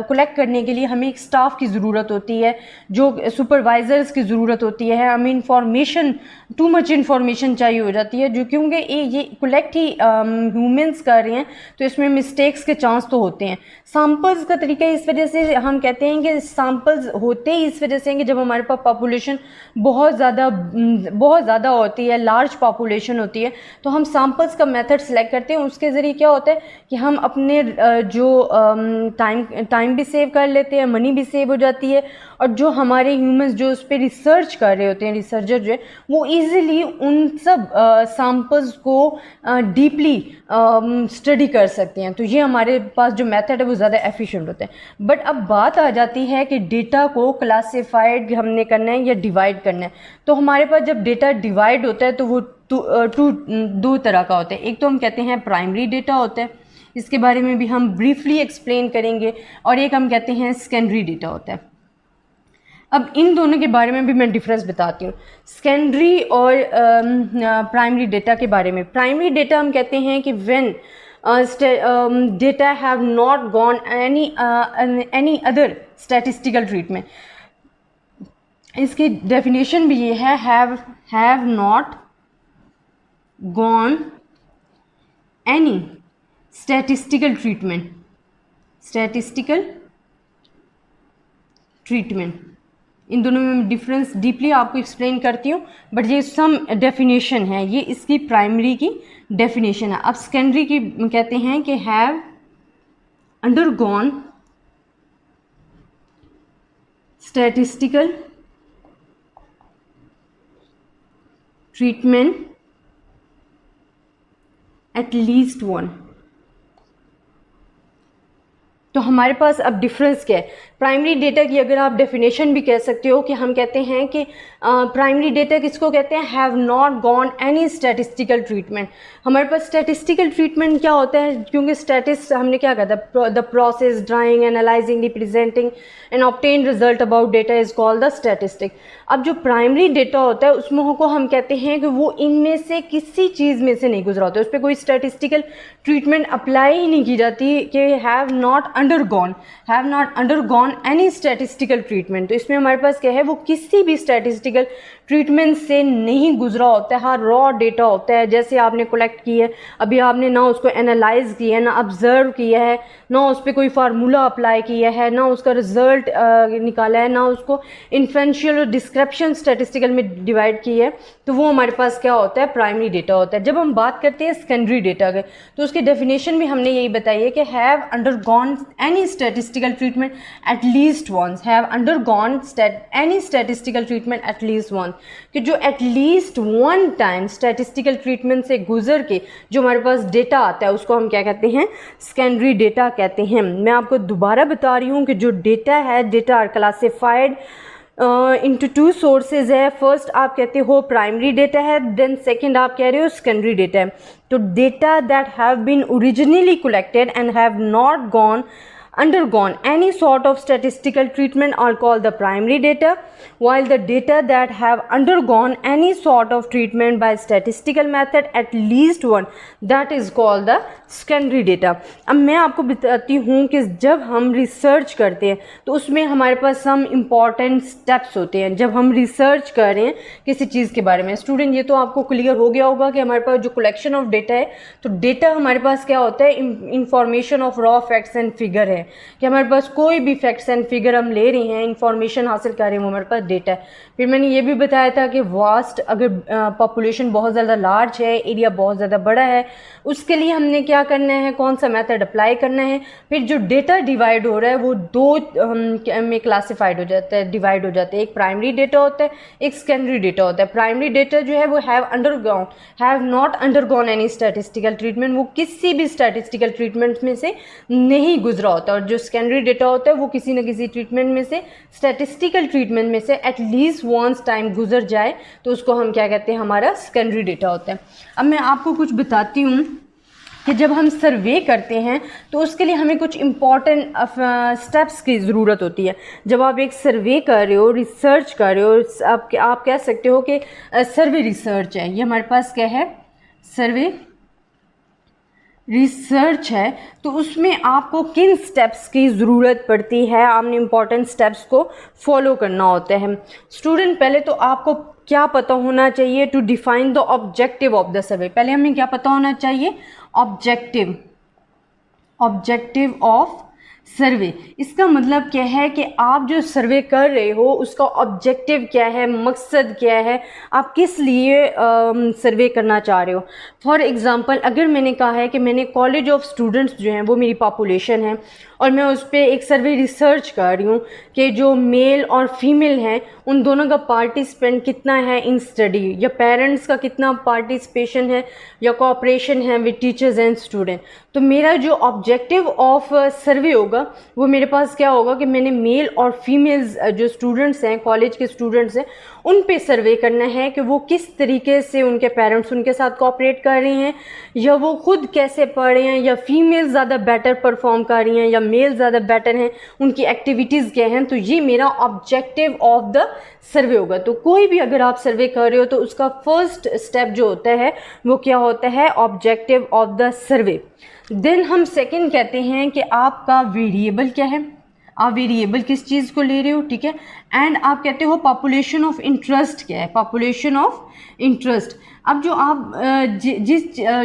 कलेक्ट करने के लिए हमें एक स्टाफ की ज़रूरत होती है, जो सुपरवाइज़र्स की ज़रूरत होती है, हमें इंफॉर्मेशन, टू मच इंफॉर्मेशन चाहिए हो जाती है, जो क्योंकि ये कलेक्ट ही ह्यूमंस कर रहे हैं तो इसमें मिस्टेक्स के चांस तो होते हैं। सैम्पल्स का तरीका इस वजह से हम कहते हैं कि सैम्पल्स होते ही इस वजह से कि जब हमारे पास पॉपुलेशन बहुत ज़्यादा होती है, लार्ज पॉपुलेशन होती है, तो हम सैम्पल्स का मेथड सेलेक्ट करते हैं। उसके ज़रिए क्या होता है कि हम अपने जो टाइम भी सेव कर लेते हैं, मनी भी सेव हो जाती है, और जो हमारे ह्यूमंस जो उस पर रिसर्च कर रहे होते हैं, रिसर्चर जो है वो ईज़िली उन सब सैम्पल्स को डीपली स्टडी कर सकते हैं। तो ये हमारे पास जो मेथड है वो ज़्यादा एफिशिएंट होता है। बट अब बात आ जाती है कि डेटा को क्लासिफाइड हमने करना है या डिवाइड करना है। तो हमारे पास जब डेटा डिवाइड होता है तो वो दो तरह का होता है। एक तो हम कहते हैं प्राइमरी डेटा होता है, इसके बारे में भी हम ब्रीफली एक्सप्लेन करेंगे, और एक हम कहते हैं सेकेंडरी डेटा होता है। अब इन दोनों के बारे में भी मैं डिफरेंस बताती हूँ, सेकेंडरी और प्राइमरी डेटा के बारे में। प्राइमरी डेटा हम कहते हैं कि when data have not gone any other statistical treatment. इसकी डेफिनेशन भी ये है, have not gone any statistical treatment. इन दोनों में डिफरेंस डीपली आपको एक्सप्लेन करती हूँ, बट ये सम डेफिनेशन है, ये इसकी प्राइमरी की डेफिनेशन है। अब सेकेंडरी की कहते हैं कि have undergone statistical treatment at least one. तो हमारे पास अब डिफरेंस क्या है, प्राइमरी डेटा की अगर आप डेफिनेशन भी कह सकते हो कि हम कहते हैं कि प्राइमरी डेटा किसको कहते हैं, have not gone any statistical treatment. हमारे पास स्टैटिस्टिकल ट्रीटमेंट क्या होता है, क्योंकि स्टैटिस्ट हमने क्या कहा था, the process drawing, analysing, representing and obtain result about data is called the statistic. अब जो प्राइमरी डेटा होता है उसमें को हम कहते हैं कि वो इनमें से किसी चीज़ में से नहीं गुजरा होता है, उस पर कोई स्टैटिस्टिकल ट्रीटमेंट अप्लाई ही नहीं की जाती कि have not undergone any statistical treatment. तो इसमें हमारे पास क्या है, वो किसी भी स्टैटिस्टिकल ट्रीटमेंट से नहीं गुजरा होता है, हाँ रॉ डेटा होता है। जैसे आपने कलेक्ट की है, अभी आपने ना उसको एनालाइज किया है, ना ऑब्जर्व किया है, ना उस पर कोई फार्मूला अप्लाई किया है, ना उसका रिजल्ट निकाला है, ना उसको इन्फ्लुएंशियल और डिस्क्रिप्शन स्टैटिस्टिकल में डिवाइड की है, तो वो हमारे पास क्या होता है, प्राइमरी डेटा होता है। जब हम बात करते हैं सेकेंडरी डेटा के, तो उसकी डेफिनेशन भी हमने यही बताई है कि have undergone any statistical treatment at least once, have undergone any statistical treatment at least once, कि जो at least one time statistical treatment से गुजर के जो हमारे पास डेटा आता है उसको हम क्या कहते हैं, सेकेंडरी डेटा कहते हैं। मैं आपको दोबारा बता रही हूँ कि जो डेटा है, data are classified into two sources है। फर्स्ट आप कहते हो प्राइमरी डेटा है, देन सेकंड आप कह रहे हो सेकेंडरी डेटा है। तो data that have been originally collected and have not undergone any sort of statistical treatment are called the primary data, while the data that have undergone any sort of treatment by statistical method at least one, that is called the secondary data। अब मैं आपको बताती हूँ कि जब हम research करते हैं तो उसमें हमारे पास सम इम्पॉर्टेंट स्टेप्स होते हैं। जब हम रिसर्च कर रहे हैं किसी चीज़ के बारे में, स्टूडेंट ये तो आपको क्लियर हो गया होगा कि हमारे पास जो कलेक्शन ऑफ डेटा है, तो डेटा हमारे पास क्या होता है, information of raw facts and figure है, कि हमारे पास कोई भी फैक्ट्स एंड फिगर हम ले रहे हैं, इंफॉर्मेशन हासिल कर रहे हैं, वो हमारे पास डेटा है। फिर मैंने ये भी बताया था कि वास्ट, अगर पॉपुलेशन बहुत ज़्यादा लार्ज है, एरिया बहुत ज़्यादा बड़ा है, उसके लिए हमने क्या करना है, कौन सा मेथड अप्लाई करना है। फिर जो डेटा डिवाइड हो रहा है वो दो में क्लासिफाइड हो जाता है, डिवाइड हो जाता है। एक प्राइमरी डेटा होता है, एक सेकेंडरी डेटा होता है। प्राइमरी डेटा जो है वो have not undergone any statistical treatment, वो किसी भी स्टैटिस्टिकल ट्रीटमेंट में से नहीं गुजरा होता। और जो सेकेंडरी डेटा होता है वो किसी न किसी ट्रीटमेंट में से, स्टैटिस्टिकल ट्रीटमेंट में से एटलीस्ट वंस टाइम गुजर जाए, तो उसको हम क्या कहते हैं, हमारा सेकेंडरी डेटा होता है। अब मैं आपको कुछ बताती हूँ कि जब हम सर्वे करते हैं तो उसके लिए हमें कुछ इम्पॉर्टेंट स्टेप्स की ज़रूरत होती है। जब आप एक सर्वे कर रहे हो, रिसर्च कर रहे हो, आप कह सकते हो कि सर्वे रिसर्च है, ये हमारे पास क्या है, सर्वे रिसर्च है। तो उसमें आपको किन स्टेप्स की ज़रूरत पड़ती है, आपने इम्पॉर्टेंट स्टेप्स को फॉलो करना होता है। स्टूडेंट पहले तो आपको क्या पता होना चाहिए, to define the objective of the survey. पहले हमें क्या पता होना चाहिए, ऑब्जेक्टिव ऑफ सर्वे। इसका मतलब क्या है कि आप जो सर्वे कर रहे हो उसका ऑब्जेक्टिव क्या है, मकसद क्या है, आप किस लिए सर्वे करना चाह रहे हो। फॉर एग्ज़ाम्पल, अगर मैंने कहा है कि मैंने कॉलेज ऑफ स्टूडेंट्स जो हैं वो मेरी पॉपुलेशन है और मैं उस पर एक सर्वे रिसर्च कर रही हूँ कि जो मेल और फीमेल हैं उन दोनों का पार्टिसिपेंट कितना है इन स्टडी, या पेरेंट्स का कितना पार्टिसिपेशन है या कोऑपरेशन है विद टीचर्स एंड स्टूडेंट। तो मेरा जो ऑब्जेक्टिव ऑफ सर्वे होगा वो मेरे पास क्या होगा कि मैंने मेल और फीमेल्स जो स्टूडेंट्स हैं, कॉलेज के स्टूडेंट्स हैं, उन पे सर्वे करना है कि वो किस तरीके से उनके पेरेंट्स उनके साथ कोऑपरेट कर रहे हैं, या वो खुद कैसे पढ़ रहे हैं, या फीमेल ज़्यादा बेटर परफॉर्म कर रही हैं या मेल ज़्यादा बेटर हैं, उनकी एक्टिविटीज़ क्या हैं। तो ये मेरा ऑब्जेक्टिव ऑफ द सर्वे होगा। तो कोई भी अगर आप सर्वे कर रहे हो तो उसका फर्स्ट स्टेप जो होता है वो क्या होता है, objective of the survey. Then हम सेकंड कहते हैं कि आपका वेरिएबल क्या है, आप वेरिएबल किस चीज़ को ले रहे हो, ठीक है। एंड आप कहते हो पॉपुलेशन ऑफ इंटरेस्ट क्या है, पॉपुलेशन ऑफ इंटरेस्ट। अब जो आप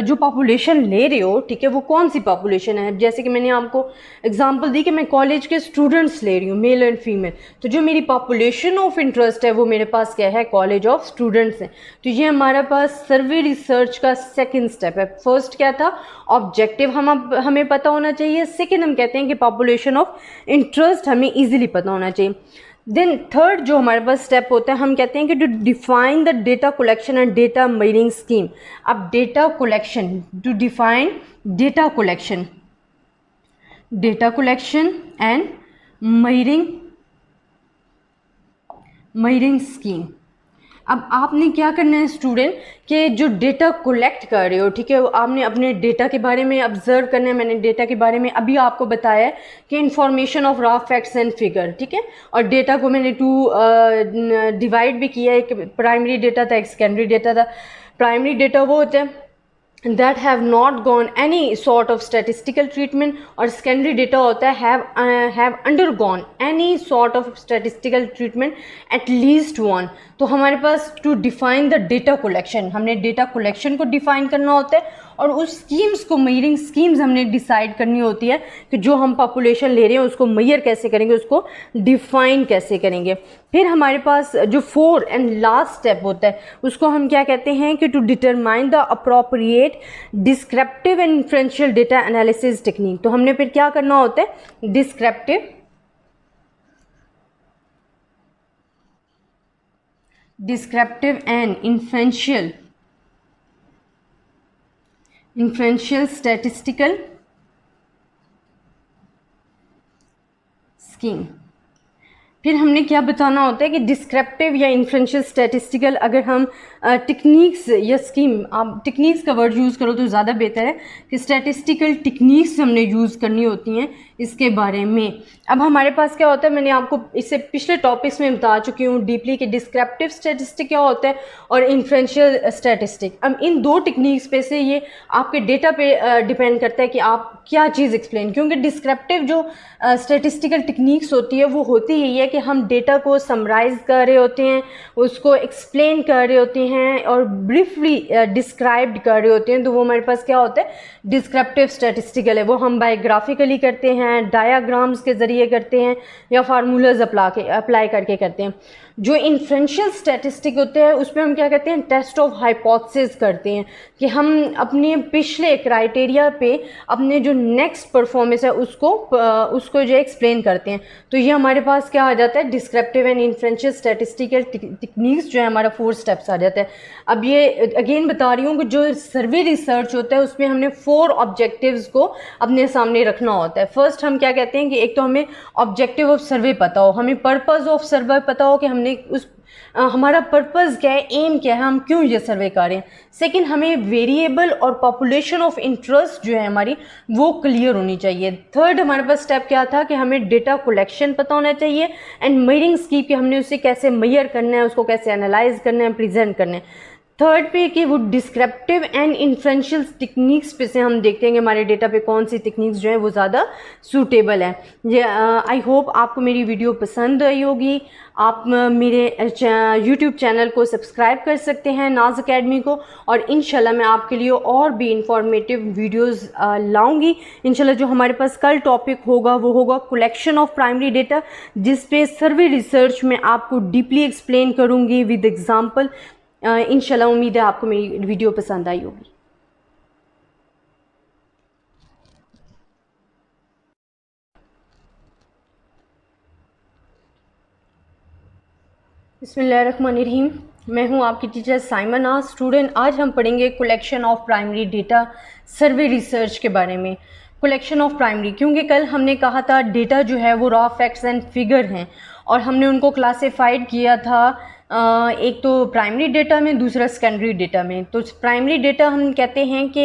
जो पॉपुलेशन ले रहे हो, ठीक है, वो कौन सी पॉपुलेशन है। जैसे कि मैंने आपको एग्जांपल दी कि मैं कॉलेज के स्टूडेंट्स ले रही हूँ, मेल एंड फीमेल, तो जो मेरी पॉपुलेशन ऑफ इंटरेस्ट है वो मेरे पास क्या है, कॉलेज ऑफ स्टूडेंट्स है। तो ये हमारे पास सर्वे रिसर्च का सेकेंड स्टेप है। फर्स्ट क्या था, ऑब्जेक्टिव हमें पता होना चाहिए। सेकेंड हम कहते हैं कि पॉपुलेशन ऑफ इंटरेस्ट हमें ईजिली पता होना चाहिए। देन थर्ड जो हमारे पास स्टेप होता है, हम कहते हैं कि to define the data collection and data measuring scheme. अब data collection, to define data collection and measuring scheme. अब आपने क्या करना है स्टूडेंट, कि जो डेटा कलेक्ट कर रहे हो, ठीक है, आपने अपने डेटा के बारे में ऑब्जर्व करना है। मैंने डेटा के बारे में अभी आपको बताया है कि information of raw facts and figure, ठीक है, और डेटा को मैंने डिवाइड भी किया है। एक प्राइमरी डेटा था, एक सेकेंडरी डेटा था। प्राइमरी डेटा वो होता है that have not gone any sort of statistical treatment, और secondary data होता है have undergone any sort of statistical treatment at least one। तो हमारे पास to define the data collection, हमने data collection को define करना होता है, और उस स्कीम्स को, मेजरिंग स्कीम्स हमने डिसाइड करनी होती है कि जो हम पॉपुलेशन ले रहे हैं उसको मेजर कैसे करेंगे, उसको डिफाइन कैसे करेंगे। फिर हमारे पास जो 4 एंड लास्ट स्टेप होता है उसको हम क्या कहते हैं कि to determine the appropriate descriptive and inferential data analysis technique. तो हमने फिर क्या करना होता है, descriptive and inferential statistical scheme. फिर हमने क्या बताना होता है कि डिस्क्रिप्टिव या इन्फ्रेंशियल स्टैटिस्टिकल, अगर हम टेक्निक्स या स्कीम, आप टेक्निक्स का वर्ड यूज़ करो तो ज़्यादा बेहतर है, कि स्टैटिस्टिकल टेक्निक्स हमने यूज़ करनी होती हैं इसके बारे में। अब हमारे पास क्या होता है, मैंने आपको इससे पिछले टॉपिक्स में बता चुकी हूँ डीपली कि डिस्क्रिप्टिव स्टैटिस्टिक क्या होता है और इन्फ्रेंशियल स्टैटिस्टिक। अब इन दो टेक्निक्स पे से ये आपके डेटा पे डिपेंड करता है कि आप क्या चीज़ एक्सप्लेन, क्योंकि डिस्क्रिप्टिव जो स्टैटिस्टिकल टेक्निक्स होती है वो होती यही है कि हम डेटा को समराइज़ कर रहे होते हैं, उसको एक्सप्लेन कर रहे होते हैं और ब्रीफली डिस्क्राइब्ड कर रहे होते हैं। तो वो हमारे पास क्या होता है, डिस्क्रिप्टिव स्टैटिस्टिकल है। वो हम बायोग्राफिकली करते हैं, डायाग्राम्स के ज़रिए करते हैं, या फार्मूलाज अप्लाई करके करते हैं। जो इन्फ्रेंशियल स्टैटिस्टिक होते हैं उसमें हम क्या करते हैं, टेस्ट ऑफ हाइपोथेसिस करते हैं, कि हम अपने पिछले क्राइटेरिया पे अपने जो नेक्स्ट परफॉर्मेंस है उसको जो एक्सप्लेन करते हैं। तो ये हमारे पास क्या आ जाता है, descriptive and inferential statistical techniques जो है हमारा 4 स्टेप्स आ जाता है। अब ये अगेन बता रही हूँ कि जो सर्वे रिसर्च होता है उसमें हमने 4 ऑब्जेक्टिव्स को अपने सामने रखना होता है। फर्स्ट हम क्या कहते हैं कि एक तो हमें ऑब्जेक्टिव ऑफ सर्वे पता हो, हमें पर्पस ऑफ सर्वे पता हो कि हमने हमारा पर्पस क्या है, एम क्या है, हम क्यों ये सर्वे कर रहे हैं। सेकंड, हमें वेरिएबल और पॉपुलेशन ऑफ इंटरेस्ट जो है हमारी वो क्लियर होनी चाहिए। थर्ड, हमारे पास स्टेप क्या था कि हमें डेटा कलेक्शन पता होना चाहिए एंड मेजरिंग स्कीम कि हमने उसे कैसे मेजर करना है, उसको कैसे एनालाइज करना है, प्रेजेंट करना है। थर्ड पे कि वो डिस्क्रिप्टिव एंड इन्फ्रेंशियल टेक्निक्स पे से हम देखते हैं कि हमारे डेटा पे कौन सी टेक्निक्स जो है वो ज़्यादा सूटेबल है। ये आई होप आपको मेरी वीडियो पसंद आई होगी। आप मेरे यूट्यूब चैनल को सब्सक्राइब कर सकते हैं, नाज अकेडमी को, और इंशाल्लाह मैं आपके लिए और भी इंफॉर्मेटिव वीडियोस लाऊंगी। इंशाल्लाह जो हमारे पास कल टॉपिक होगा वो होगा कलेक्शन ऑफ प्राइमरी डेटा, जिस पे सर्वे रिसर्च में आपको डीपली एक्सप्लेन करूँगी विद एग्जाम्पल। इंशाल्लाह उम्मीद है आपको मेरी वीडियो पसंद आई होगी। बिस्मिल्लाहिर्रहमानिर्रहीम। मैं हूं आपकी टीचर साइमन नाज। स्टूडेंट, आज हम पढ़ेंगे collection of primary data survey research के बारे में। कलेक्शन ऑफ प्राइमरी, क्योंकि कल हमने कहा था डेटा जो है वो रॉ फैक्ट्स एंड फिगर हैं, और हमने उनको क्लासिफाइड किया था एक तो प्राइमरी डेटा में, दूसरा सेकेंडरी डेटा में। तो प्राइमरी डेटा हम कहते हैं कि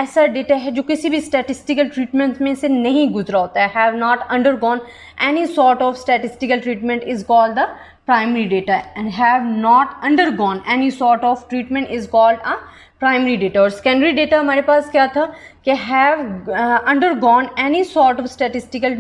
ऐसा डेटा है जो किसी भी स्टैटिस्टिकल ट्रीटमेंट में से नहीं गुजरा होता है, have not undergone any sort of statistical treatment is called the primary data, and have not undergone any sort of treatment is called a primary data. और सेकेंडरी डेटा हमारे पास क्या था कि have undergone any sort of statistical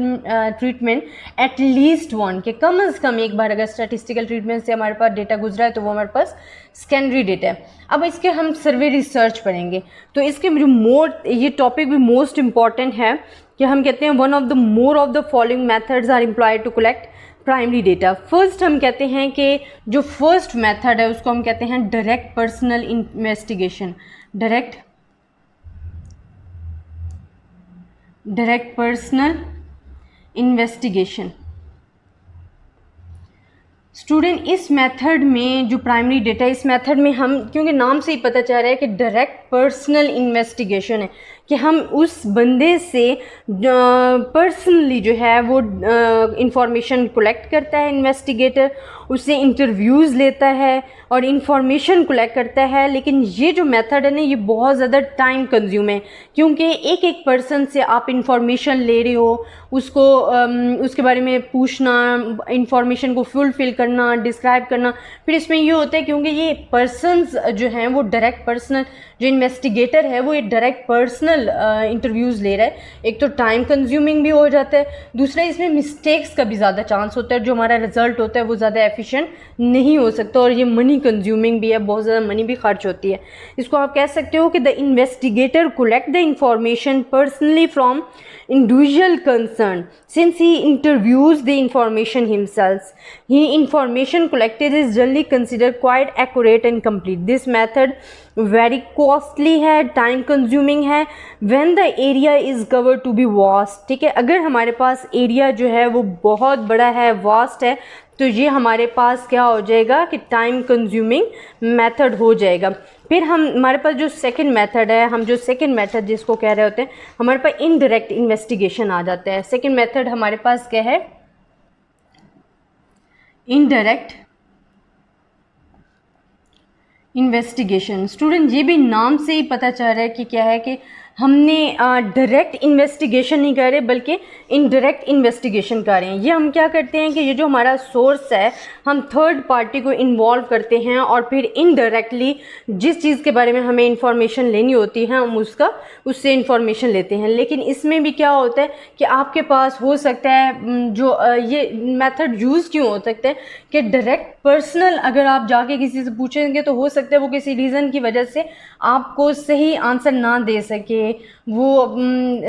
treatment at least one, कि कम से कम एक बार अगर स्टैटिस्टिकल ट्रीटमेंट से हमारे पास डेटा गुजरा है तो वो हमारे पास सेकेंडरी डेटा है। अब इसके हम सर्वे रिसर्च पढ़ेंगे, तो इसके जो ये टॉपिक भी मोस्ट इम्पॉर्टेंट है कि हम कहते हैं one of the more of the following methods are employed to collect primary data. First हम कहते हैं कि जो फर्स्ट मेथड है उसको हम कहते हैं direct personal investigation. Direct personal investigation. Student, इस मेथड में जो प्राइमरी डेटा, इस मेथड में हम, क्योंकि नाम से ही पता चल रहा है कि डायरेक्ट पर्सनल इन्वेस्टिगेशन है, कि हम उस बंदे से पर्सनली जो है वो इंफॉर्मेशन कलेक्ट करता है इन्वेस्टिगेटर, उससे इंटरव्यूज़ लेता है और इंफॉर्मेशन कलेक्ट करता है। लेकिन ये जो मेथड है ना, ये बहुत ज़्यादा टाइम कंज्यूम है, क्योंकि एक एक पर्सन से आप इंफॉर्मेशन ले रहे हो, उसको उसके बारे में पूछना, इंफॉर्मेशन को फुलफिल करना, डिस्क्राइब करना। फिर इसमें ये होता है क्योंकि ये पर्सनस जो हैं वो डायरेक्ट पर्सनल, जो इन्वेस्टिगेटर है वो ये डायरेक्ट पर्सनल इंटरव्यूज़ ले रहा है, एक तो टाइम कंज्यूमिंग भी हो जाता है, दूसरा इसमें मिस्टेक्स का भी ज़्यादा चांस होता है, जो हमारा रिजल्ट होता है वो ज़्यादा एफिशिएंट नहीं हो सकता, और ये मनी कंज्यूमिंग भी है, बहुत ज़्यादा मनी भी खर्च होती है। इसको आप कह सकते हो कि the investigator collect the information personally from individual concerned since he interviews the information himself. He information collected is generally considered quite accurate and complete. This method very costly है, time consuming है, when the area is covered to be vast. ठीक है, अगर हमारे पास area जो है वो बहुत बड़ा है, वास्ट है, तो ये हमारे पास क्या हो जाएगा कि टाइम कंज्यूमिंग मेथड हो जाएगा। फिर हमारे पास जो सेकंड मेथड है, हम जो सेकंड मेथड जिसको कह रहे होते हैं, हमारे पास इनडायरेक्ट इन्वेस्टिगेशन आ जाता है। सेकंड मेथड हमारे पास क्या है? Indirect investigation. स्टूडेंट, ये भी नाम से ही पता चल रहा है कि क्या है कि हमने डायरेक्ट इन्वेस्टिगेशन नहीं कर रहे बल्कि इनडायरेक्ट इन्वेस्टिगेशन कर रहे हैं। ये हम क्या करते हैं कि ये जो हमारा सोर्स है, हम थर्ड पार्टी को इन्वॉल्व करते हैं और फिर इनडायरेक्टली जिस चीज़ के बारे में हमें इंफॉर्मेशन लेनी होती है हम उससे इंफॉर्मेशन लेते हैं। लेकिन इसमें भी क्या होता है कि आपके पास हो सकता है जो ये मेथड यूज़ क्यों हो सकता है कि डायरेक्ट पर्सनल अगर आप जाके किसी से पूछेंगे तो हो सकता है वो किसी रीज़न की वजह से आपको सही आंसर ना दे सके, वो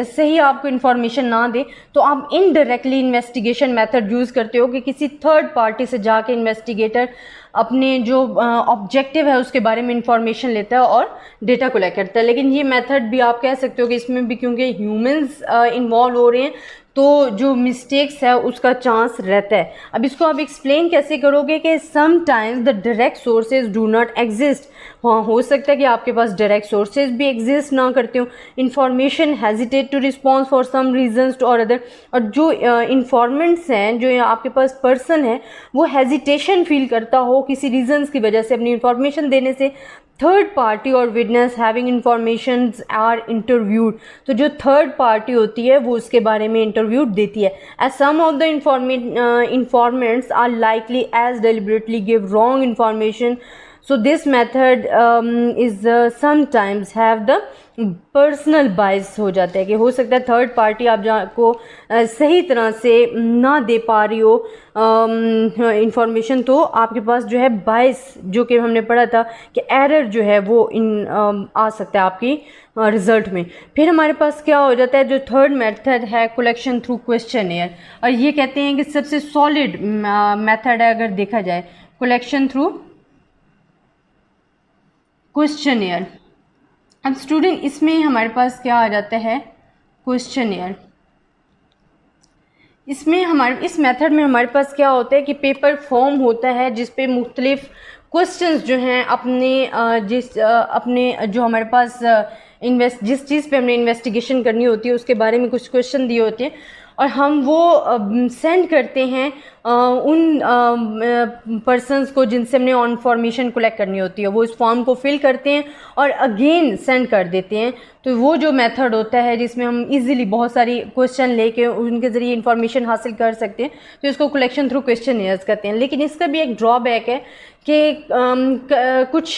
सही आपको इन्फॉर्मेशन ना दे, तो आप इनडायरेक्टली इन्वेस्टिगेशन मेथड यूज़ करते हो कि किसी थर्ड पार्टी से जाके इन्वेस्टिगेटर अपने जो ऑब्जेक्टिव है उसके बारे में इंफॉर्मेशन लेता है और डेटा कलेक्ट करता है। लेकिन ये मेथड भी आप कह सकते हो कि इसमें भी क्योंकि ह्यूमंस इन्वॉल्व हो रहे हैं तो जो मिस्टेक्स है उसका चांस रहता है। अब इसको आप एक्सप्लेन कैसे करोगे कि sometimes the direct sources do not exist. हाँ, हो सकता है कि आपके पास डायरेक्ट सोर्सेज भी एग्जिस्ट ना करते हो, information hesitate to response for some reasons और अदर, और जो इंफॉर्मेंट्स हैं, जो आपके पास पर्सन है, वो हेजिटेशन फील करता हो किसी रीजंस की वजह से अपनी इंफॉर्मेशन देने से। थर्ड पार्टी और witness having information are interviewed, तो जो थर्ड पार्टी होती है वो उसके बारे में इंटरव्यू देती है। As some of the informants are likely as deliberately give wrong information, so this method is sometimes have the personal bias हो जाता है कि हो सकता है थर्ड पार्टी आप को सही तरह से ना दे पा रही हो इंफॉर्मेशन, तो आपके पास जो है बाइस, जो कि हमने पढ़ा था कि एरर जो है वो आ सकता है आपकी रिज़ल्ट में। फिर हमारे पास क्या हो जाता है, जो थर्ड मेथड है कलेक्शन थ्रू क्वेश्चनेयर, और ये कहते हैं कि सबसे सॉलिड मेथड है अगर देखा जाए, कलेक्शन थ्रू क्वेश्चनेयर। अब स्टूडेंट इसमें हमारे पास क्या आ जाता है, क्वेश्चनेयर। इसमें इस मेथड में हमारे पास क्या होता है कि पेपर फॉर्म होता है जिस पे मुख्तलिफ क्वेश्चंस जो हैं अपने जो हमारे पास जिस चीज़ पे हमने इन्वेस्टिगेशन करनी होती है उसके बारे में कुछ क्वेश्चन दिए होते हैं और हम वो सेंड करते हैं उन पर्सनस को जिनसे हमने इन्फॉर्मेशन कलेक्ट करनी होती है। वो इस फॉर्म को फिल करते हैं और अगेन सेंड कर देते हैं। तो वो जो मेथड होता है जिसमें हम इजीली बहुत सारी क्वेश्चन लेके उनके ज़रिए इंफॉर्मेशन हासिल कर सकते हैं, तो इसको कलेक्शन थ्रू क्वेश्चनेयर्स कहते हैं। लेकिन इसका भी एक ड्रॉबैक है कि कुछ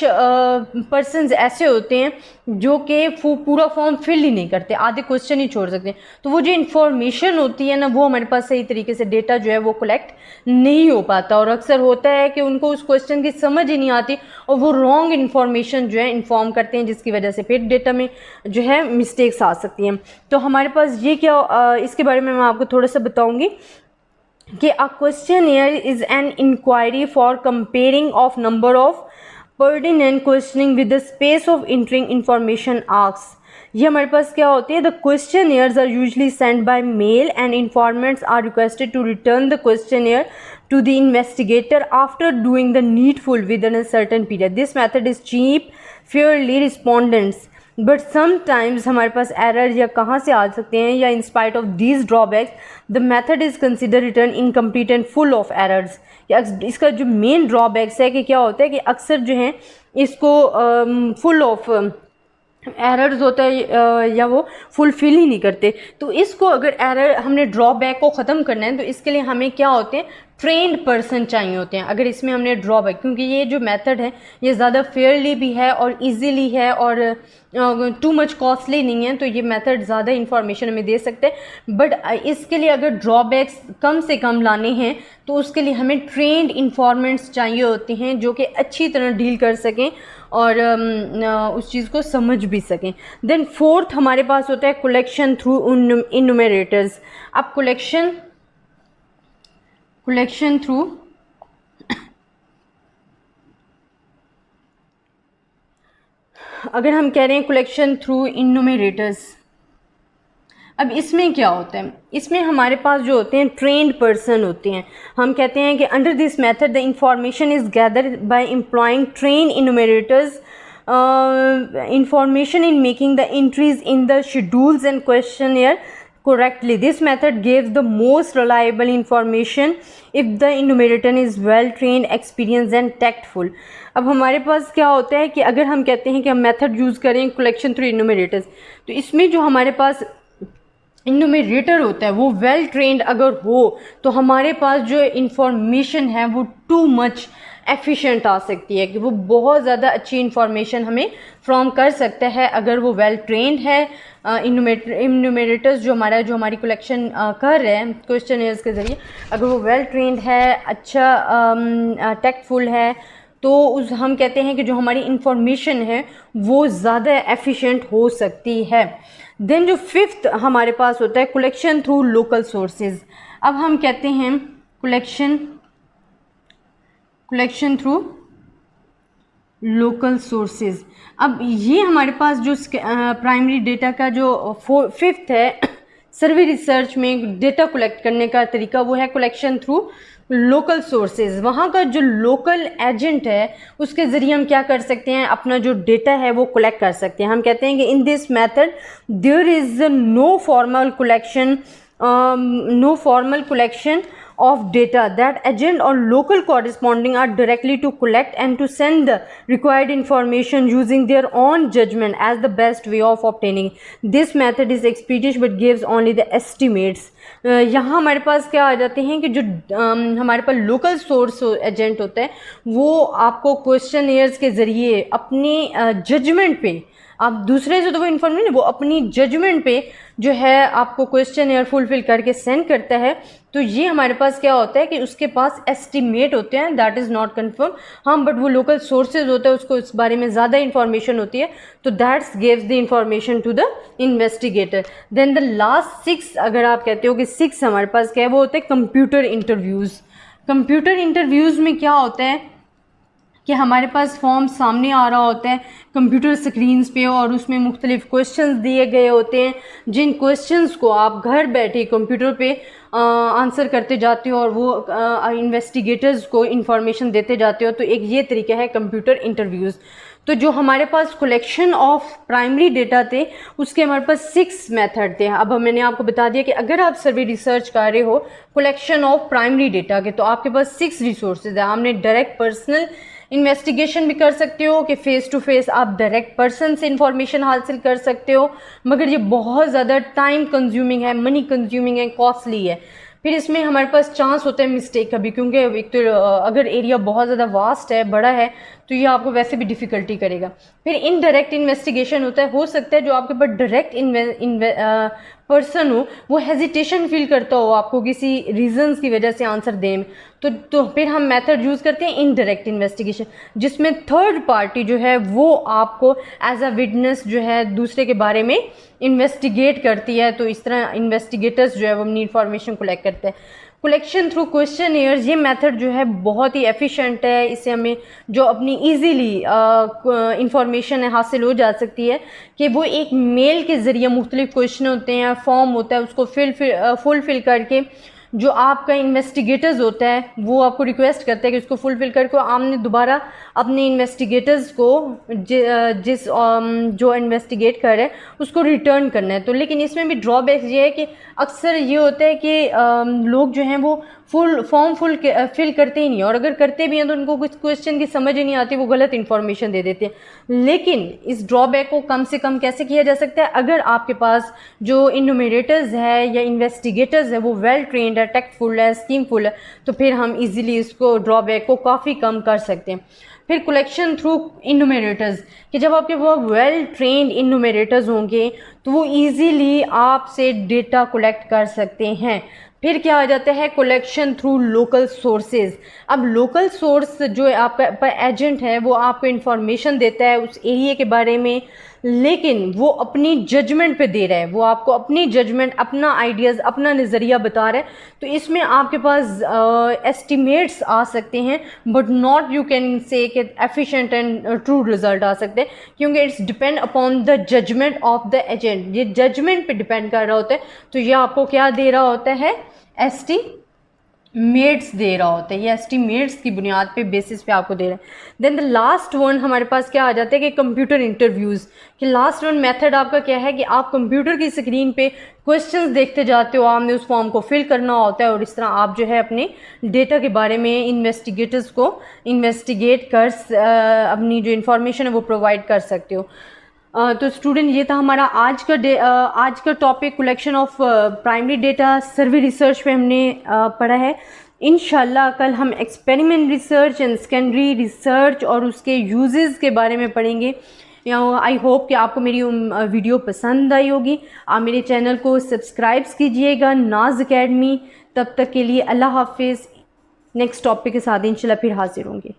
पर्सन्स ऐसे होते हैं जो कि पूरा फॉर्म फिल ही नहीं करते, आधे क्वेश्चन ही छोड़ सकते हैं। तो वो जो इन्फॉर्मेशन होती है ना, वो हमारे पास सही तरीके से डेटा जो है वो कलेक्ट नहीं हो पाता, और अक्सर होता है कि उनको उस क्वेश्चन की समझ ही नहीं आती और वो रॉन्ग इन्फॉर्मेशन जो है इन्फॉर्म करते हैं, जिसकी वजह से फिर डेटा में जो है मिस्टेक्स आ सकती हैं। तो हमारे पास ये क्या इसके बारे में मैं आपको थोड़ा सा बताऊँगी कि a questionnaire is an inquiry for comparing of number of pertinent questioning with the space of entering information asked. ये हमारे पास क्या होते हैं, the questionnaires are usually sent by mail and informants are requested to return the questionnaire to the investigator after doing the needful within a certain period. This method is cheap, fairly respondents but sometimes हमारे पास error या कहाँ से आ सकते हैं, या in spite of these drawbacks the method is consider return incomplete and full of errors. या इसका जो मेन ड्रॉबैक्स है कि क्या होता है कि अक्सर जो है इसको फुल ऑफ एरर्स होता है या वो फुलफ़िल ही नहीं करते। तो इसको अगर एरर हमने ड्रॉबैक को ख़त्म करना है तो इसके लिए हमें क्या होते हैं, ट्रेंड पर्सन चाहिए होते हैं। अगर इसमें हमने ड्रॉबैक, क्योंकि ये जो मेथड है ये ज़्यादा फेयरली भी है और इजीली है और टू मच कॉस्टली नहीं है, तो ये मेथड ज़्यादा इन्फॉर्मेशन हमें दे सकते हैं। बट इसके लिए अगर ड्रॉबैक्स कम से कम लाने हैं तो उसके लिए हमें ट्रेंड इन्फॉर्मेंट्स चाहिए होते हैं जो कि अच्छी तरह डील कर सकें और उस चीज़ को समझ भी सकें। देन फोर्थ हमारे पास होता है कलेक्शन थ्रू इन्यूमरेटर्स। अब कलेक्शन थ्रू अगर हम कह रहे हैं कलेक्शन थ्रू इन्यूमरेटर्स, अब इसमें क्या होता है, इसमें हमारे पास जो होते हैं ट्रेंड पर्सन होते हैं। हम कहते हैं कि under this method the information is gathered by employing train enumerators information in making the entries in the schedules and questionnaire correctly. This method gives the most reliable information if the enumerator is well trained, experienced and tactful. अब हमारे पास क्या होता है कि अगर हम कहते हैं कि हम मेथड यूज़ करें कलेक्शन थ्रू इन्यूमरेटर्स, तो इसमें जो हमारे पास इन्यूमरेटर होता है वो वेल ट्रेंड अगर हो तो हमारे पास जो इंफॉर्मेशन है वो टू मच एफिशिएंट आ सकती है, कि वो बहुत ज़्यादा अच्छी इंफॉर्मेशन हमें फ्रॉम कर सकता है अगर वो वेल ट्रेंड है। इन्यूमरेटर्स जो हमारी कलेक्शन कर रहे हैं क्वेश्चनर्स के ज़रिए, अगर वो वेल ट्रेंड है, अच्छा टेक्टफुल है, तो हम कहते हैं कि जो हमारी इंफॉर्मेशन है वो ज़्यादा एफिशिएंट हो सकती है। देन जो फिफ्थ हमारे पास होता है कलेक्शन थ्रू लोकल सोर्सेज। अब हम कहते हैं कलेक्शन थ्रू लोकल सोर्सेज। अब ये हमारे पास जो प्राइमरी डेटा का जो फिफ्थ है सर्वे रिसर्च में डेटा कलेक्ट करने का तरीका, वो है कलेक्शन थ्रू लोकल सोर्सेज। वहाँ का जो लोकल एजेंट है उसके ज़रिए हम क्या कर सकते हैं, अपना जो डेटा है वो कलेक्ट कर सकते हैं। हम कहते हैं कि in this method there is no formal collection of data that agent or local corresponding are directly to collect and to send the required information using their own judgment as the best way of obtaining. This method is expeditious but gives only the estimates. यहाँ हमारे पास क्या आ जाते हैं कि जो हमारे पास local source agent होता है वो आपको क्वेश्चनर्स के ज़रिए अपने जजमेंट पे, आप दूसरे से तो वो इन्फॉर्मेशन वो अपनी जजमेंट पे जो है आपको क्वेश्चन फुलफिल करके सेंड करता है। तो ये हमारे पास क्या होता है कि उसके पास एस्टिमेट होते हैं, दैट इज़ नॉट कन्फर्म, हाँ, बट वो लोकल सोर्सेज होते हैं उसको इस बारे में ज़्यादा इन्फॉर्मेशन होती है, तो that's gives the information to the investigator. Then the last six, अगर आप कहते हो कि सिक्स हमारे पास क्या है, वो होते हैं कंप्यूटर इंटरव्यूज़। कंप्यूटर इंटरव्यूज़ में क्या होता है कि हमारे पास फॉर्म सामने आ रहा होता है कंप्यूटर स्क्रीन्स पे और उसमें मुख्तलिफ क्वेश्चंस दिए गए होते हैं, जिन क्वेश्चंस को आप घर बैठे कंप्यूटर पे आंसर करते जाते हो और वो इन्वेस्टिगेटर्स को इंफॉर्मेशन देते जाते हो। तो एक ये तरीका है कंप्यूटर इंटरव्यूज़। तो जो हमारे पास कलेक्शन ऑफ प्राइमरी डेटा थे उसके हमारे पास 6 मेथड थे। अब मैंने आपको बता दिया कि अगर आप सर्वे रिसर्च कर रहे हो कलेक्शन ऑफ प्राइमरी डेटा के, तो आपके पास 6 रिसोर्सेज है। हमने डायरेक्ट पर्सनल इन्वेस्टिगेशन भी कर सकते हो कि फ़ेस टू फेस आप डायरेक्ट पर्सन से इंफॉर्मेशन हासिल कर सकते हो, मगर ये बहुत ज़्यादा टाइम कंज्यूमिंग है, मनी कंज्यूमिंग है, कॉस्टली है। फिर इसमें हमारे पास चांस होता है मिस्टेक का भी, क्योंकि एक तो अगर एरिया बहुत ज़्यादा वास्ट है, बड़ा है, तो ये आपको वैसे भी डिफ़िकल्टी करेगा। फिर इनडायरेक्ट इन्वेस्टिगेशन होता है, हो सकता है जो आपके पास डायरेक्ट पर्सन हो वो हेजिटेशन फील करता हो आपको किसी रीजंस की वजह से आंसर दें, तो फिर हम मेथड यूज़ करते हैं इनडायरेक्ट इन्वेस्टिगेशन, जिसमें थर्ड पार्टी जो है वो आपको एज अ विटनेस जो है दूसरे के बारे में इन्वेस्टिगेट करती है। तो इस तरह इन्वेस्टिगेटर्स जो है वो अपनी इंफॉर्मेशन कलेक्ट करते हैं। कलेक्शन थ्रू क्वेश्चनियर्स, ये मेथड जो है बहुत ही एफिशिएंट है, इससे हमें जो अपनी इजीली इंफॉर्मेशन हासिल हो जा सकती है कि वो एक मेल के ज़रिए मुख्तलिफ क्वेश्चन होते हैं, फॉर्म होता है, उसको फुलफिल करके जो आपका इन्वेस्टिगेटर्स होता है वो आपको रिक्वेस्ट करता है कि उसको फुलफ़िल करके आपने दोबारा अपने इन्वेस्टिगेटर्स को जिस जो इन्वेस्टिगेट कर रहे हैं उसको रिटर्न करना है। तो लेकिन इसमें भी ड्रॉबैक्स ये है कि अक्सर ये होता है कि लोग जो हैं वो फॉर्म फिल करते ही नहीं, और अगर करते भी हैं तो उनको कुछ क्वेश्चन की समझ ही नहीं आती, वो गलत इन्फॉर्मेशन दे देते हैं। लेकिन इस ड्रॉबैक को कम से कम कैसे किया जा सकता है, अगर आपके पास जो इन्यूमरेटर्स है या इन्वेस्टिगेटर्स है वो वेल ट्रेंड है, टैक्टफुल है, स्कीमफुल है, तो फिर हम इजीली इसको ड्रॉबैक को काफ़ी कम कर सकते हैं। फिर कलेक्शन थ्रू इन्यूमरेटर्स, कि जब आपके वो वेल ट्रेंड इन्यूमरेटर्स होंगे तो वो इजीली आपसे डेटा कलेक्ट कर सकते हैं। फिर क्या आ जाता है, कलेक्शन थ्रू लोकल सोर्सेज। अब लोकल सोर्स जो आपका एजेंट है वो आपको इंफॉर्मेशन देता है उस एरिया के बारे में, लेकिन वो अपनी जजमेंट पे दे रहा है, वो आपको अपनी जजमेंट, अपना आइडियाज़, अपना नज़रिया बता रहा है। तो इसमें आपके पास एस्टिमेट्स आ सकते हैं, but not you can say कि एफिशिएंट एंड ट्रू रिजल्ट आ सकते हैं, क्योंकि it's depend upon the judgement of the agent. ये जजमेंट पे डिपेंड कर रहा होता है। तो ये आपको क्या दे रहा होता है, एस्टीमेट्स दे रहा होता है, ये एस्टीमेट्स की बुनियाद पे, बेसिस पे आपको दे रहा है। देन द लास्ट वन हमारे पास क्या आ जाता है कि कंप्यूटर इंटरव्यूज़। कि लास्ट वन मेथड आपका क्या है कि आप कंप्यूटर की स्क्रीन पे क्वेश्चंस देखते जाते हो, आपने उस फॉर्म को फिल करना होता है, और इस तरह आप जो है अपने डेटा के बारे में इन्वेस्टिगेटर्स को इन्वेस्टिगेट कर अपनी जो इन्फॉर्मेशन है वो प्रोवाइड कर सकते हो। तो स्टूडेंट ये था हमारा आज का topic, collection of primary data survey research पे हमने पढ़ा है। इंशाल्लाह कल हम experiment research and secondary research और उसके यूजेस के बारे में पढ़ेंगे। आई होप कि आपको मेरी वीडियो पसंद आई होगी। आप मेरे चैनल को सब्सक्राइब कीजिएगा, नाज अकेडमी। तब तक के लिए अल्लाह हाफिज़। नेक्स्ट टॉपिक के साथ इंशाल्लाह फिर हाजिर होंगे।